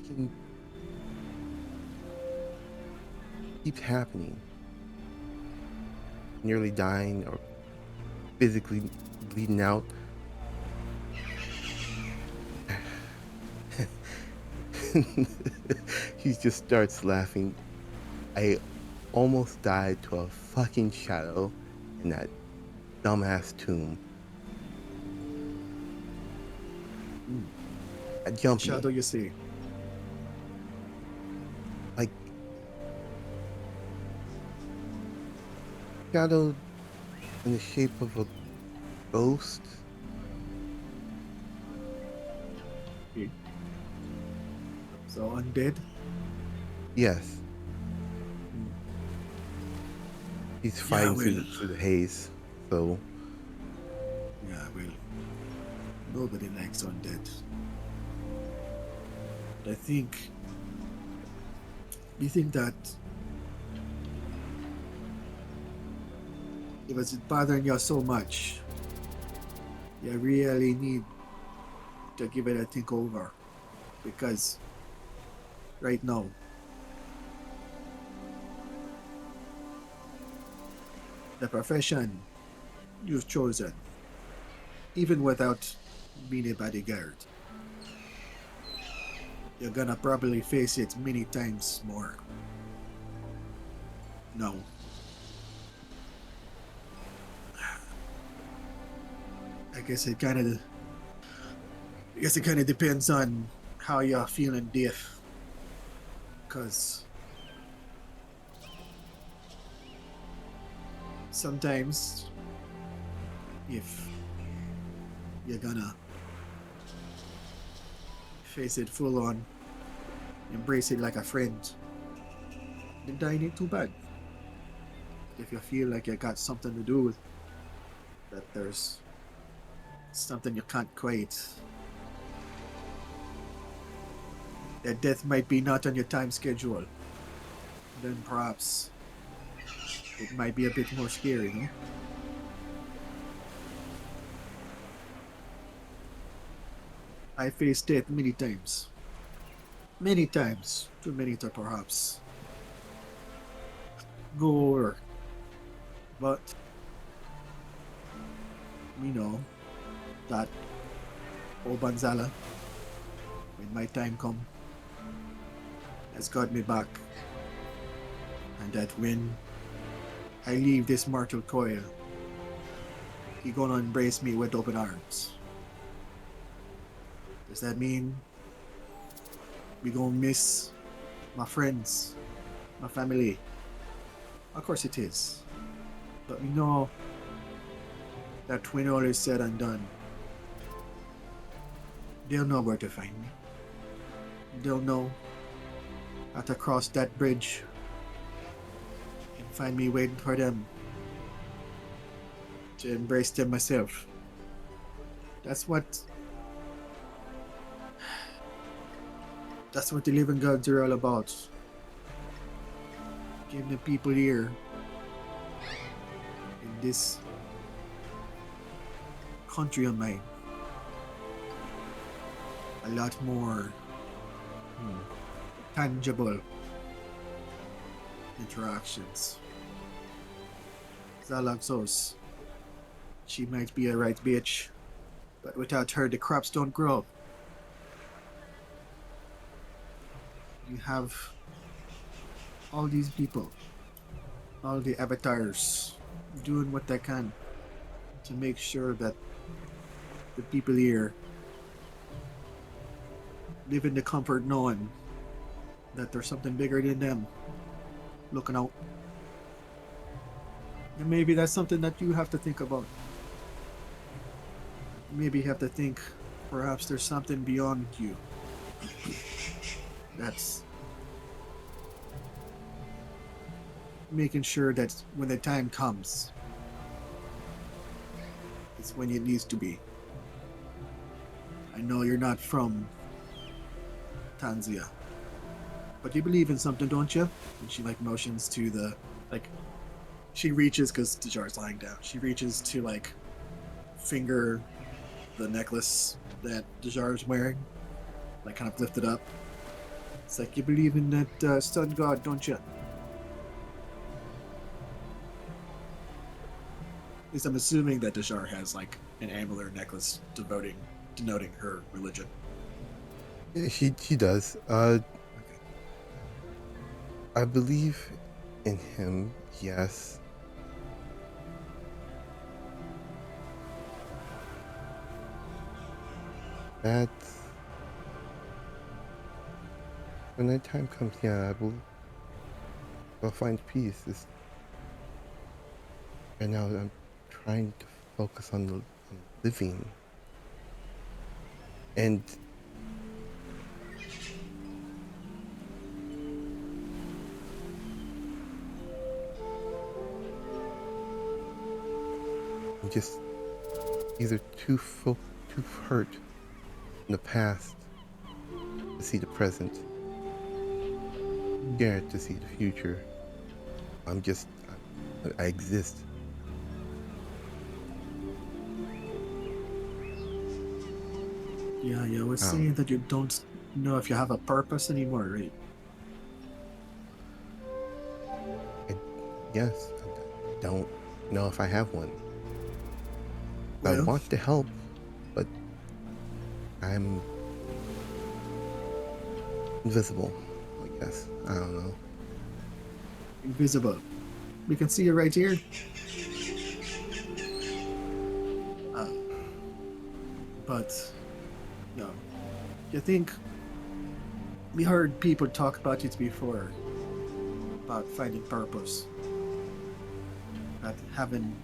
happening. Nearly dying or physically bleeding out. He just starts laughing. I almost died to a fucking shadow in that dumbass tomb. A jumpy. Shadow, you see. Like shadow in the shape of a ghost. So undead? Yes. He's fighting well. through the haze, so Yeah, well, nobody likes undead. But you think that if it's bothering you so much, you really need to give it a think over. Because right now, the profession you've chosen, even without being a bodyguard, you're gonna probably face it many times more. No. I guess it kind of depends on how you're feeling deaf. Because sometimes, if you're gonna face it full on, embrace it like a friend, then dying ain't too bad. If you feel like you got something to do with that, there's something you can't quite, that death might be not on your time schedule, then perhaps it might be a bit more scary, no? I faced death many times. Many times. Too many to perhaps go over. But we know that Obanzala, when my time come, has got me back. And that when I leave this mortal coil, he gonna embrace me with open arms. Does that mean we gonna miss my friends, my family? Of course it is. But we know that when all is said and done, they'll know where to find me. They'll know how to cross that bridge and find me waiting for them to embrace them myself. That's what the living gods are all about. Giving the people here in this country of mine a lot more tangible interactions. Zalaxos, she might be a right bitch, but without her the crops don't grow. You have all these people, all the avatars, doing what they can to make sure that the people here live in the comfort knowing that there's something bigger than them looking out. And maybe that's something that you have to think about. Maybe you have to think perhaps there's something beyond you. That's making sure that when the time comes, it's when it needs to be. I know you're not from Tanzania, but you believe in something, don't you? And she like motions to the, like, she reaches, because Dajar's lying down, she reaches to like finger the necklace that Dajar's wearing, like kind of lift it up. It's like, you believe in that sun god, don't you? At least I'm assuming that Dajar has like an amulet necklace denoting her religion. Yeah, she does. I believe in him, yes. That when that time comes, yeah, I believe I'll find peace. Right now, I'm trying to focus on living, and I'm just either too hurt in the past to see the present, scared to see the future. I exist. Yeah, you always saying that you don't know if you have a purpose anymore, right? Yes, I don't know if I have one. I Well, want to help, but I'm invisible, I guess. I don't know. invisible. We can see you right here. But no, you think We heard people talk about it before. About finding purpose. About having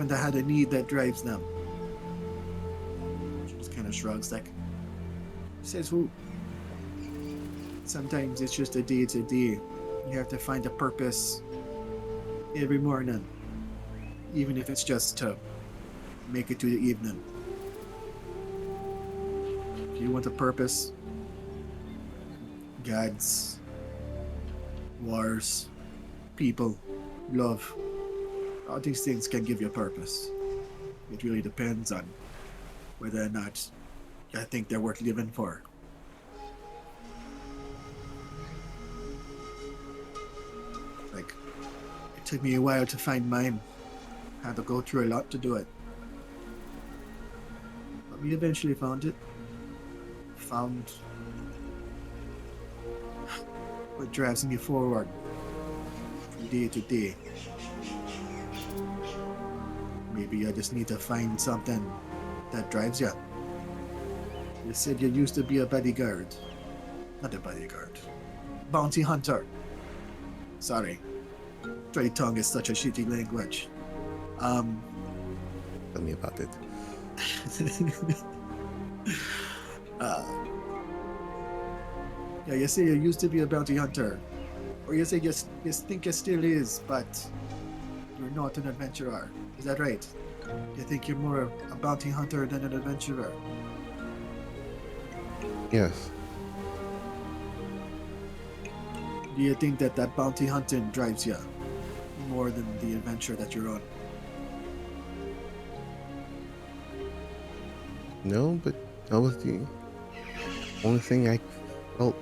to have a need that drives them. She just kind of shrugs like, says who? Sometimes it's just a day to day. You have to find a purpose every morning. Even if it's just to make it to the evening. If you want a purpose, gods, wars, people, love, all these things can give you a purpose. It really depends on whether or not you think they're worth living for. Like, it took me a while to find mine. Had to go through a lot to do it. But we eventually found it. Found what drives me forward from day to day. Maybe I just need to find something that drives you. You said you used to be a bodyguard. Not a bodyguard. Bounty hunter. Sorry. Dry tongue is such a shitty language. Tell me about it. Yeah, you say you used to be a bounty hunter. Or you say you think you still is, but you're not an adventurer. Is that right? You think you're more a bounty hunter than an adventurer? Yes. Do you think that bounty hunting drives you more than the adventure that you're on? No, but that was the only thing I felt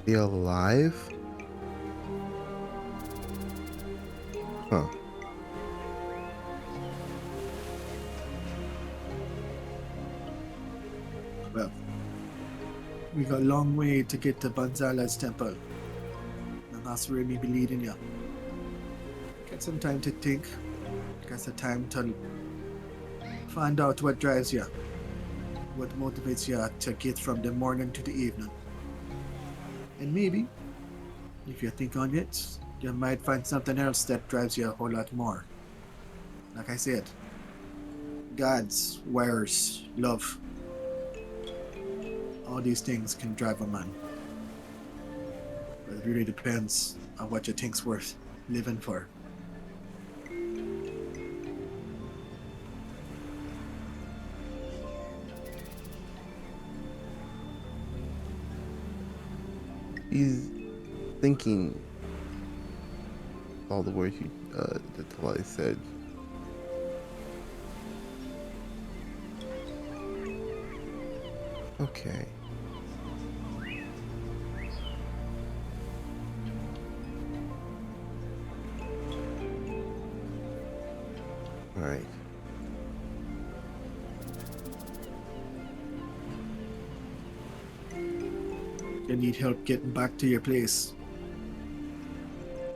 be alive. Huh. Well, we got a long way to get to Banzala's temple. And that's where me be leading you. Get some time to think. Get some time to find out what drives you. What motivates you to get from the morning to the evening. And maybe, if you think on it, you might find something else that drives you a whole lot more. Like I said, gods, wares, love. All these things can drive a man. But it really depends on what you think's worth living for. He's thinking all the words that Talai said. Okay. All right. You need help getting back to your place.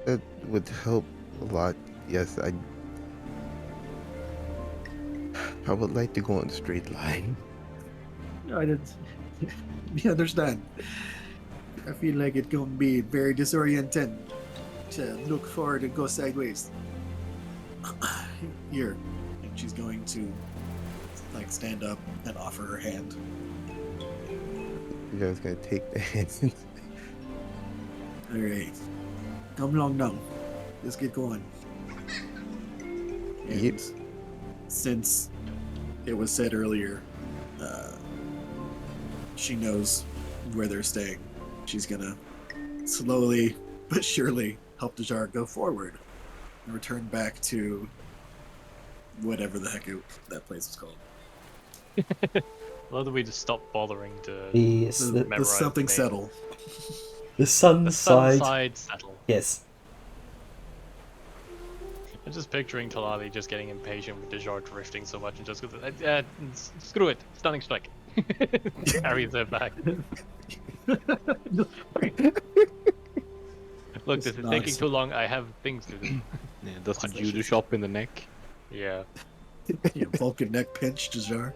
That would help a lot. Yes, I would like to go on a straight line. No, I didn't. You understand. I feel like it gonna be very disorienting to look forward and go sideways. Here, and she's going to like stand up and offer her hand. You guys gonna take the hands. All right, come along now. Let's get going. And Yep. since it was said earlier, she knows where they're staying. She's gonna slowly but surely help Dajar go forward and return back to whatever the heck that place was called. Well, we just stop bothering to The The memorize something the name. settle. the sun The side. Sunside Settle. Yes. I'm just picturing Talali just getting impatient with Dajar drifting so much and just goes, screw it, stunning strike. Carries it back. Look, this is taking Nice. too long. I have things to do. Yeah, does the judo shop in the neck? Yeah. Yeah, Vulcan neck pinch, Jajar.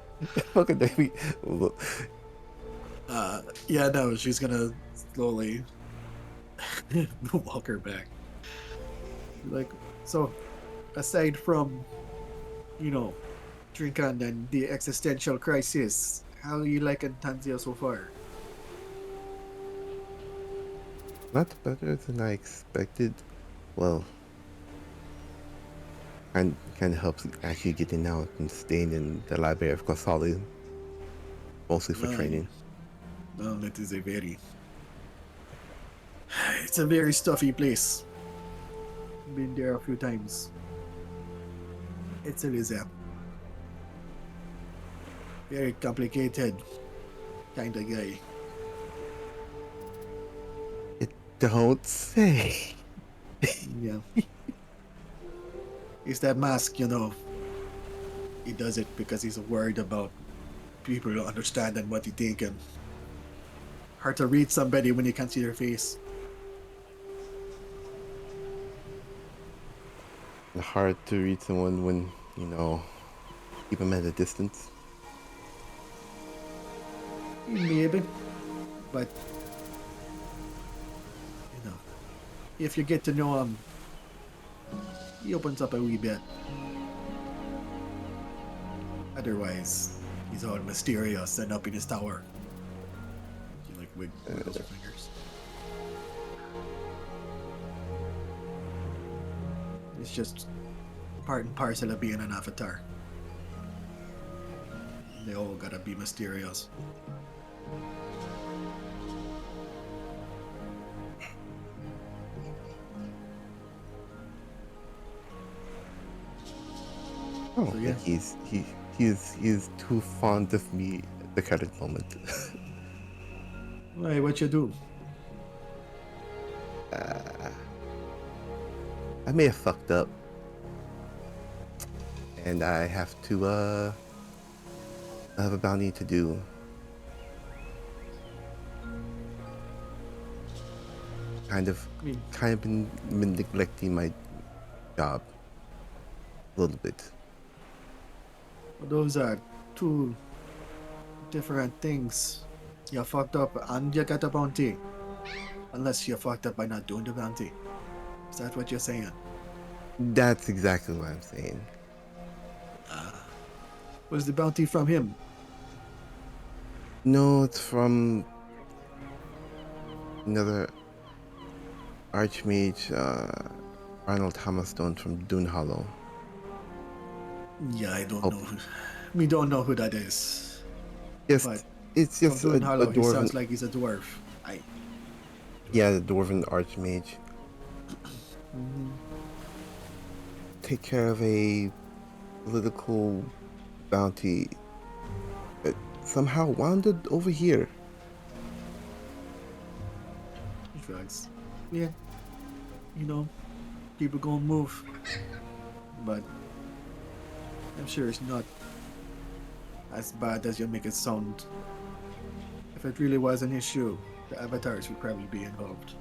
Fucking baby. Look, Yeah, no, she's gonna slowly walk her back. Like, so, aside from, you know, Drinkan and the existential crisis, how you liking Tanzia so far? not better than I expected. Well, and kind of helps actually getting out and staying in the Library of Kosali, mostly for Aye. training. Well, it is a very... It's a very stuffy place. Been there a few times. It's a museum. Very complicated kind of guy. Don't say. Yeah. It's that mask, you know. He does it because he's worried about people don't understand and what he thinking. Hard to read somebody when you can't see their face. Hard to read someone when, you know, keep them at a distance. Maybe. But, you know, if you get to know him, he opens up a wee bit. Otherwise, he's all mysterious and up in his tower. He like wiggles her fingers. It's just part and parcel of being an avatar. They all gotta be mysterious. Oh, So, yeah. he is too fond of me at the current moment. Why, what you do? I may have fucked up, and I have to I have a bounty to do. Kind of been neglecting my job a little bit. Those are two different things. You fucked up and you got a bounty. Unless you fucked up by not doing the bounty. Is that what you're saying? That's exactly what I'm saying. Was the bounty from him? No, it's from another Archmage, Arnold Hammerstone from Dune Hollow. Yeah, I don't Oh. know. We don't know who that is. Yes, But it's from just a Dune Hollow, he dwarven. sounds like he's a dwarf. Yeah, the dwarven Archmage. Take care of a political bounty that somehow wandered over here. Drugs. Yeah. You know, people gonna move. But I'm sure it's not as bad as you make it sound. If it really was an issue, the avatars would probably be involved.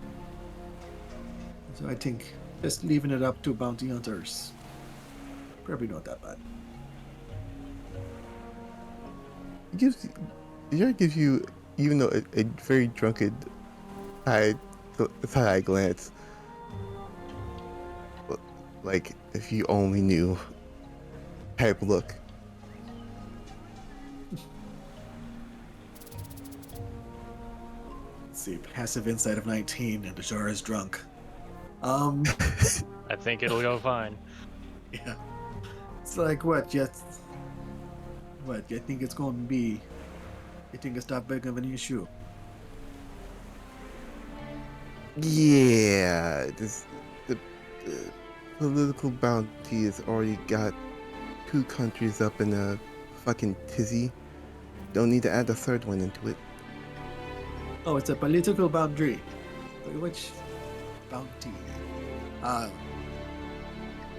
So I think just leaving it up to bounty hunters, probably not that bad. It gives you, even though a very drunken side glance. Like, if you only knew type look. Let's see, passive insight of 19 and the jar is drunk. I think it'll go fine. Yeah. It's like what, just what, you think it's gonna be, you think it's that big of an issue? Yeah, the political bounty has already got 2 countries up in a fucking tizzy. Don't need to add a third one into it. Oh, it's a political boundary. Which bounty?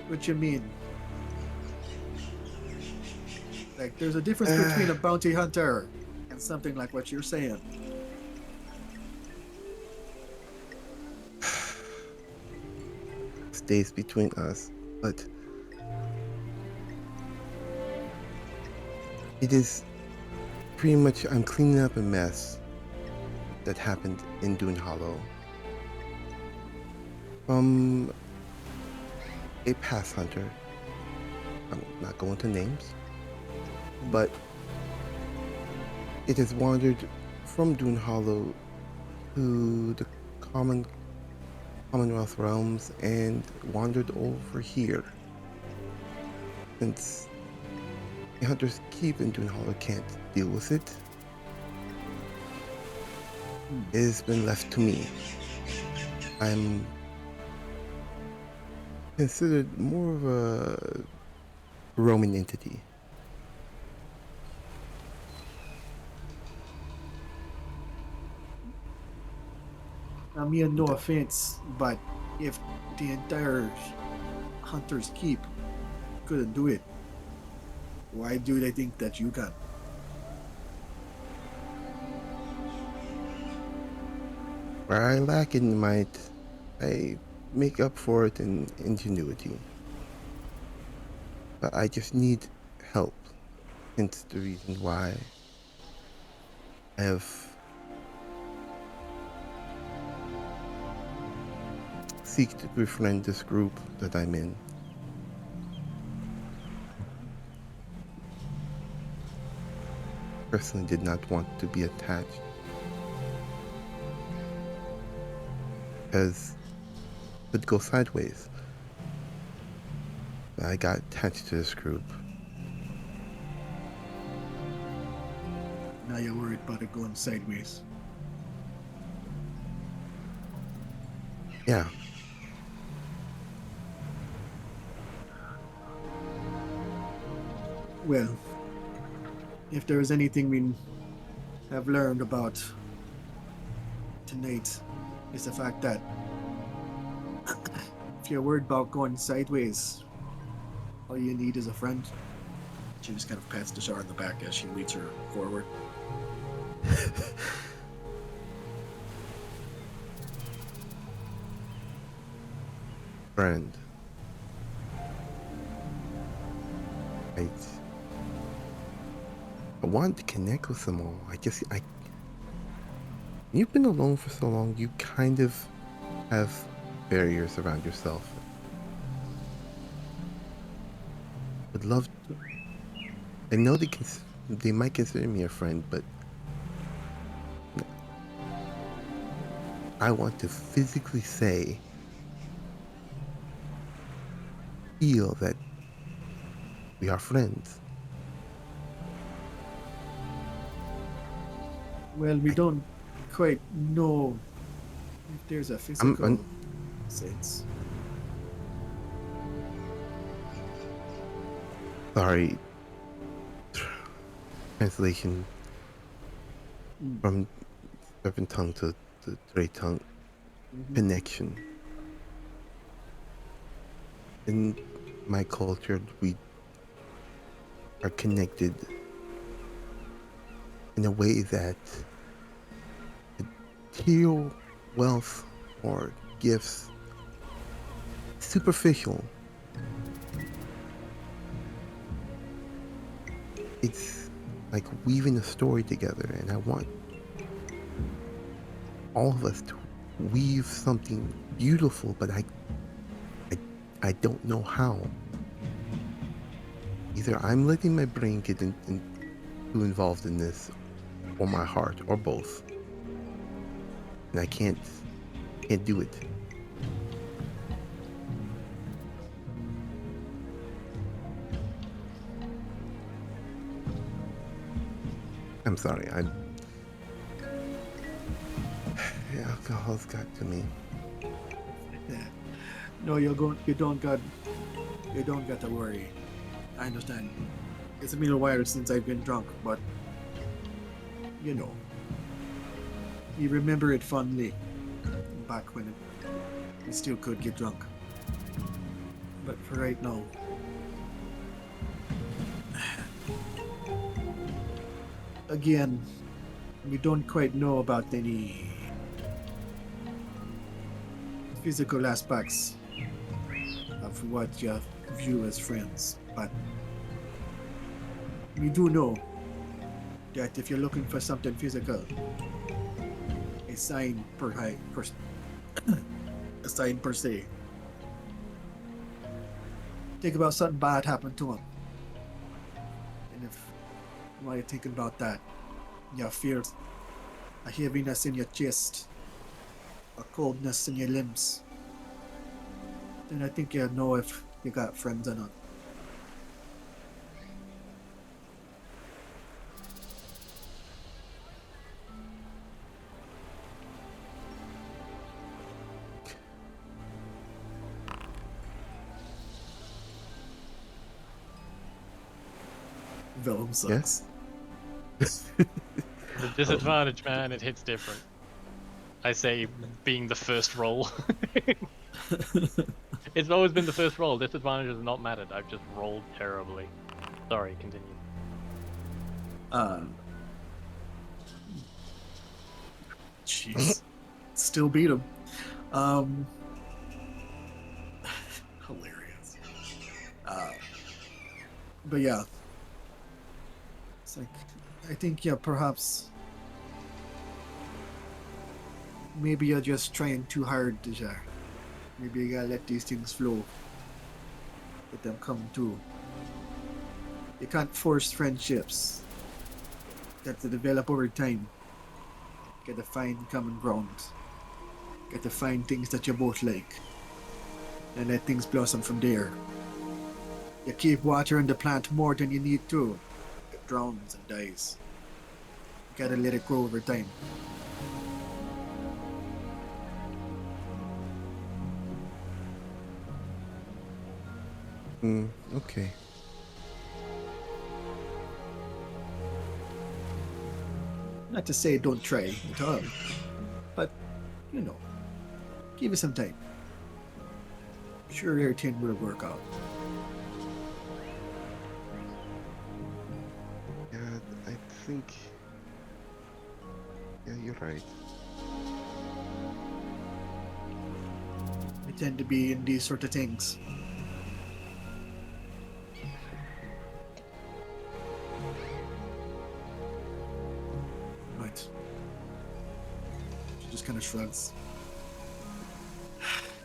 What you mean? Like, there's a difference between a bounty hunter and something like what you're saying. Stays between us, but It is pretty much I'm cleaning up a mess that happened in Dune Hollow from a pass hunter. I'm not going to names, but it has wandered from Dune Hollow to the Commonwealth realms and wandered over here. Since the Hunter's Keep in Dune Hollow can't deal with it, it has been left to me. I'm considered more of a Roman entity. I mean, no offense, but if the entire Hunter's Keep couldn't do it, why do they think that you can? Where I lack in might, I make up for it in ingenuity. But I just need help. Hence the reason why I have seek to befriend this group that I'm in. Personally did not want to be attached, because it would go sideways. I got attached to this group. Now you're worried about it going sideways. Yeah. Well, if there is anything we have learned about tonight, is the fact that if you're worried about going sideways, all you need is a friend. She just kind of pats Dashar in the back as she leads her forward. Friend. I wanted to connect with them all. You've been alone for so long, you kind of have barriers around yourself. Would love to. I know they might consider me a friend, but I want to physically feel that we are friends. Well, we don't quite know if there's a physical sense. Sorry. Translation from serpent tongue to Dre tongue. Connection. In my culture, we are connected in a way that material wealth or gifts superficial. It's like weaving a story together, and I want all of us to weave something beautiful, but I don't know how. Either I'm letting my brain get too involved in this, or my heart, or both, and I can't do it. I'm sorry. The alcohol's got to me. Yeah. No, you don't got to worry. I understand. It's been a while since I've been drunk, but you know, you remember it fondly back when you still could get drunk. But for right now, again, we don't quite know about any physical aspects of what you view as friends, but we do know that if you're looking for something physical, a sign a sign per se. Think about something bad happened to him. And if while you're thinking about that, you feel a heaviness in your chest, a coldness in your limbs, then I think you'll know if you got friends or not. Vellum sucks. The disadvantage, man, it hits different. I say being the first roll. It's always been the first roll. Disadvantage has not mattered. I've just rolled terribly. Sorry, continue. Jeez. Still beat him. Hilarious. But yeah. It's like, I think, yeah, perhaps maybe you're just trying too hard, Deja. Maybe you gotta let these things flow. Let them come to. You can't force friendships. You got to develop over time. You got to find common ground. You got to find things that you both like. And let things blossom from there. You keep watering the plant more than you need to. It drowns and dies. You gotta let it grow over time. Okay. Not to say don't try at all, but, you know, give it some time. Sure, everything will work out. Yeah, I think. Yeah, you're right. We tend to be in these sort of things. Right. She just kind of shrugs.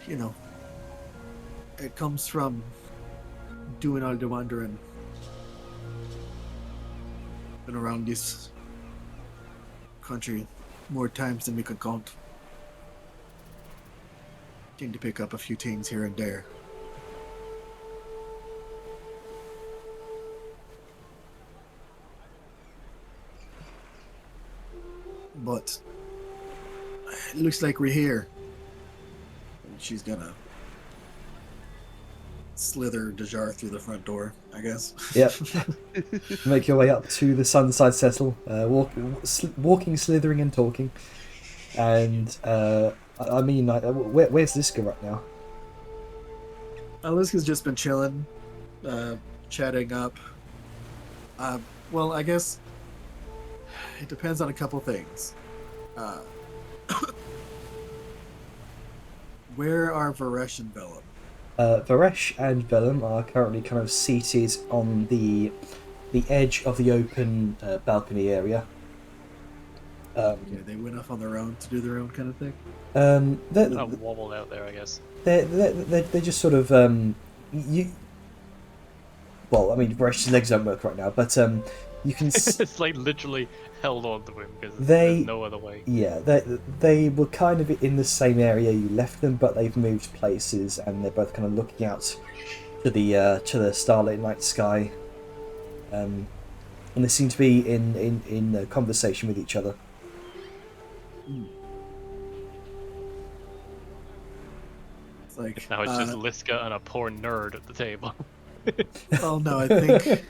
You know, it comes from doing all the wandering and around this country more times than we could count. Tend to pick up a few things here and there. But it looks like we're here. And she's gonna slither Dejar through the front door, I guess. Yep. Make your way up to the Sunside Settle, walking, slithering, and talking. And I mean, where's Liska right now? Liska's just been chilling, chatting up. Well, I guess it depends on a couple things. Where are Varesh and Vellum? Varesh and Vellum are currently kind of seated on the edge of the open balcony area. Yeah, they went off on their own to do their own kind of thing. I'll wobble out there, I guess. They're just sort of well, I mean, Varesh's legs don't work right now, but you can. It's like literally held on to him because They- there's no other way. Yeah, they were kind of in the same area you left them, but they've moved places, and they're both kind of looking out to the starlit night sky, and they seem to be in a conversation with each other. It's like Now it's just Liska and a poor nerd at the table. Oh no, I think.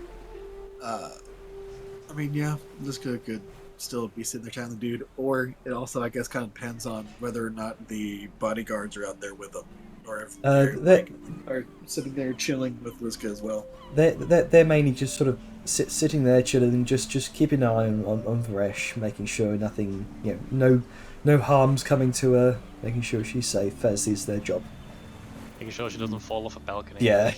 I mean, yeah, Liska could still be sitting there chatting with the dude, or it also, I guess, kind of depends on whether or not the bodyguards are out there with them, or if they're are sitting there chilling with Liska as well. They're mainly just sort of sitting there chilling, just keeping an eye on Varesh, making sure nothing, no harm's coming to her, making sure she's safe, as is their job. Making sure she doesn't fall off a balcony. Yeah.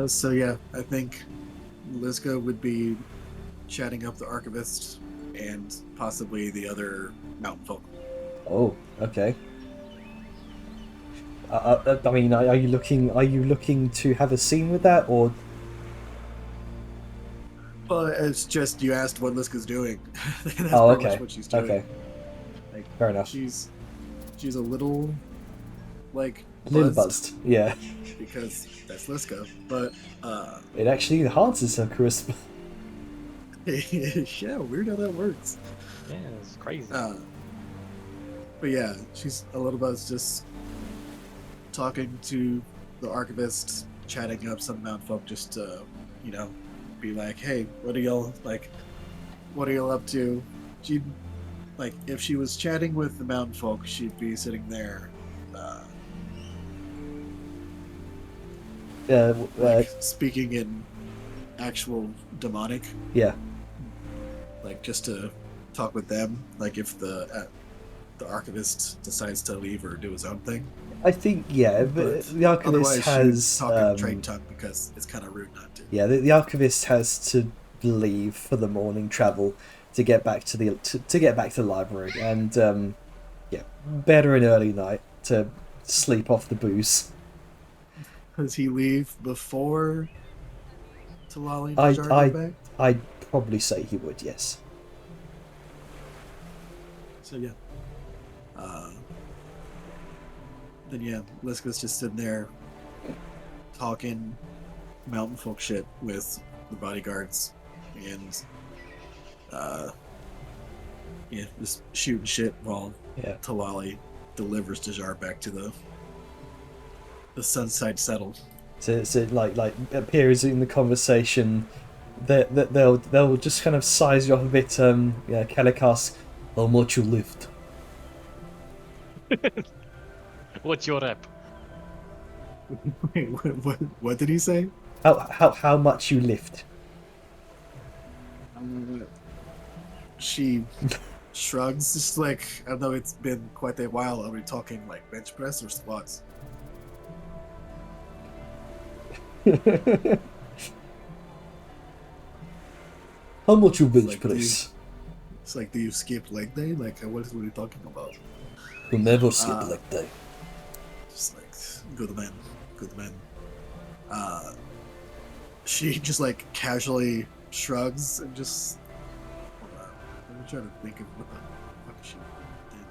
So yeah, I think Liska would be chatting up the archivist and possibly the other mountain folk. Oh, okay. I mean, are you looking? Are you looking to have a scene with that, or? Well, it's just you asked what Liska's doing. That's Oh, pretty okay. much what she's doing. Okay. Like, Fair enough. She's a little like A little buzzed buzzed. Yeah. because that's Liska, but It actually enhances her charisma. yeah, weird how that works. Yeah, it's crazy. But yeah, she's a little buzzed just talking to the archivist, chatting up some mountain folk just to, be like, hey, what are y'all up to? She'd, like, if she was chatting with the mountain folk, she'd be sitting there, speaking in actual demonic, Yeah. like, just to talk with them, like, if the archivist decides to leave or do his own thing. I think but But the archivist otherwise, has she would talk in trade tongue because it's kind of rude not to. yeah, the archivist has to leave for the morning travel to get back to the to get back to the library, and better an early night to sleep off the booze. Does he leave before Talali and I- Jar I- get back? I'd probably say he would, yes. So yeah. Then yeah, Liska's just sitting there talking mountain folk shit with the bodyguards and just shooting shit while Yeah. Talali delivers Dajar back to the Sunside Settle. So like appears in the conversation that they'll just kind of size you up a bit. Kellic asks, "How much you lift?" What's your rep? Wait, what did he say? How much you lift? She shrugs, just like, I know it's been quite a while. Are we talking like bench press or squats? How much you bench Like, press? It's like, do you skip leg day? Like, what are we talking about? You never skip Uh, like that. Just like, good man. She just like casually shrugs and just. Hold on. Let me try to think of what the fuck she did.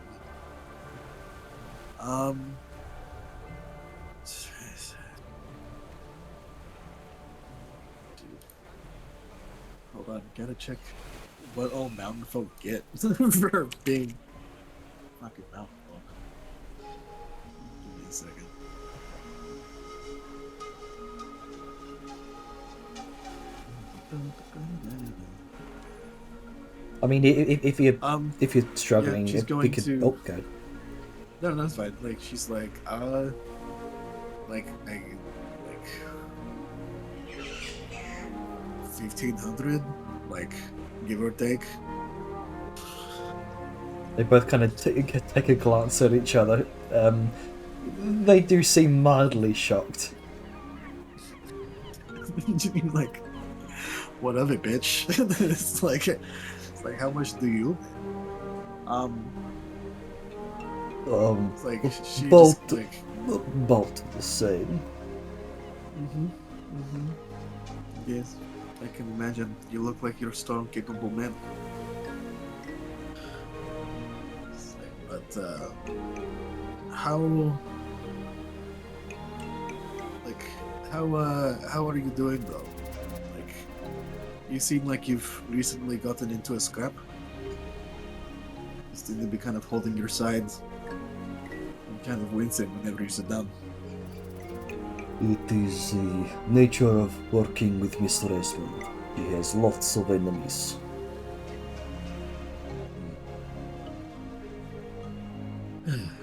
Hold on, gotta check what all mountain folk get for being fucking mountain folk. Give me a second. I mean, if you're struggling, she's we going could. to- Oh, good. No, that's fine. Like, she's like, like 1,500, like, give or take. They both kind of take a glance at each other. They do seem mildly shocked. You mean, like, what of it, bitch? it's like, how much do you? It's like she both, just like. both the same. Yes, I can imagine. You look like you're a strong, capable man. But how are you doing though? Like, you seem like you've recently gotten into a scrap. You seem to be kind of holding your sides and kind of wincing whenever you sit down. It is the nature of working with Mr. Esmond. He has lots of enemies.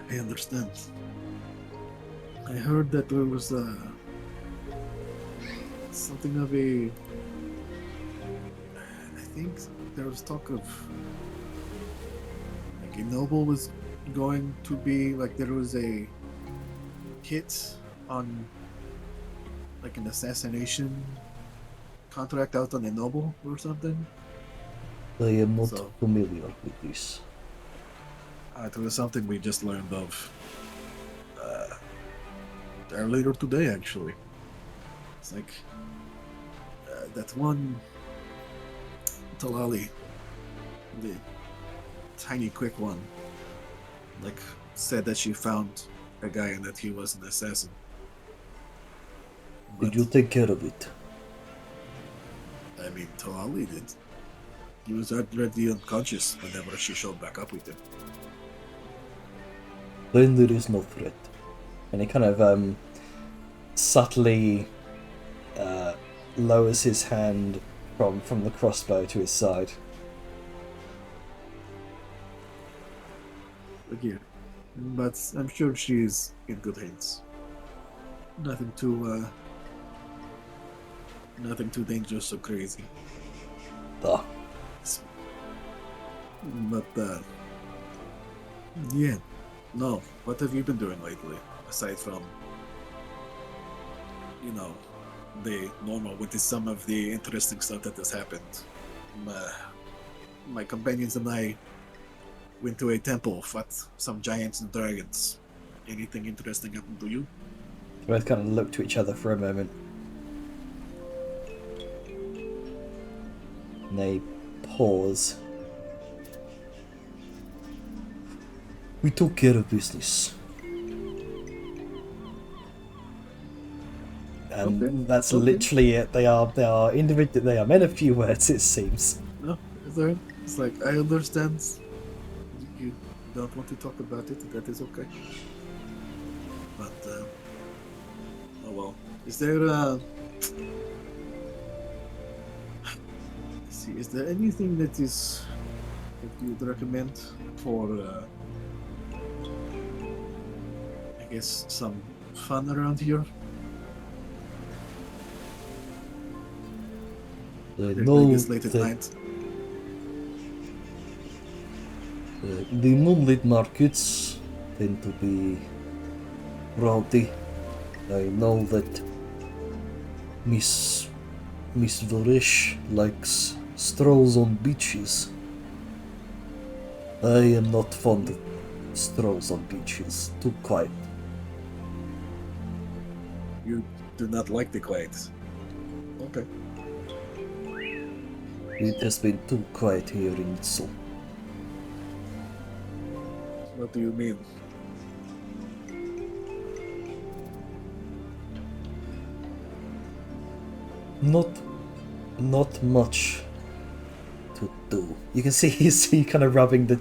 I understand. I heard that there was something of a. I think there was talk of like a noble was going to be like there was a hit on like an assassination contract out on a noble or something? I am not So- familiar with this. It was something we just learned of earlier today, actually. It's like that one Talali, the tiny, quick one, like said that she found a guy and that he was an assassin. Did you take care of it? I mean, Talali did. He was already unconscious whenever she showed back up with him. Then there is no threat. And he kind of subtly lowers his hand from the crossbow to his side. Look here. But I'm sure she's in good hands. Nothing too dangerous or crazy. Ah, But yeah. No. What have you been doing lately? Aside from the normal, what is some of the interesting stuff that has happened? My companions and I went to a temple, fought some giants and dragons. Anything interesting happened to you? they both kind of look to each other for a moment. And they pause. We took care of business. And Okay, that's okay. literally it. They are individual. They are men of few words, it seems. No, is there? It's like I understand. You don't want to talk about it. That is okay. But oh well. Is there? Let's see. Is there anything that you'd recommend for? I guess some fun around here. I They're know doing this late at that night. the moonlit markets tend to be rowdy. I know that Miss Varish likes strolls on beaches. I am not fond of strolls on beaches. Too quiet. You do not like the quiet. Okay. It has been too quiet here in Itzel. What do you mean? Not much to do. You can see he's kind of rubbing the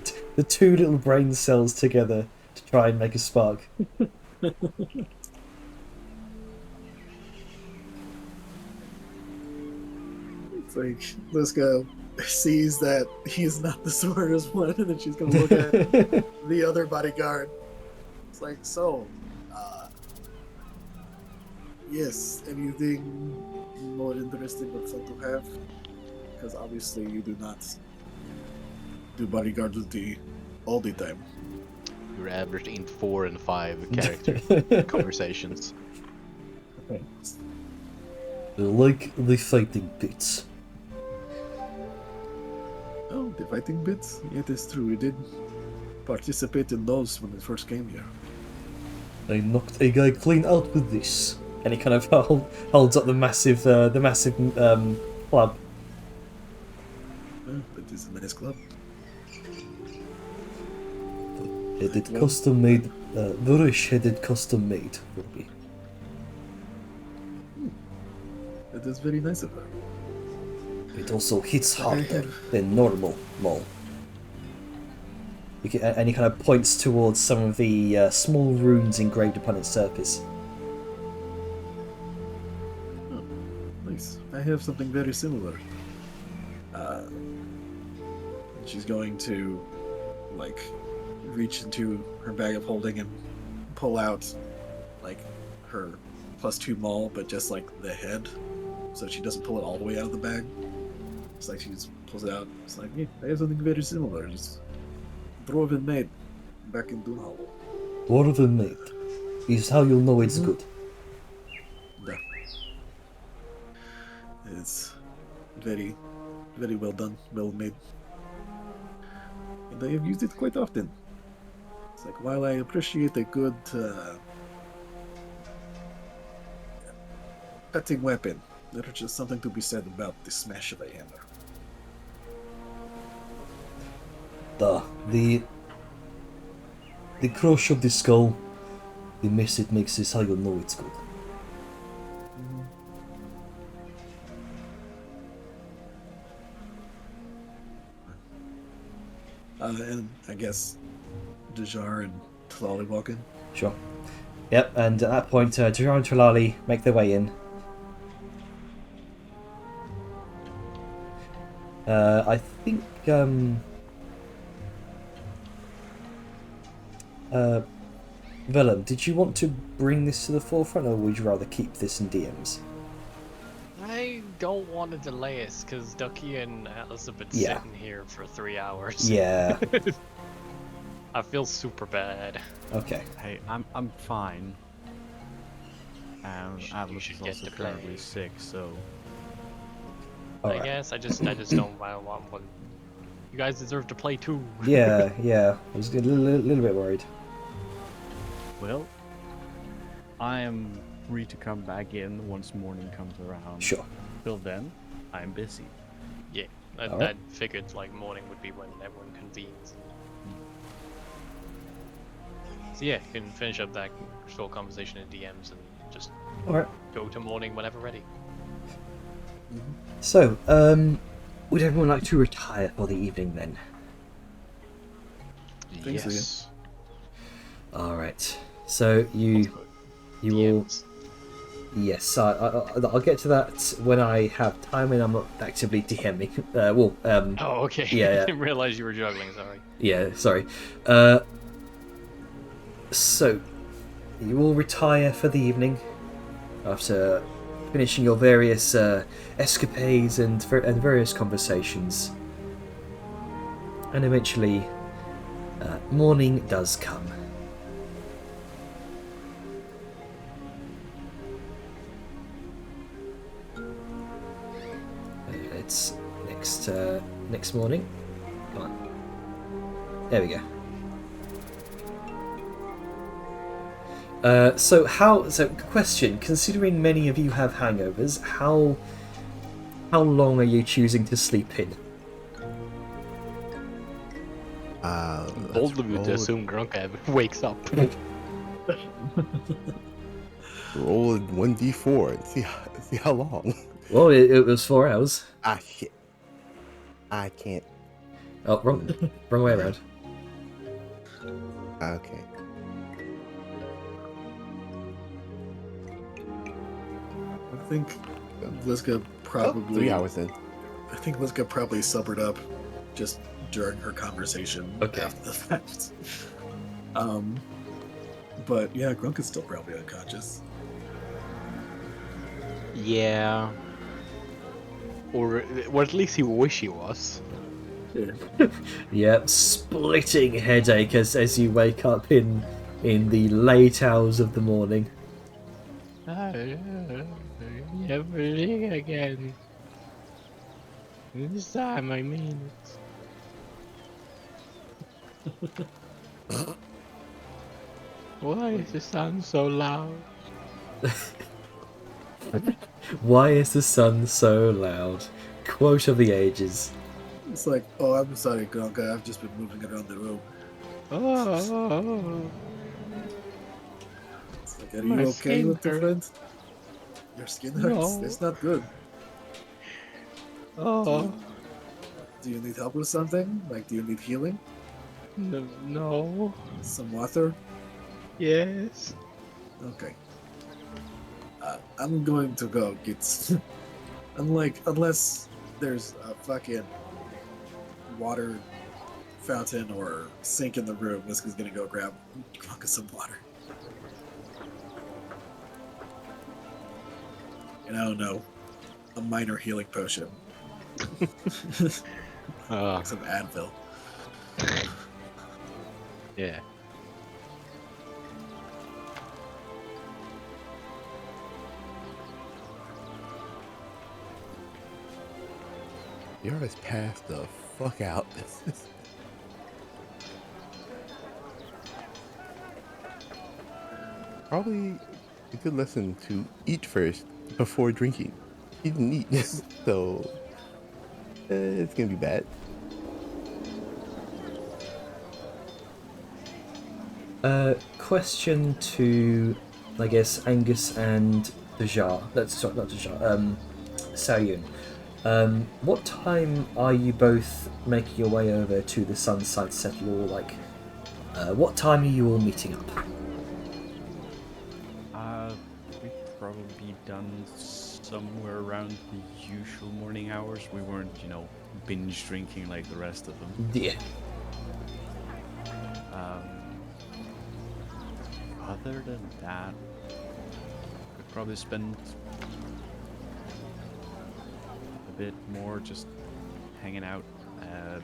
two little brain cells together to try and make a spark. It's like this guy sees that he's not the smartest one, and then she's gonna look at the other bodyguard. It's like, so, yes, anything more interesting or fun to have? Because obviously you do not do bodyguard duty all the time. You're averaged in 4 and 5 character conversations. Like the fighting pits. Oh, the fighting bits? Yeah, that's true. We did participate in those when we first came here. I knocked a guy clean out with this, and he kind of holds up the massive club. Oh, that is a nice club. It did custom made. Varish had it custom made for me. That is very nice of her. It also hits harder have- than normal mole. And he kind of points towards some of the small runes engraved upon its surface. Nice. I have something very similar. She's going to, like, reach into her bag of holding and pull out, like, her +2 maul, but just, like, the head, so she doesn't pull it all the way out of the bag. It's like she just pulls it out. It's like, yeah, I have something very similar. Just Dwarven made back in Dunhollow. Dwarven made is how you'll know it's good. Yeah. It's very, very well done, well made. And I have used it quite often. It's like, while I appreciate a good cutting weapon, there's just something to be said about the smash of a hammer. The crush of the skull, the mess it makes is how you know it's good. And I guess Dejar and Tlali walk in. Sure. Yep, and at that point, Dejar and Trelawney make their way in. I think, Vellum, did you want to bring this to the forefront, or would you rather keep this in DMs? I don't want to delay us because Ducky and Atlas have been Yeah. sitting here for 3 hours. Yeah. I feel super bad. Okay. Hey, I'm fine. You Atlas should is get also to play. currently sick, so I Alright. guess I just don't want one. You guys deserve to play too. Yeah, yeah. I was a little bit worried. well, I am free to come back in once morning comes around. Sure. Till then, I'm busy. Yeah, I Alright. figured like morning would be when everyone convenes. So yeah, you can finish up that short conversation in DMs and just Alright. go to morning whenever ready. So, would everyone like to retire for the evening then? Think so, yeah. Yes. Alright. So, you will... DMs. Yes, I'll get to that when I have time and I'm not actively DMing. Oh, okay. Yeah, I yeah. didn't realize you were juggling. Sorry. Yeah, sorry. So, you will retire for the evening after finishing your various escapades and various conversations. And eventually, morning does come. It's next morning. Come on. There we go. So question, considering many of you have hangovers, how long are you choosing to sleep in? Bold of you to assume Grunka wakes up. Roll 1d4 and see how long. Well, it was 4 hours. Ah, shit. I can't. Oh, wrong way around. Okay. I think Liska probably. 3 hours in. I think Liska probably sobered up just during her conversation Okay. after the fact. But yeah, Grunk is still probably unconscious. Yeah. Or at least he wish he was. Yep, splitting headache as you wake up in the late hours of the morning. Everything again. This time I mean it. Why is the sun so loud? Why is the sun so loud? Quote of the ages. It's like, oh, I'm sorry, Grunk. I've just been moving around the room. Oh, It's like, are My you okay, skin little hurts. friend? Your skin hurts. No. It's not good. oh, Do you need help with something? Like, do you need healing? no, Some water? yes. Okay. I'm going to go get. Unless there's a fucking water fountain or sink in the room, Liska's gonna go grab some water. And I don't know, a minor healing potion, like some Advil. Yeah. Yara's passed the fuck out. Probably a good lesson to eat first before drinking. He didn't eat, so it's gonna be bad. Question to, I guess, Angus and Dejar. Sorry, not Dejar. Saoyun. What time are you both making your way over to the Sunside Settle, or like, what time are you all meeting up? We'd probably be done somewhere around the usual morning hours. We weren't, binge drinking like the rest of them. Yeah. Other than that, we'd probably spend a bit more just hanging out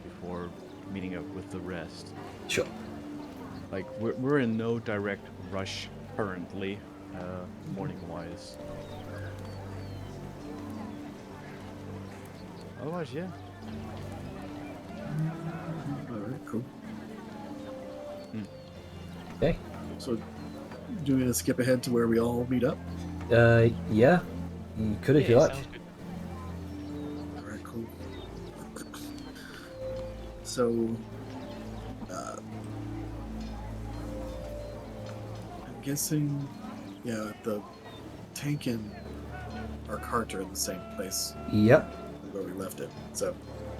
before meeting up with the rest. Sure. Like, we're in no direct rush currently, morning-wise. Otherwise, yeah. Alright, cool. Okay. So, do we skip ahead to where we all meet up? Yeah. You could if you like. sounds good. Alright, cool. So, I'm guessing, yeah, the tank and our cart are in the same place Yep. where we left it. So,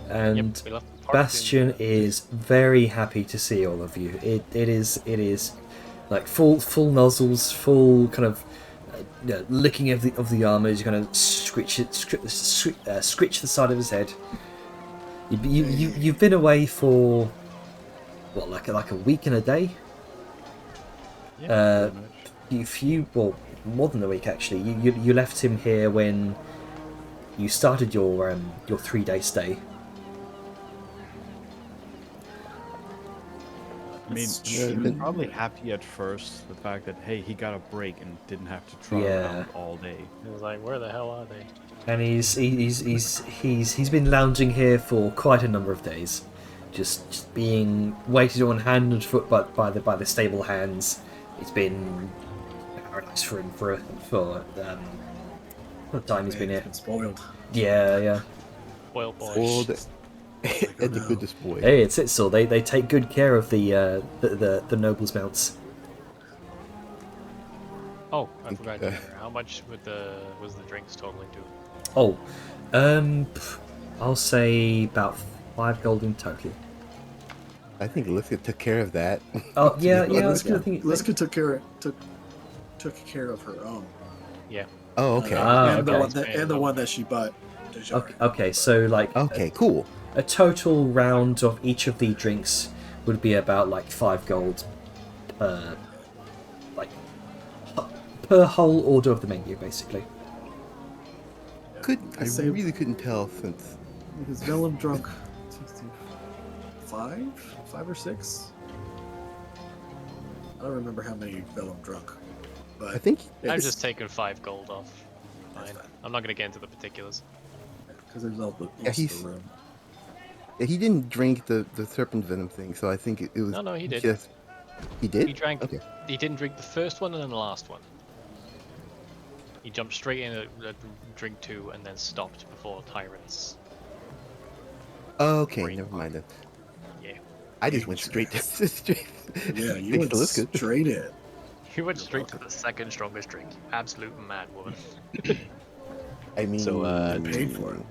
And Yep, we left the park in- Bastion is very happy to see all of you. It is like full nozzles, full kind of licking of the armor. He's going to scritch the side of his head. You've been away for what, like a week and a day? Yeah, pretty much. Well, more than a week actually. You left him here when you started your 3-day stay. I mean, That's he true. was probably happy at first, the fact that, hey, he got a break and didn't have to trot Yeah. around all day. It was like, where the hell are they? And he's been lounging here for quite a number of days, just being waited on hand and foot by the stable hands. It's been paradise for him for the time he's been man, here. it's been spoiled. Yeah. Spoiled boy. Spoiled and the goodest boy. Hey, it's so they take good care of the nobles' mounts. Oh, I forgot to hear. How much was the drinks totaling to? Oh, I'll say about 5 gold in total. I think Liska took care of that. Oh yeah, I was Liska, gonna think. Liska took care of her own. Yeah. Oh, okay. And okay. the one that she bought. Okay, so like Okay, cool. a total round of each of the drinks would be about like 5 gold, like per whole order of the menu, basically. I really couldn't tell since. Because Vellum drunk 5 or 6. I don't remember how many Vellum drunk, but I think I'm it's- just taking 5 gold off. That's Fine. fine. I'm not gonna get into the particulars. because there's all the Yeah, most he's- of the room. he didn't drink the serpent venom thing, so I think it was. No, he did. Just, he did. He drank. Okay. He didn't drink the first one and then the last one. He jumped straight in at drink 2 and then stopped before Tyrants. Okay, Brain never mind then. Yeah. I just went straight to straight. Yeah, you Thanks went to Liska. straight in. He went straight to the second strongest drink. You absolute mad woman. I mean, So, Paid for it.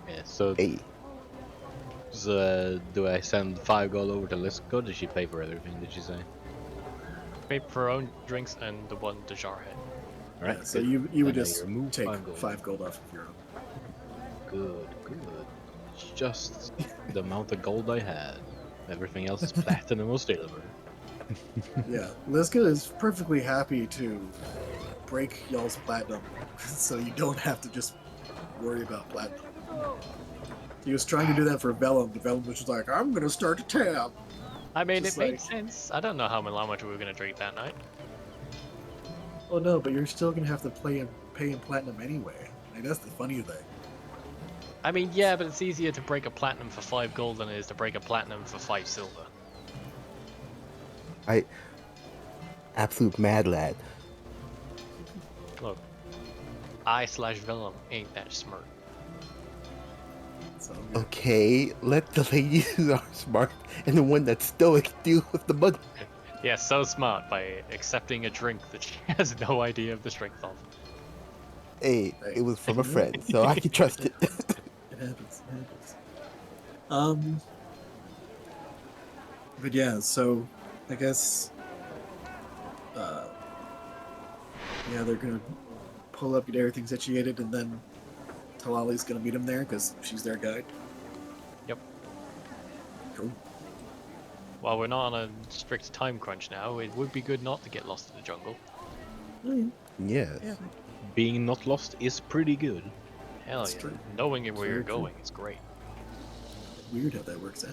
Yeah, so, hey, do I send 5 gold over to Lisko? Did she pay for everything, did she say? Paid for her own drinks and the one the jar had. Alright, Yeah, so good. you would Then I just remove take 5 gold. 5 gold off of your own. Good. It's just the amount of gold I had. Everything else is platinum or silver. Yeah, Liska is perfectly happy to break y'all's platinum, so you don't have to just worry about platinum. He was trying to do that for Vellum, but Vellum was just like, I'm gonna start a tab. I mean, Just it made like- sense. I don't know how much we were gonna drink that night. Oh no, but you're still gonna have to pay in platinum anyway. Like, that's the funny thing. I mean, yeah, but it's easier to break a platinum for 5 gold than it is to break a platinum for 5 silver. Absolute mad lad. Look, I/Willem ain't that smart. So good. Okay, let the ladies who are smart and the one that's stoic deal with the money. Yeah, so smart by accepting a drink that she has no idea of the strength of. Hey, it was from a friend, so I can trust it. It happens. It happens. But yeah, so I guess, yeah, they're gonna pull up, get everything situated, and then Talali's gonna meet him there because she's their guide. Yep. Cool. While we're not on a strict time crunch now, it would be good not to get lost in the jungle. Yes. Yeah. Being not lost is pretty good. Hell That's yeah. true. Knowing where Very you're true. going is great. Weird how that works out.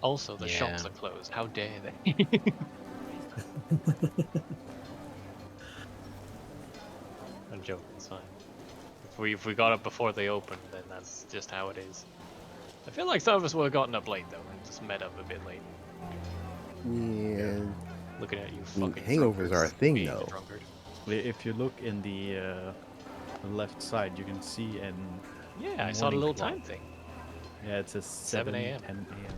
Also, the shops Yeah. are closed. How dare they? I'm joking, it's fine. If we got up before they opened, then that's just how it is. I feel like some of us would have gotten up late though, and just met up a bit late. Yeah. Looking at you I mean, fucking hangovers are a drunkards thing, being a though. drunkard. If you look in the left side, you can see an Yeah, I saw the morning little clock. time thing. Yeah, it says 7 7 a.m.. 10 a.m.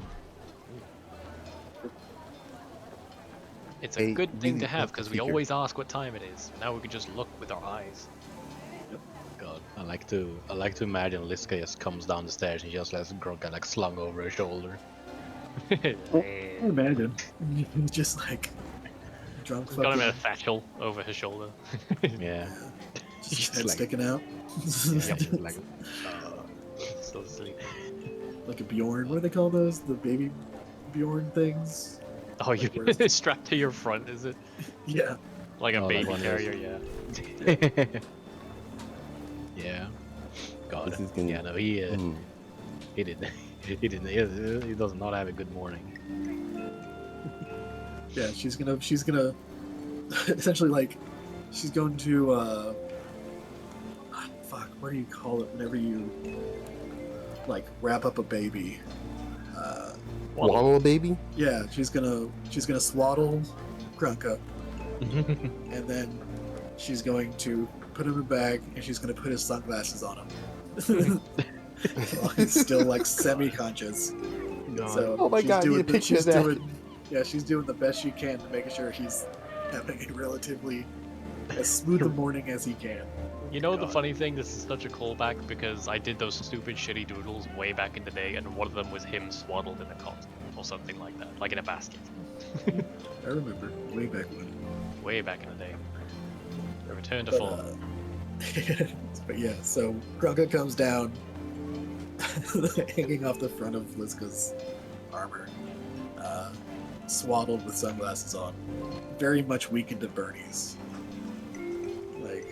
It's a Hey, good thing really to have love the because we feature. always ask what time it is. Now we can just look with our eyes. God, I like to imagine Liska just comes down the stairs and just lets Grunka like slung over her shoulder. Imagine. Just like drunk Got him in a fucking. satchel over his shoulder. Yeah. Just his Just head like- sticking out. Yeah, just like Still asleep. Like a Bjorn. What do they call those? The baby Bjorn things? Oh, you Like, where's- strapped to your front, is it? Yeah. Like a Oh, like baby one of those. carrier, yeah. yeah. God. This is gonna- Yeah, no, Hmm. he didn't. He does not have a good morning. Yeah, she's gonna essentially like she's going to fuck, what do you call it whenever you like wrap up a baby? Waddle a baby? Yeah, she's gonna swaddle Grunka, and then she's going to put him in a bag and she's gonna put his sunglasses on him. While he's still like semi-conscious. So Oh my she's God, I need doing a picture she's of that. doing yeah, she's doing the best she can to make sure he's having a relatively as smooth a morning as he can. You know the funny thing, this is such a callback because I did those stupid shitty doodles way back in the day and one of them was him swaddled in a cot or something like that, like in a basket. I remember way back when. Way back in the day. A return to But, form. but yeah, so Grunka comes down, hanging off the front of Liska's armor, swaddled with sunglasses on, very much weakened at Bernie's. Like,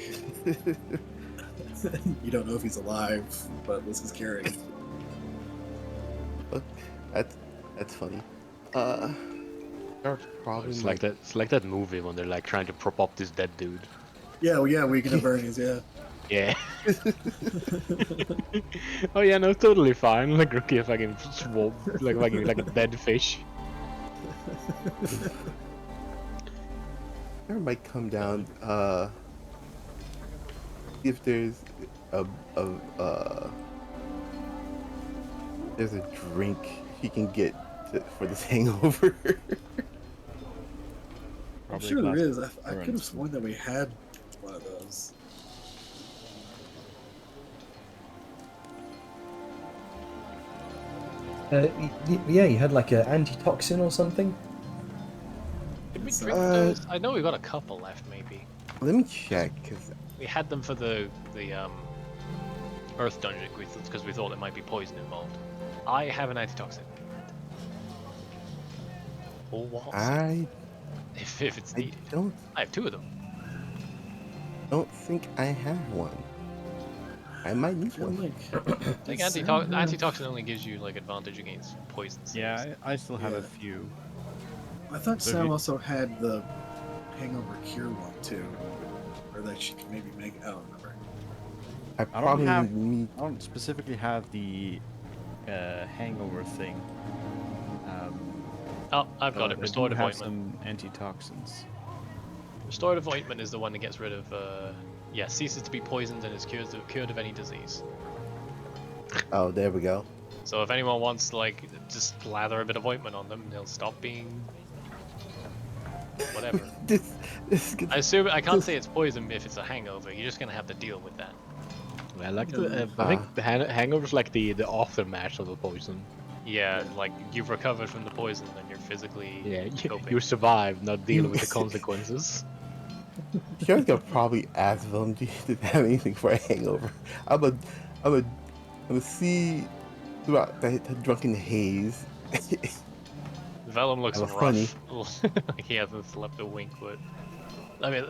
you don't know if he's alive, but Liska's carrying him. That's funny. There are probably It's like that. It's like that movie when they're like trying to prop up this dead dude. Yeah, well, yeah, weakened at Bernie's, yeah. Yeah. Oh yeah, no, totally fine. Like Rookie fucking swole, like a dead fish. There might come down. If there's there's a drink he can get for this hangover. I'm Probably sure there glass is. I of could have orange. sworn that we had one of those. Yeah, you had like an antitoxin or something. Did we So- drink those? I know we got a couple left, maybe. Let me check, cause We had them for the Earth Dungeon because we thought there might be poison involved. I have an antitoxin. Or what? I If it's needed. don't I have 2 of them. think I have one. I might I need feel one. like I think antitoxin only gives you like advantage against poisons. Yeah, I still have a Yeah. few. I thought So Sam you- also had the hangover cure one too, or that she could maybe make. I don't remember. I I don't probably have. need. I don't specifically have the hangover thing. Oh, I've got but it. I do Restorative have ointment. some antitoxins. Restorative ointment is the one that gets rid of, ceases to be poisoned and is cured of any disease. Oh, there we go. So if anyone wants to, like, just lather a bit of ointment on them, they'll stop being... whatever. This gets, I assume, I can't say it's poison if it's a hangover, you're just gonna have to deal with that. I like I think the hangover's like the aftermath of the poison. Yeah, like, you've recovered from the poison and you're physically Yeah, coping. you survive, not dealing with the consequences. Sharon's gonna probably ask Willem, do you have anything for a hangover? I'm a see throughout the drunken haze. Vellum looks That was rough. Like he hasn't slept a wink, but... let me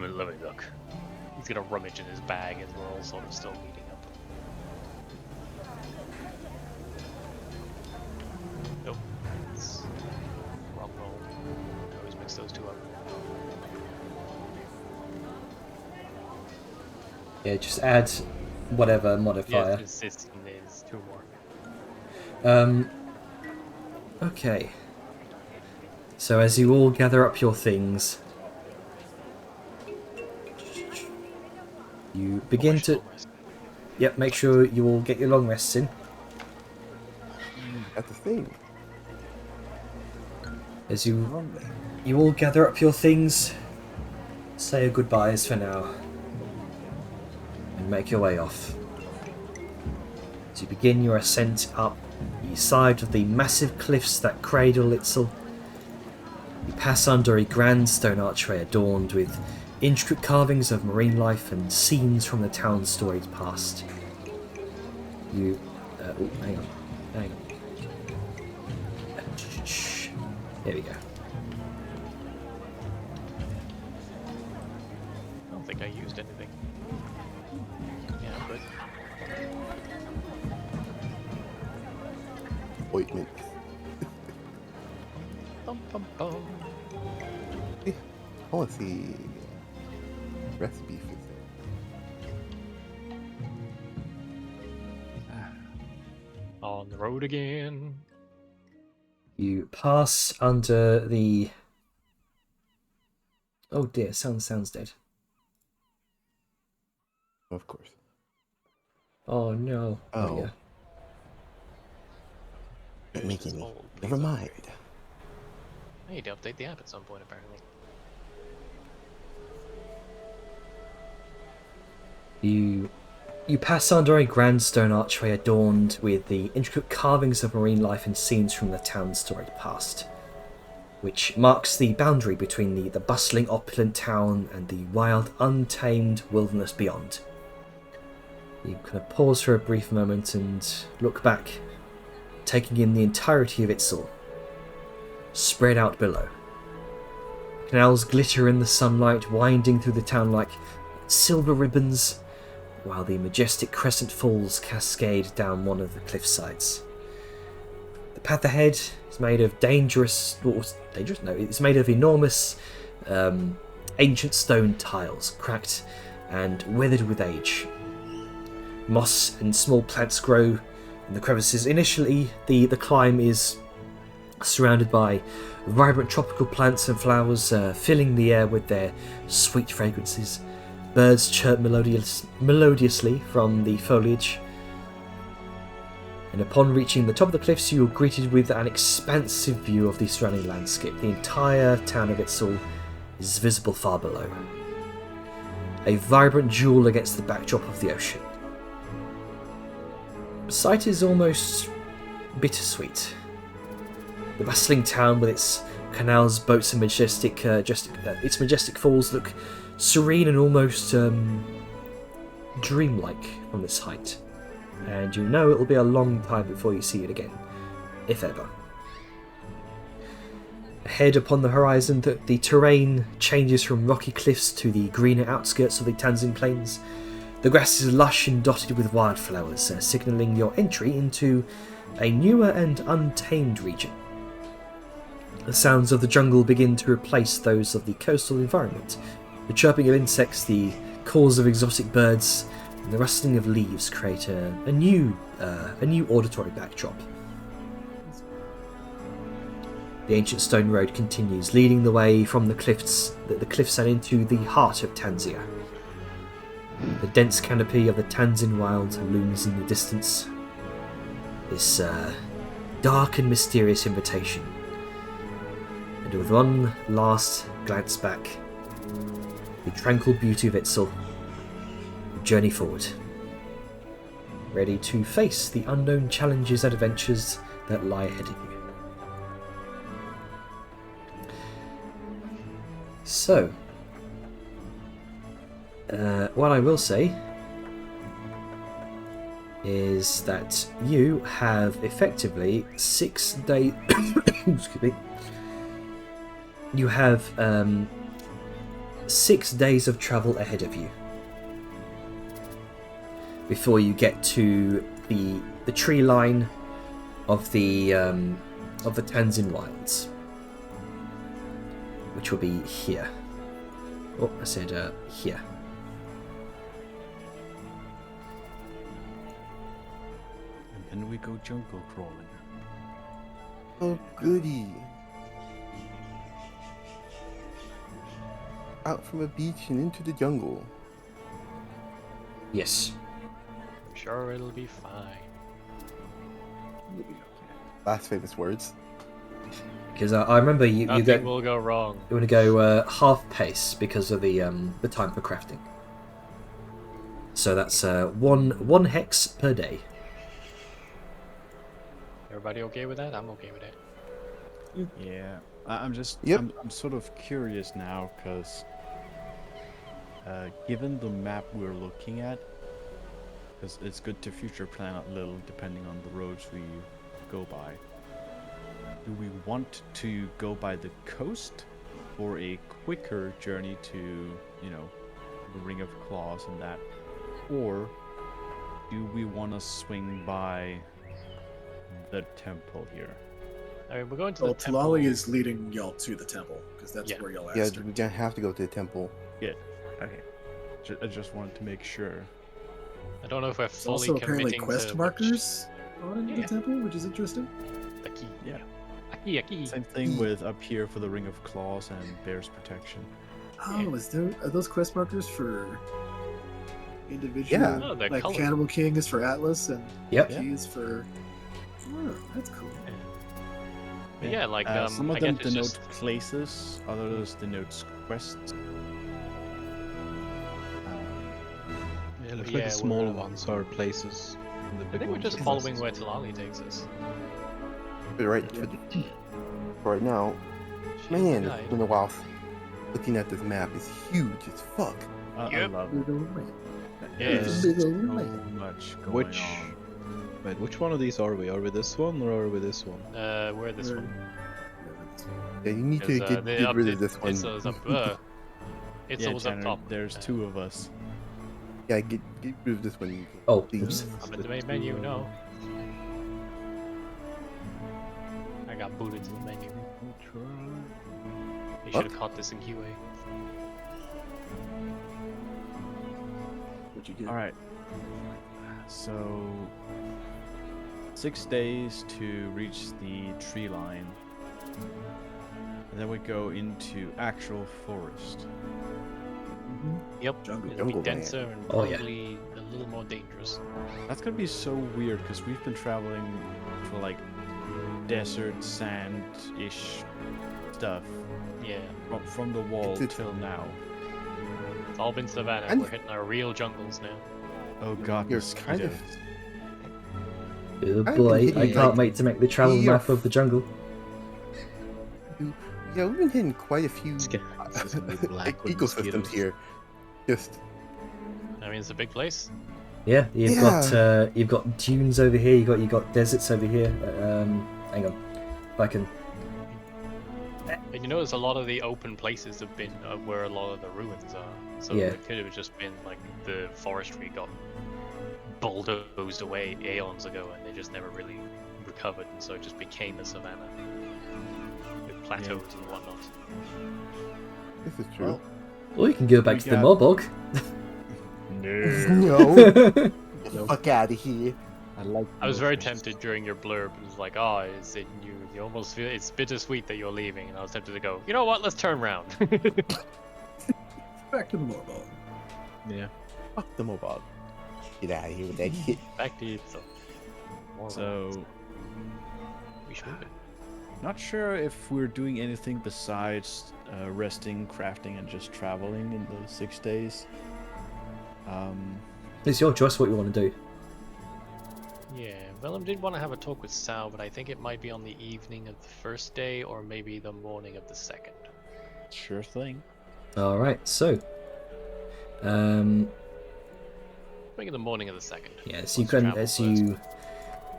look. He's gonna rummage in his bag as we're all sort of still meeting up. Nope. It's wrong roll. I always mix those two up. Yeah, just add whatever modifier. Yeah, it's two more. Okay. So as you all gather up your things, you begin to... Yep, make sure you all get your long rests in. That's the thing. As you all gather up your things, say your goodbyes for now, and make your way off. As you begin your ascent up the side of the massive cliffs that cradle Itzel, you pass under a grand stone archway adorned with intricate carvings of marine life and scenes from the town's storied past. You... hang on. Here we go. I don't think I used anything. Yeah, but Ointment. bum bum bum. I want to see recipe for this. On the road again. You pass under the... Oh dear, sounds dead. Of course. Oh no. Oh. Yeah. Not making me. Old Never Lisa. mind. I need to update the app at some point, apparently. You pass under a grand stone archway adorned with the intricate carvings of marine life and scenes from the town's storied past, which marks the boundary between the bustling opulent town and the wild, untamed wilderness beyond. You kind of pause for a brief moment and look back, taking in the entirety of Itzel, spread out below. Canals glitter in the sunlight, winding through the town like silver ribbons, while the majestic crescent falls cascade down one of the cliff sides. The path ahead is made of it's made of enormous ancient stone tiles, cracked and withered with age. Moss and small plants grow in the crevices. Initially, the climb is surrounded by vibrant tropical plants and flowers, filling the air with their sweet fragrances. Birds chirp melodiously from the foliage. And upon reaching the top of the cliffs, you are greeted with an expansive view of the surrounding landscape. The entire town of Itzel is visible far below, a vibrant jewel against the backdrop of the ocean. The sight is almost bittersweet. The bustling town with its canals, boats, and its majestic falls look serene and almost dreamlike from this height, and you know it will be a long time before you see it again, if ever. Ahead upon the horizon, the terrain changes from rocky cliffs to the greener outskirts of the Tanzan Plains. The grass is lush and dotted with wildflowers, signalling your entry into a newer and untamed region. The sounds of the jungle begin to replace those of the coastal environment. The chirping of insects, the calls of exotic birds, and the rustling of leaves create a new auditory backdrop. The ancient stone road continues, leading the way from the cliffside into the heart of Tanzia. The dense canopy of the Tanzan wild looms in the distance. This dark and mysterious invitation. And with one last glance back, the tranquil beauty of Itzel, journey forward, ready to face the unknown challenges and adventures that lie ahead of you. So, what I will say is that you have effectively 6 days. Excuse me. You have 6 days of travel ahead of you before you get to the tree line of the Tanzan wilds, which will be here. Oh, I said here. And then we go jungle crawling. Oh, goody. Out from a beach and into the jungle. Yes. I'm sure it'll be fine. Last famous words. Because I remember you Nothing will go wrong. want to go half pace because of the time for crafting. So that's one hex per day. Everybody okay with that? I'm okay with it. Yeah, I'm just. Yep. I'm sort of curious now, because given the map we're looking at, because it's good to future plan a little depending on the roads we go by. Do we want to go by the coast, or a quicker journey to, you know, the Ring of Claws and that, or do we want to swing by the temple here? I mean, we're going to Well, the temple. Talali is leading y'all to the temple because that's Yeah. where y'all Yeah, asked her. we're gonna have to go to the temple. Okay. I just wanted to make sure. I don't know if we're There's fully also apparently committing quest to markers on Yeah. the temple, which is interesting. the key. Yeah. Aki. Same thing with up here for the Ring of Claws and Bear's Protection. Oh, are those quest markers for individual? Yeah. Oh, they're like colored. Cannibal King is for Atlas and Yep. Key is for. Oh, that's cool. But yeah, like some I of them guess it's denote just places, others denote quests. Yeah, it looks Yeah, like the small we're, ones are places. And the I big think we're ones just are following places. where Talali takes us. But right now, man, it's been a while. Looking at this map, it's huge as fuck. I Yep. love it. Big old man. Yeah. There's Big old so man. much going Which on. wait, which one of these are we? Are we this one or are we this one? We're this one. Yeah, you need to Is, get rid of this one. Itzel's up. Itzel Yeah, was up Tanner, top. there's two of us. Yeah, get rid of this one. Oh, please. oops. I'm in the main menu, no. I got booted to the menu. You should have caught this in QA. What'd you get? Alright. So 6 days to reach the tree line. And then we go into actual forest. Yep, Jungle. it'll be Jungle man. denser and Oh, yeah. probably a little more dangerous. That's gonna be so weird because we've been traveling for like desert, sand-ish stuff Yeah, from the wall It's- till now. it's all been savannah. And- We're hitting our real jungles now. Oh god, You're kind of- mosquitoes. Oh I've boy, been I hitting, can't like, wait to make the travel yeah. map of the jungle. Yeah, we've been hitting quite a few This is gonna be black with ecosystems mosquitoes. here. Just I mean, it's a big place. Yeah, you've got dunes over here. You got deserts over here. Hang on, if I can. And you notice a lot of the open places have been where a lot of the ruins are. So Yeah. it could have just been like the forestry got bulldozed away aeons ago, and they just never really recovered, and so it just became a savannah with plateaus and whatnot. this is true. Well, Or you can go back We to the got- Morbog. No. Get the fuck out of here. I was very tempted during your blurb. It was like, oh, you almost feel it's bittersweet that you're leaving, and I was tempted to go, you know what? Let's turn around. Back to the mobile. Yeah. Fuck the mobile. Get out of here with that shit. Back to you. So, we should. not sure if we're doing anything besides resting, crafting, and just traveling in the 6 days. It's your choice what you want to do. Yeah, Vellum did want to have a talk with Sal, but I think it might be on the evening of the first day or maybe the morning of the second. Sure thing. All right, so Maybe the morning of the second. yes, you Let's can travel as first.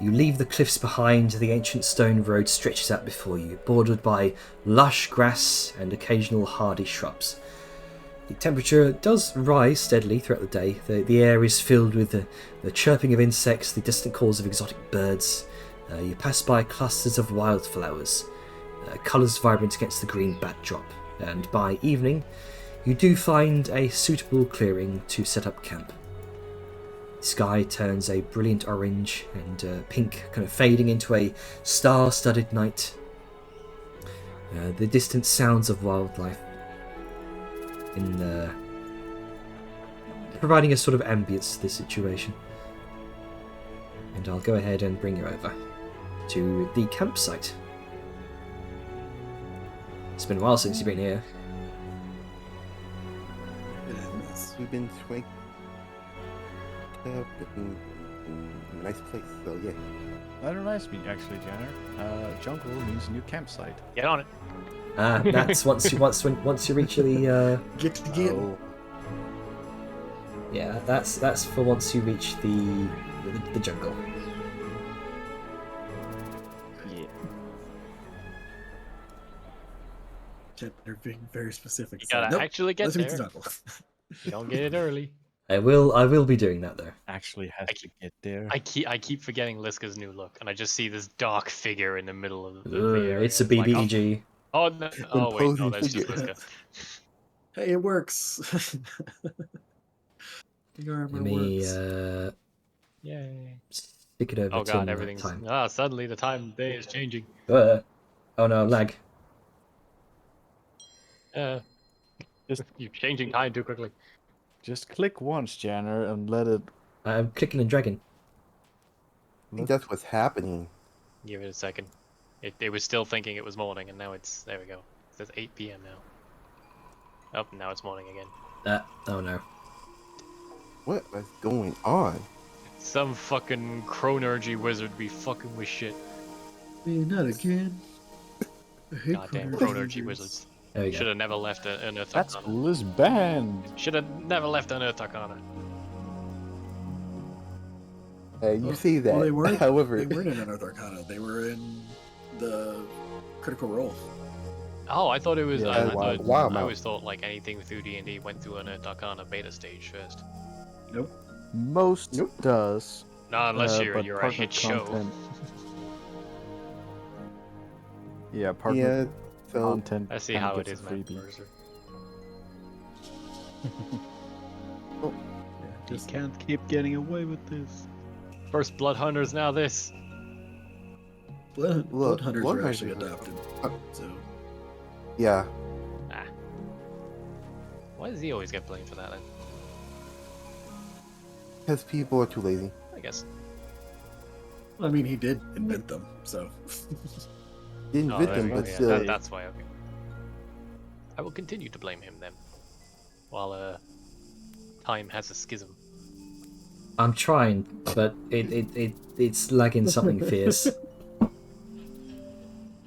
you leave the cliffs behind. The ancient stone road stretches out before you, bordered by lush grass and occasional hardy shrubs. The temperature does rise steadily throughout the day. The air is filled with the chirping of insects, the distant calls of exotic birds. You pass by clusters of wildflowers, colours vibrant against the green backdrop, and by evening you do find a suitable clearing to set up camp. The sky turns a brilliant orange and pink, kind of fading into a star-studded night. The distant sounds of wildlife providing a sort of ambience to the situation. And I'll go ahead and bring you over to the campsite. It's been a while since you've been here. We've been swank up in a nice place, so yeah. That reminds me, actually, Janner. Jungle means new campsite. Get on it. That's once you reach the Get to get. Oh, yeah, that's for once you reach the jungle. Yeah. They're being very specific. You so, gotta nope, actually get let's reach the there. jungle. You don't get it early. I will be doing that though. Actually has I to get there. I keep forgetting Liska's new look, and I just see this dark figure in the middle of the Ugh, area. it's a like, BBEG. oh no! Oh wait, no, Imposing that's just figure. Liska. Hey, it works. The armor Let me works. Yay! stick it over Oh till god, night everything's time. suddenly the time of day is changing. Oh no, lag. Just- You're changing time too quickly. Just click once, Janner, and let it. I'm clicking and dragging. I think that's what's happening. Give it a second. It was still thinking it was morning, and now it's there. We go. It says 8 p.m. now. Oh, now it's morning again. Oh no. What is going on? Some fucking chronergy wizard be fucking with shit. Not again. I hate Goddamn chronergy chronergy wizards. There we Should go. have never left an Earth That's Arcana. Liz Band. Should have never left an Earth Arcana. You say that. Well, they weren't. However, They weren't in an Earth Arcana. They were in the Critical Role. Oh, I thought it was. Yeah, I, wow, thought, wow, I wow. always thought like anything through D&D went through an Earth Arcana beta stage first. Nope. Most Nope. does. No, unless but you're a part of hit show. content- Yeah, part yeah, of so content. I see kinda how it gets is, a man. freebie. Mercer. You can't keep getting away with this. First Blood Hunters, now this. Blood Look, Hunters Blood were actually Hunters- adopted. So yeah. Ah. Why does he always get blamed for that then? Because people are too lazy. I guess. I mean, he did invent them. So Didn't Oh, invent there them, we go, but yeah, still. that's why. Okay. I will continue to blame him then, while time has a schism. I'm trying, but it's lagging something fierce.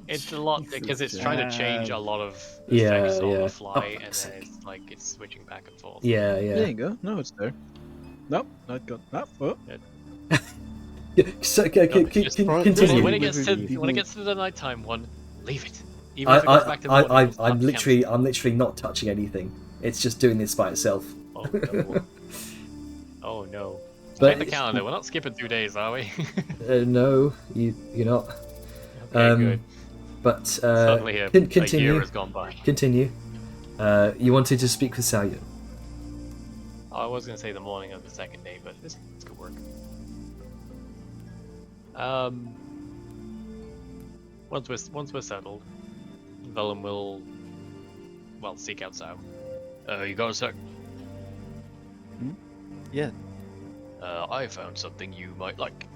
It's a lot because it's trying to change a lot of Yeah, effects on yeah. the fly, Oh, and fuck's then it's like it's switching back and forth. Yeah, There yeah. you go. No, it's there. Nope, not good. Nope. Oh. So, Just- continue. When it gets to People- the nighttime one, leave it. Even if it goes back to the morning, it's not I'm cancelled. literally not touching anything. It's just doing this by itself. Oh no. Oh no. But- Check the calendar. We're not skipping 2 days, are we? No, you're not. Okay, good. But Suddenly a continue. year has gone by. Continue. You wanted to speak with Salyan. I was gonna say the morning of the second day, but this could work. Once we're settled, Velen will, well, seek out Sao. You got a sec? Yeah. I found something you might like.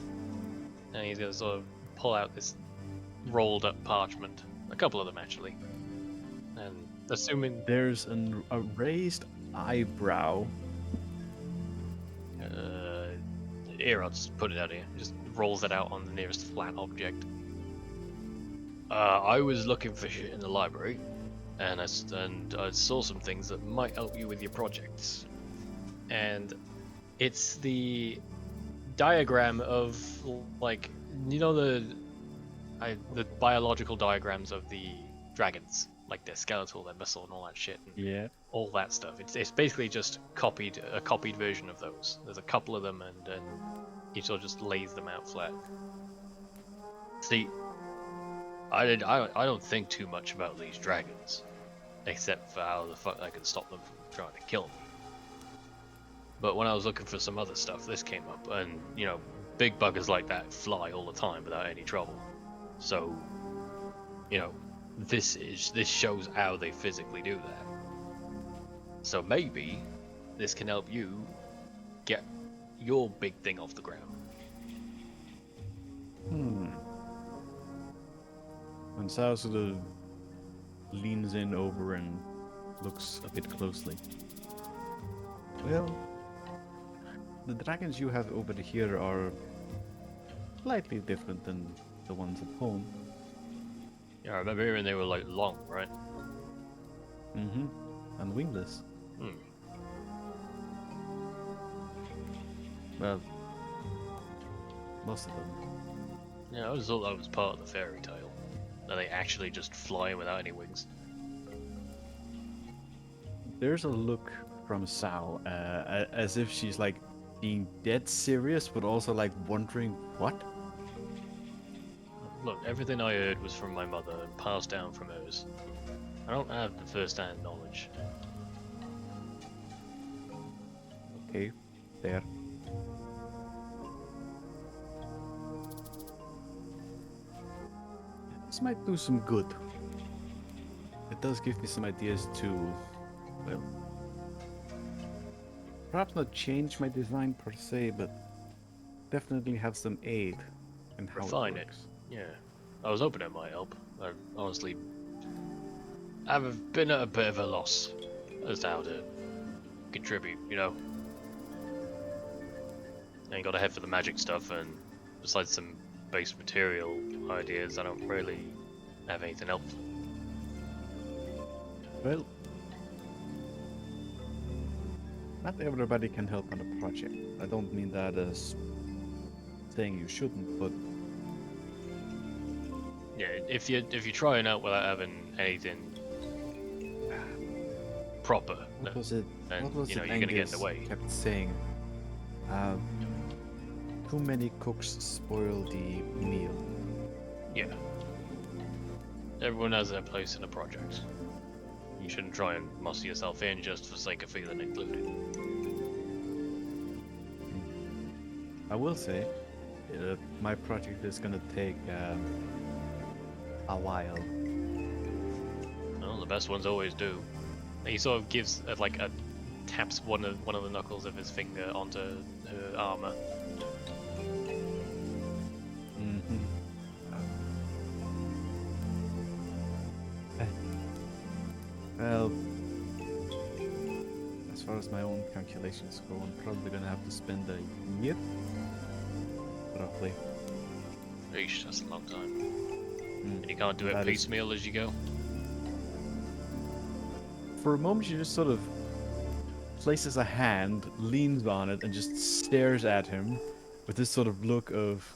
And he's gonna sort of pull out this rolled up parchment. A couple of them actually. And assuming There's a raised eyebrow. here, I'll just put it out here. Just rolls it out on the nearest flat object. I was looking for shit in the library, and I saw some things that might help you with your projects. And it's the diagram of, like, you know, the biological diagrams of the dragons, like their skeletal, their muscle, and all that shit. And Yeah. all that stuff. It's basically just a copied version of those. There's a couple of them, and he sort of just lays them out flat. See, I don't think too much about these dragons, except for how the fuck I can stop them from trying to kill me. But when I was looking for some other stuff, this came up, and you know, big buggers like that fly all the time without any trouble. So, you know, this shows how they physically do that. So maybe this can help you get your big thing off the ground. And Sao sort of leans in over and looks a bit closely. Well, the dragons you have over here are slightly different than the ones at home. Yeah, I remember hearing they were like long, right? Mm-hmm. And wingless. Well, most of them. Yeah, I always thought that was part of the fairy tale. That they actually just fly without any wings. There's a look from Sao, as if she's like being dead serious, but also like wondering what? Look, everything I heard was from my mother and passed down from hers. I don't have the first-hand knowledge. Okay, there. This might do some good. It does give me some ideas to, well, perhaps not change my design per se, but definitely have some aid in how Refine it it. works. Yeah. I was hoping it might help. I honestly have been at a bit of a loss as to how to contribute, you know? Ain't got a head for the magic stuff, and besides some base material ideas, I don't really have anything else. Well, not everybody can help on a project. I don't mean that as saying you shouldn't, but Yeah, if you're trying out without having anything proper, what was it? then What was you know it you're gonna get in Angus the way. kept saying? Too many cooks spoil the meal. Yeah. Everyone has their place in a project. You shouldn't try and muscle yourself in just for sake of feeling included. I will say, my project is gonna take a while. Well, the best ones always do. And he sort of gives taps one of the knuckles of his finger onto her armor. Mm-hmm. Well, as far as my own calculations go, I'm probably gonna have to spend a year, roughly. Eesh, that's a long time. Mm. And you can't do it That is- piecemeal as you go. For a moment, she just sort of places a hand, leans on it, and just stares at him with this sort of look of,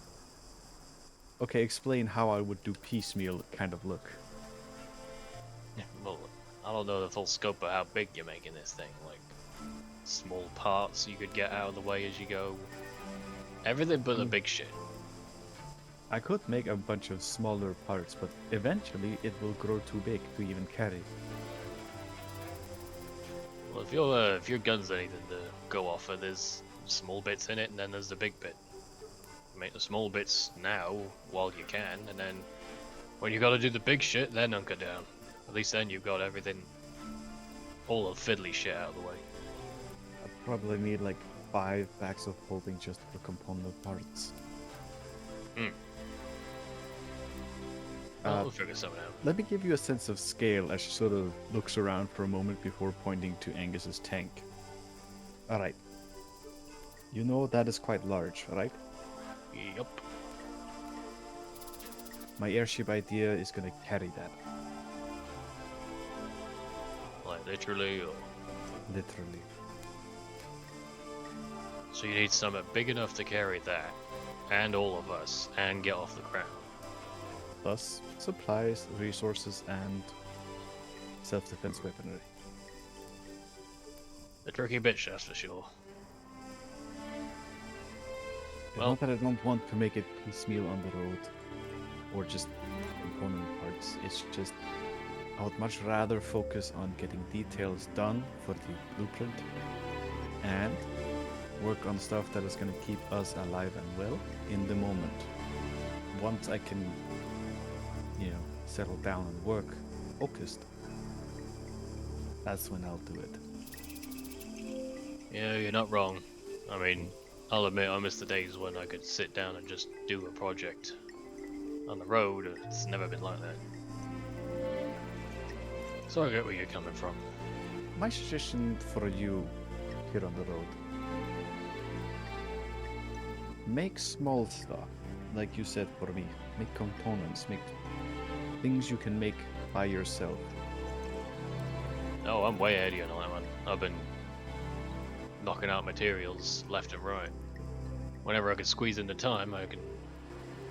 okay, explain how I would do piecemeal kind of look. Yeah, well, I don't know the full scope of how big you're making this thing. Like, small parts you could get out of the way as you go. Everything but the big shit. I could make a bunch of smaller parts, but eventually it will grow too big to even carry. Well, if your gun's anything to go off of, there's small bits in it, and then there's the big bit. Make the small bits now while you can, and then when you gotta do the big shit, then hunker down. At least then you've got everything, all the fiddly shit out of the way. I'd probably need like 5 bags of holding just for component parts. We'll figure something out. Let me give you a sense of scale as she sort of looks around for a moment before pointing to Angus's tank. Alright. You know that is quite large, right? Yup. My airship idea is gonna carry that, Like literally, or... literally. So you need something big enough to carry that, and all of us, and get off the ground. Plus, supplies, resources, and self-defense weaponry. The tricky bitch, that's for sure. It's Well- not that I don't want to make it piecemeal on the road, or just component parts. It's just I would much rather focus on getting details done for the blueprint, and work on stuff that is going to keep us alive and well in the moment. Once I can, settle down and work focused, that's when I'll do it. Yeah, you're not wrong. I mean, I'll admit I miss the days when I could sit down and just do a project. On the road, it's never been like that. So I get where you're coming from. My suggestion for you here on the road: make small stuff, like you said for me. Make components, make things you can make by yourself. Oh, I'm way ahead of you on that one. I've been knocking out materials left and right. Whenever I could squeeze in the time, I could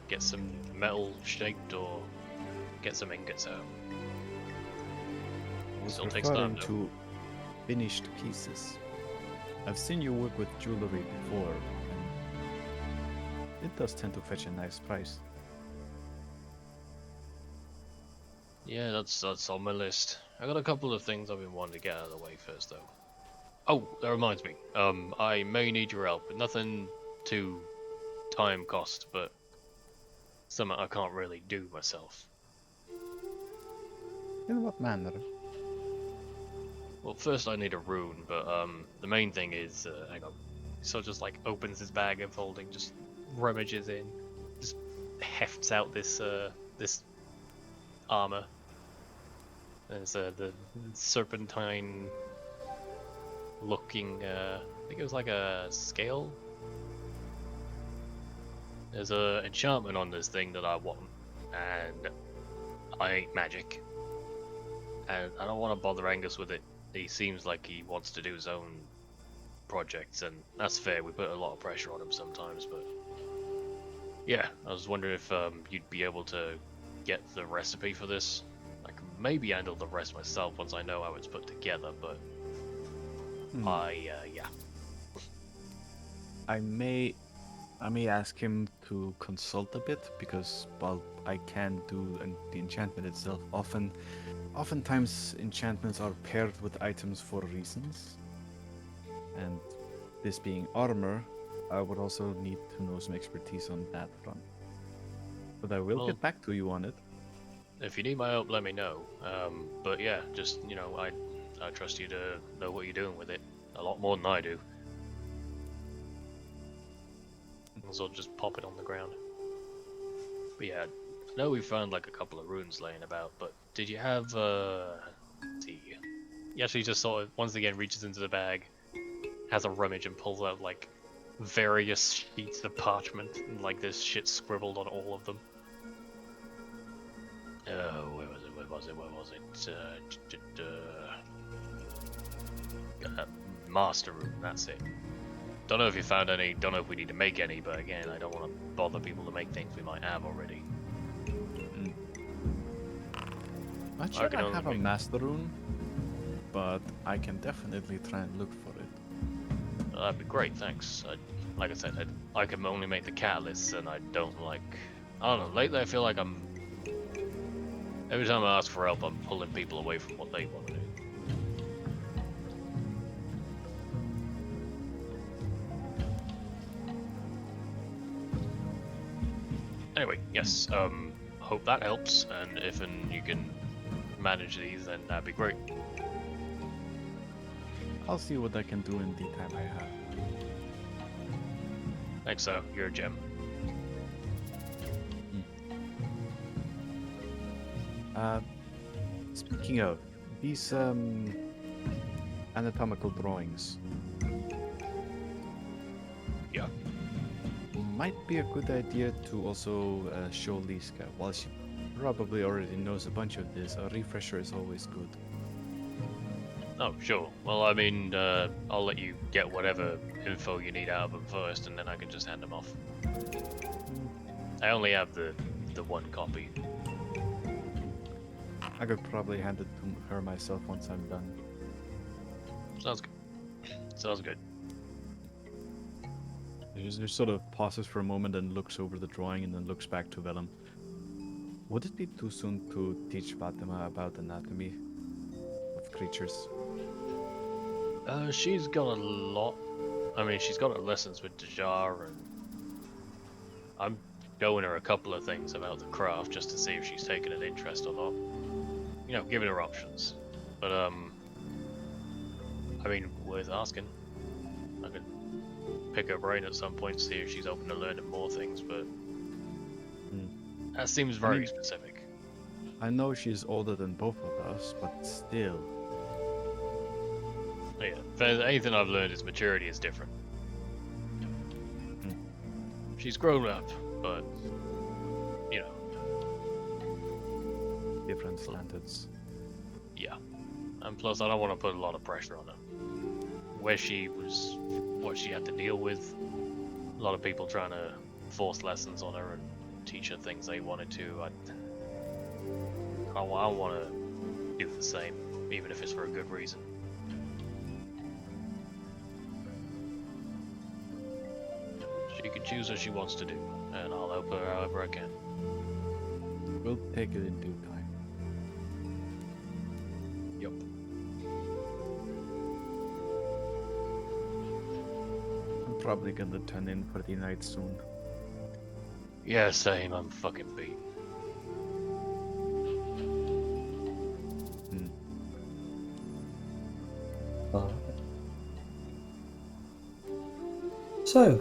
get some metal shaped or get some ingots out. I was Still takes time, referring though. to finished pieces. I've seen you work with jewelry before, and it does tend to fetch a nice price. Yeah, that's on my list. I got a couple of things I've been wanting to get out of the way first, though. Oh, that reminds me. I may need your help. Nothing too time cost, but something I can't really do myself. In what manner? Well, first I need a rune, but the main thing is, hang on. So just like opens his bag of holding, just rummages in, just hefts out this this armor. There's the serpentine looking, I think it was like a scale. There's a enchantment on this thing that I want, and I ain't magic, and I don't want to bother Angus with it. He seems like he wants to do his own projects, and that's fair. We put a lot of pressure on him sometimes, but yeah, I was wondering if you'd be able to get the recipe for this. I can maybe handle the rest myself once I know how it's put together, but yeah. I may ask him to consult a bit, because while I can do the enchantment itself, oftentimes enchantments are paired with items for reasons. And this being armor, I would also need to know some expertise on that front. But I will Well, get back to you on it. If you need my help, let me know. But yeah, just I trust you to know what you're doing with it a lot more than I do. So I'll just pop it on the ground. But yeah, I know we found like a couple of runes laying about, but did you have let's see. He actually just sort of once again reaches into the bag, has a rummage and pulls out like various sheets of parchment and like this shit scribbled on all of them. Where was it? Master rune, that's it. Don't know if you found any, don't know if we need to make any, but again, I don't want to bother people to make things we might have already. Not I sure can I only have a make- master rune, but I can definitely try and look for it. That'd be great, thanks. Like I said, I can only make the catalysts, and I don't like... I don't know, lately I feel like every time I ask for help, I'm pulling people away from what they want to do. Anyway, yes. Hope that helps, and if you can manage these, then that'd be great. I'll see what I can do in the time I have. Thanks, sir. You're a gem. Speaking of these anatomical drawings, Yeah. might be a good idea to also show Liska. While she probably already knows a bunch of this, a refresher is always good. Oh, sure. Well, I mean, I'll let you get whatever info you need out of them first, and then I can just hand them off. I only have the one copy. I could probably hand it to her myself once I'm done. Sounds good. Sounds good. She just sort of pauses for a moment and looks over the drawing and then looks back to Vellum. Would it be too soon to teach Fatima about anatomy of creatures? She's got a lot. I mean, she's got her lessons with Dajar, and I'm showing her a couple of things about the craft just to see if she's taken an interest or not. You know, giving her options. But I mean, worth asking. I could pick her brain at some point, see if she's open to learning more things, but that seems very specific. I know she's older than both of us, but still. Yeah, if there's anything I've learned is maturity is different. She's grown up, but you know, Different standards. yeah. And plus, I don't want to put a lot of pressure on her. Where she was, what she had to deal with, a lot of people trying to force lessons on her and teach her things they wanted to. I want to do the same, even if it's for a good reason. She can choose what she wants to do, and I'll help her however I can. We'll take it in due time. Yup. I'm probably gonna turn in for the night soon. Yeah, same. I'm fucking beat. So,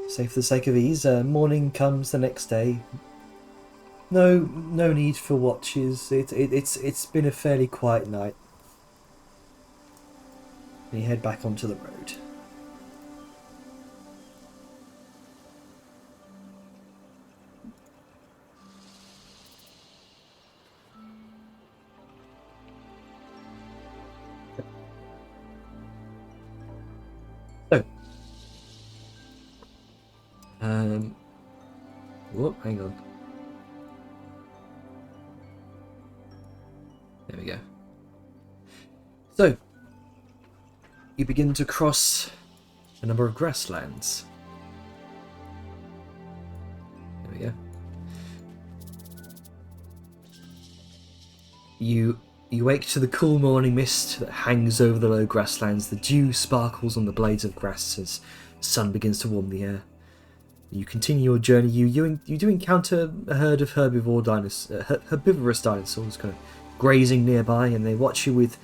say for the sake of ease, morning comes the next day. No need for watches. It's been a fairly quiet night. And you head back onto the road. Whoop, hang on. There we go. So, you begin to cross a number of grasslands. There we go. You wake to the cool morning mist that hangs over the low grasslands. The dew sparkles on the blades of grass as the sun begins to warm the air. You continue your journey. You do encounter a herd of herbivorous dinosaurs kind of grazing nearby, and they watch you with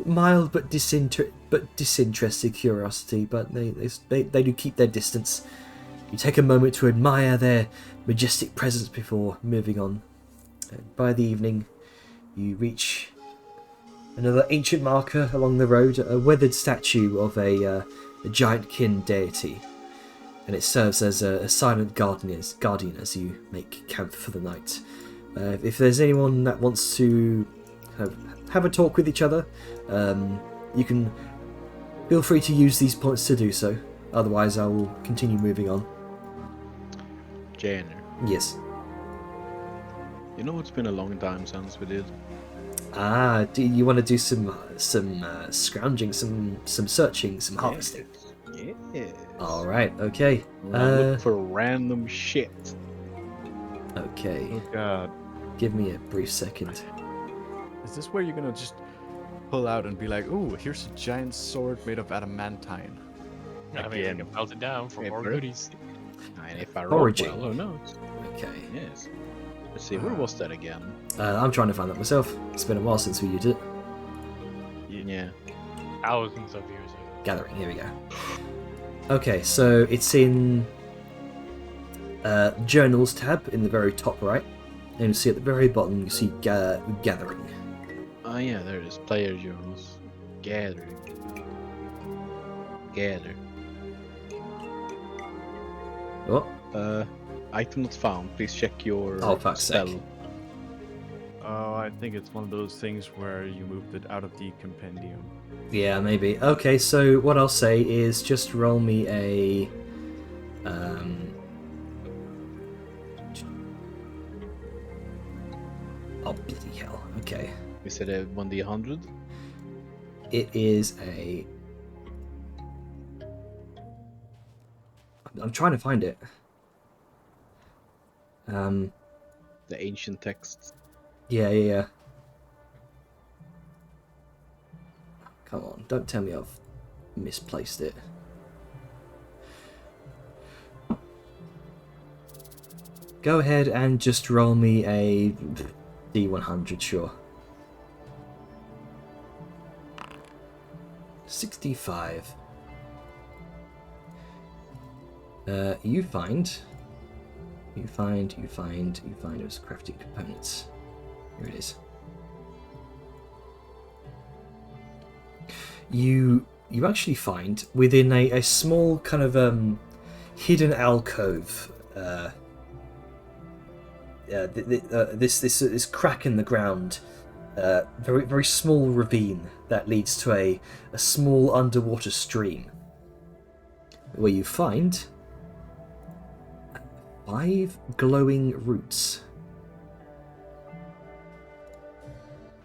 mild but disinterested curiosity. But they do keep their distance. You take a moment to admire their majestic presence before moving on. By the evening, you reach another ancient marker along the road, a weathered statue of a giant kin deity. And it serves as a silent guardian as you make camp for the night. If there's anyone that wants to have a talk with each other, you can feel free to use these points to do so. Otherwise, I will continue moving on. Jane, Yes. you know it's been a long time since we did. Ah, do you want to do some scrounging, some searching, some harvesting? Yeah. All right. Okay. Look for random shit. Okay. Oh god. Give me a brief second. Is this where you're gonna just pull out and be like, ooh, here's a giant sword made of adamantine? I mean, we can melt it down for more Ever. goodies. And if I roll Foraging. well, who knows? Okay. Yes. Let's see, where was that again? I'm trying to find that myself. It's been a while since we used it. Yeah. Thousands of years ago. Gathering, here we go. Okay, so it's in Journals tab in the very top right. And you see at the very bottom, you see Gathering. Oh yeah, there it is. Player journals. Gather. Gather. What? Item not found. Please check your Oh, fuck's spell. sake. Oh, I think it's one of those things where you moved it out of the compendium. Yeah, maybe. Okay, so what I'll say is just roll me a... Oh, bloody hell. Okay. Is it a 1d100? It is a... I'm trying to find it. The ancient texts. Yeah. Come on, don't tell me I've misplaced it. Go ahead and just roll me a D100, sure. 65. You find those crafting components. Here it is. You actually find within a small kind of hidden alcove this crack in the ground, very very small ravine that leads to a small underwater stream where you find 5 glowing roots.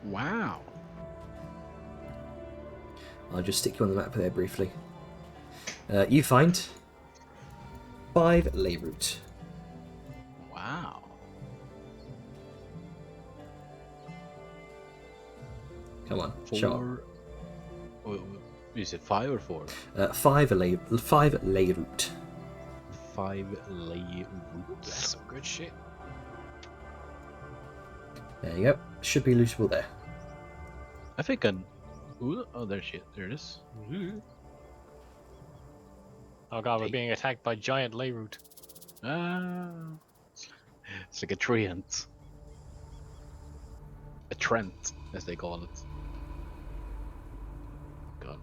Wow. I'll just stick you on the map there briefly. You find 5 ley root. Wow. Come on, show up. 4. Is it 5 or 4? 5 ley root. 5 lay root. That's some good shit. There you go. Should be lootable there. I think I. Ooh, oh, there it is. Oh god, we're being attacked by giant ley root. Ah. It's like a treant. A trent, as they call it. God.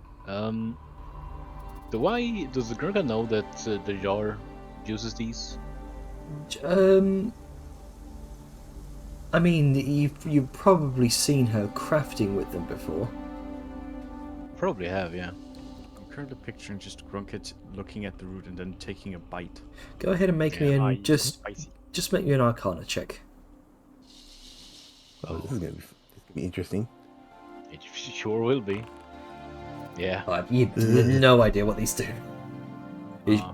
Does the Grunka know that the jar uses these? I mean, you've probably seen her crafting with them before. Probably have, yeah. I'm currently picturing just Grunket looking at the root and then taking a bite. Go ahead and make me an just make me an Arcana check. Oh, this is gonna be interesting. It sure will be. Yeah. You have no idea what these do.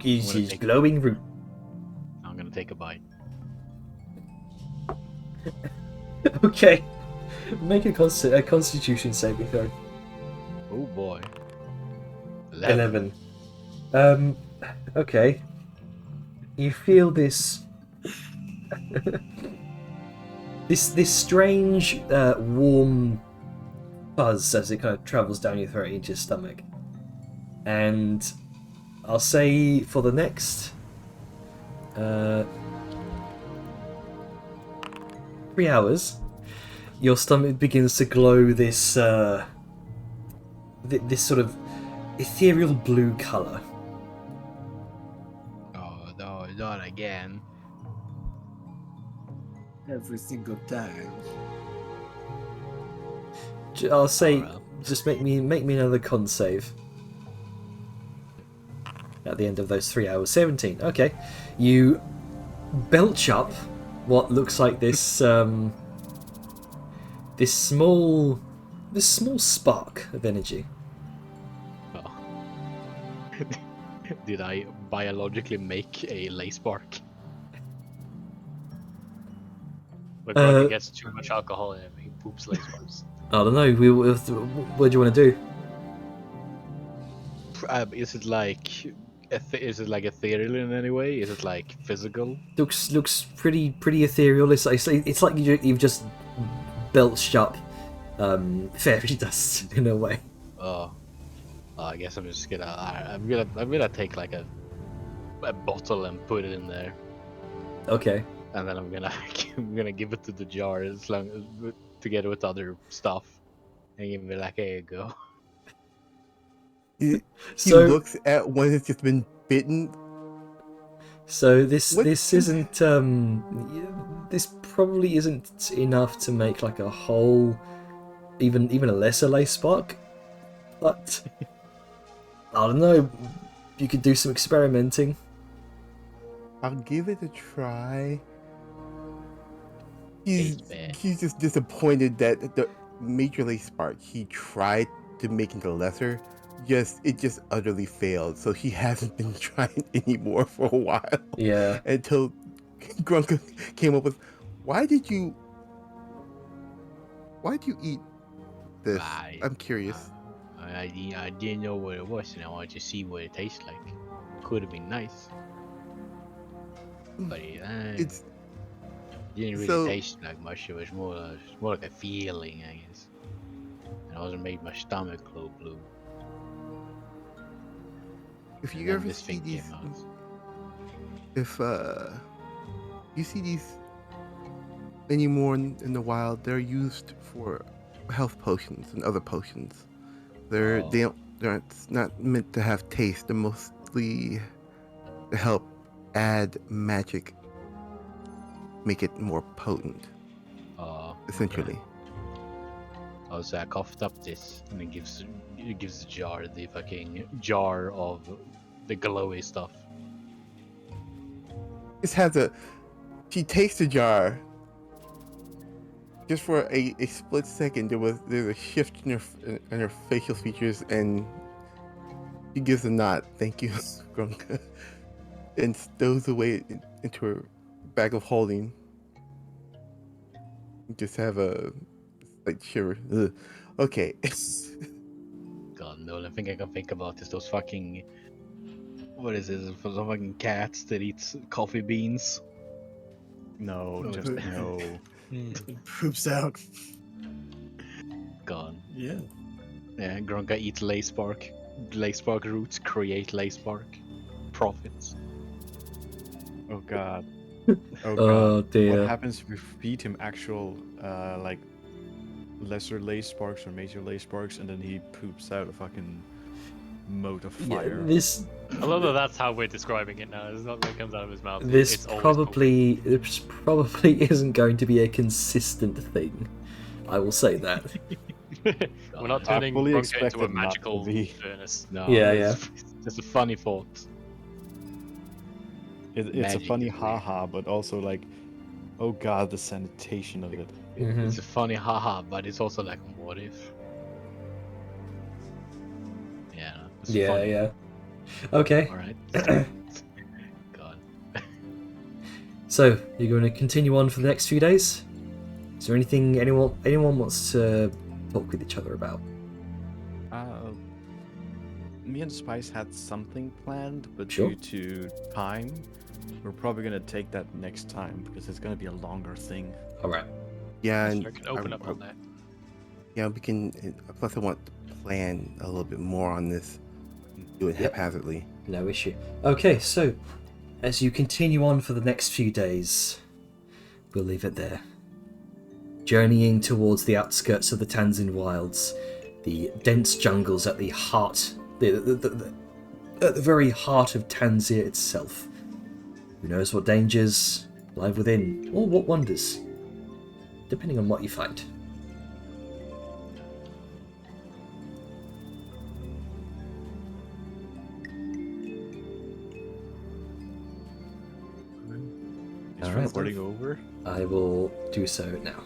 He's glowing root. I'm gonna take a bite. Okay. Make a Constitution saving throw. Oh boy. 11. Okay. You feel this this strange warm buzz as it kind of travels down your throat into your stomach. And I'll say for the next 3 hours, your stomach begins to glow this this sort of ethereal blue color. Oh no, not again. Every single time. I'll say, well. just make me another con save. At the end of those 3 hours, 17. Okay, you belch up what looks like this this small spark of energy. Oh. Did I biologically make a lay spark? But Grunky gets too much alcohol in him, he poops ley sparks. I don't know. What do you want to do? Is it like is it like ethereal in any way? Is it like physical? Looks pretty ethereal. It's like you've just belched up fairy dust in a way. Oh, I guess I'm just gonna. I'm gonna take like a bottle and put it in there, Okay. and then I'm gonna give it to the jar as long together with other stuff, and give me like, here you go. He So looks at one that's just been bitten. so this What- this isn't this probably isn't enough to make like a whole even a lesser lace spark, but I don't know. You could do some experimenting. I'll give it a try. Tastes bad. He's just disappointed that the Major Lace Spark he tried to make into lesser, it just utterly failed. So he hasn't been trying anymore for a while. Yeah. Until Grunka came up with, why did you eat this? Right. I'm curious. I didn't know what it was, and I wanted to see what it tastes like. Could have been nice, but It's didn't really so- taste like much. It was more like a feeling, I guess. And it also made my stomach go blue. if And you then ever this see thing these, came out. if you see these anymore in the wild, they're used for health potions and other potions. They're Oh. they're not meant to have taste. They're mostly to help add magic, make it more potent, essentially. Oh, so I coughed up this, and it gives the jar the fucking jar of the glowy stuff. Just has she takes the jar. Just for a split second, there's a shift in her facial features, and she gives a nod. Thank you, Grunka, and stows away into her bag of holding. Just have a like shiver. Ugh. Okay. God, the only thing I can think about is those fucking. What is it? For some fucking cats that eats coffee beans. No, Oh, just good. no. Poops out. God. Yeah. Yeah, Grunka eats lace bark. Lace bark roots create lace bark. Profits. Oh god. Oh god. Oh dear. What happens if we feed him actual, like, lesser lace sparks or major lace sparks, and then he poops out a fucking mote of Yeah, fire? this I love that that's how we're describing it now. It's not that comes out of his mouth. this it's always probably isn't going to be a consistent thing. I will say that. We're not I turning fully Bronco expect into a it not to magical be. furnace. No, Yeah, it's just a funny thought. It's a Magic funny is weird. haha, but also like, oh god, the sanitation of it. Mhm. It's a funny haha, but it's also like, what if? Yeah, it's Yeah, funny. yeah. Okay. Alright. God. So you're going to continue on for the next few days. Is there anything anyone wants to talk with each other about? Me and Spice had something planned, but Sure. due to time, we're probably gonna take that next time because it's gonna be a longer thing. All right. Yeah, So and I can open up on that. yeah, we can. Plus, I want to plan a little bit more on this. Do it Yep. haphazardly. No issue. Okay, so as you continue on for the next few days, we'll leave it there. Journeying towards the outskirts of the Tanzan wilds, the dense jungles at the heart, at the very heart of Tanzania itself. Who knows what dangers lie within, or what wonders, depending on what you find. Is Alright. recording over? I will do so now.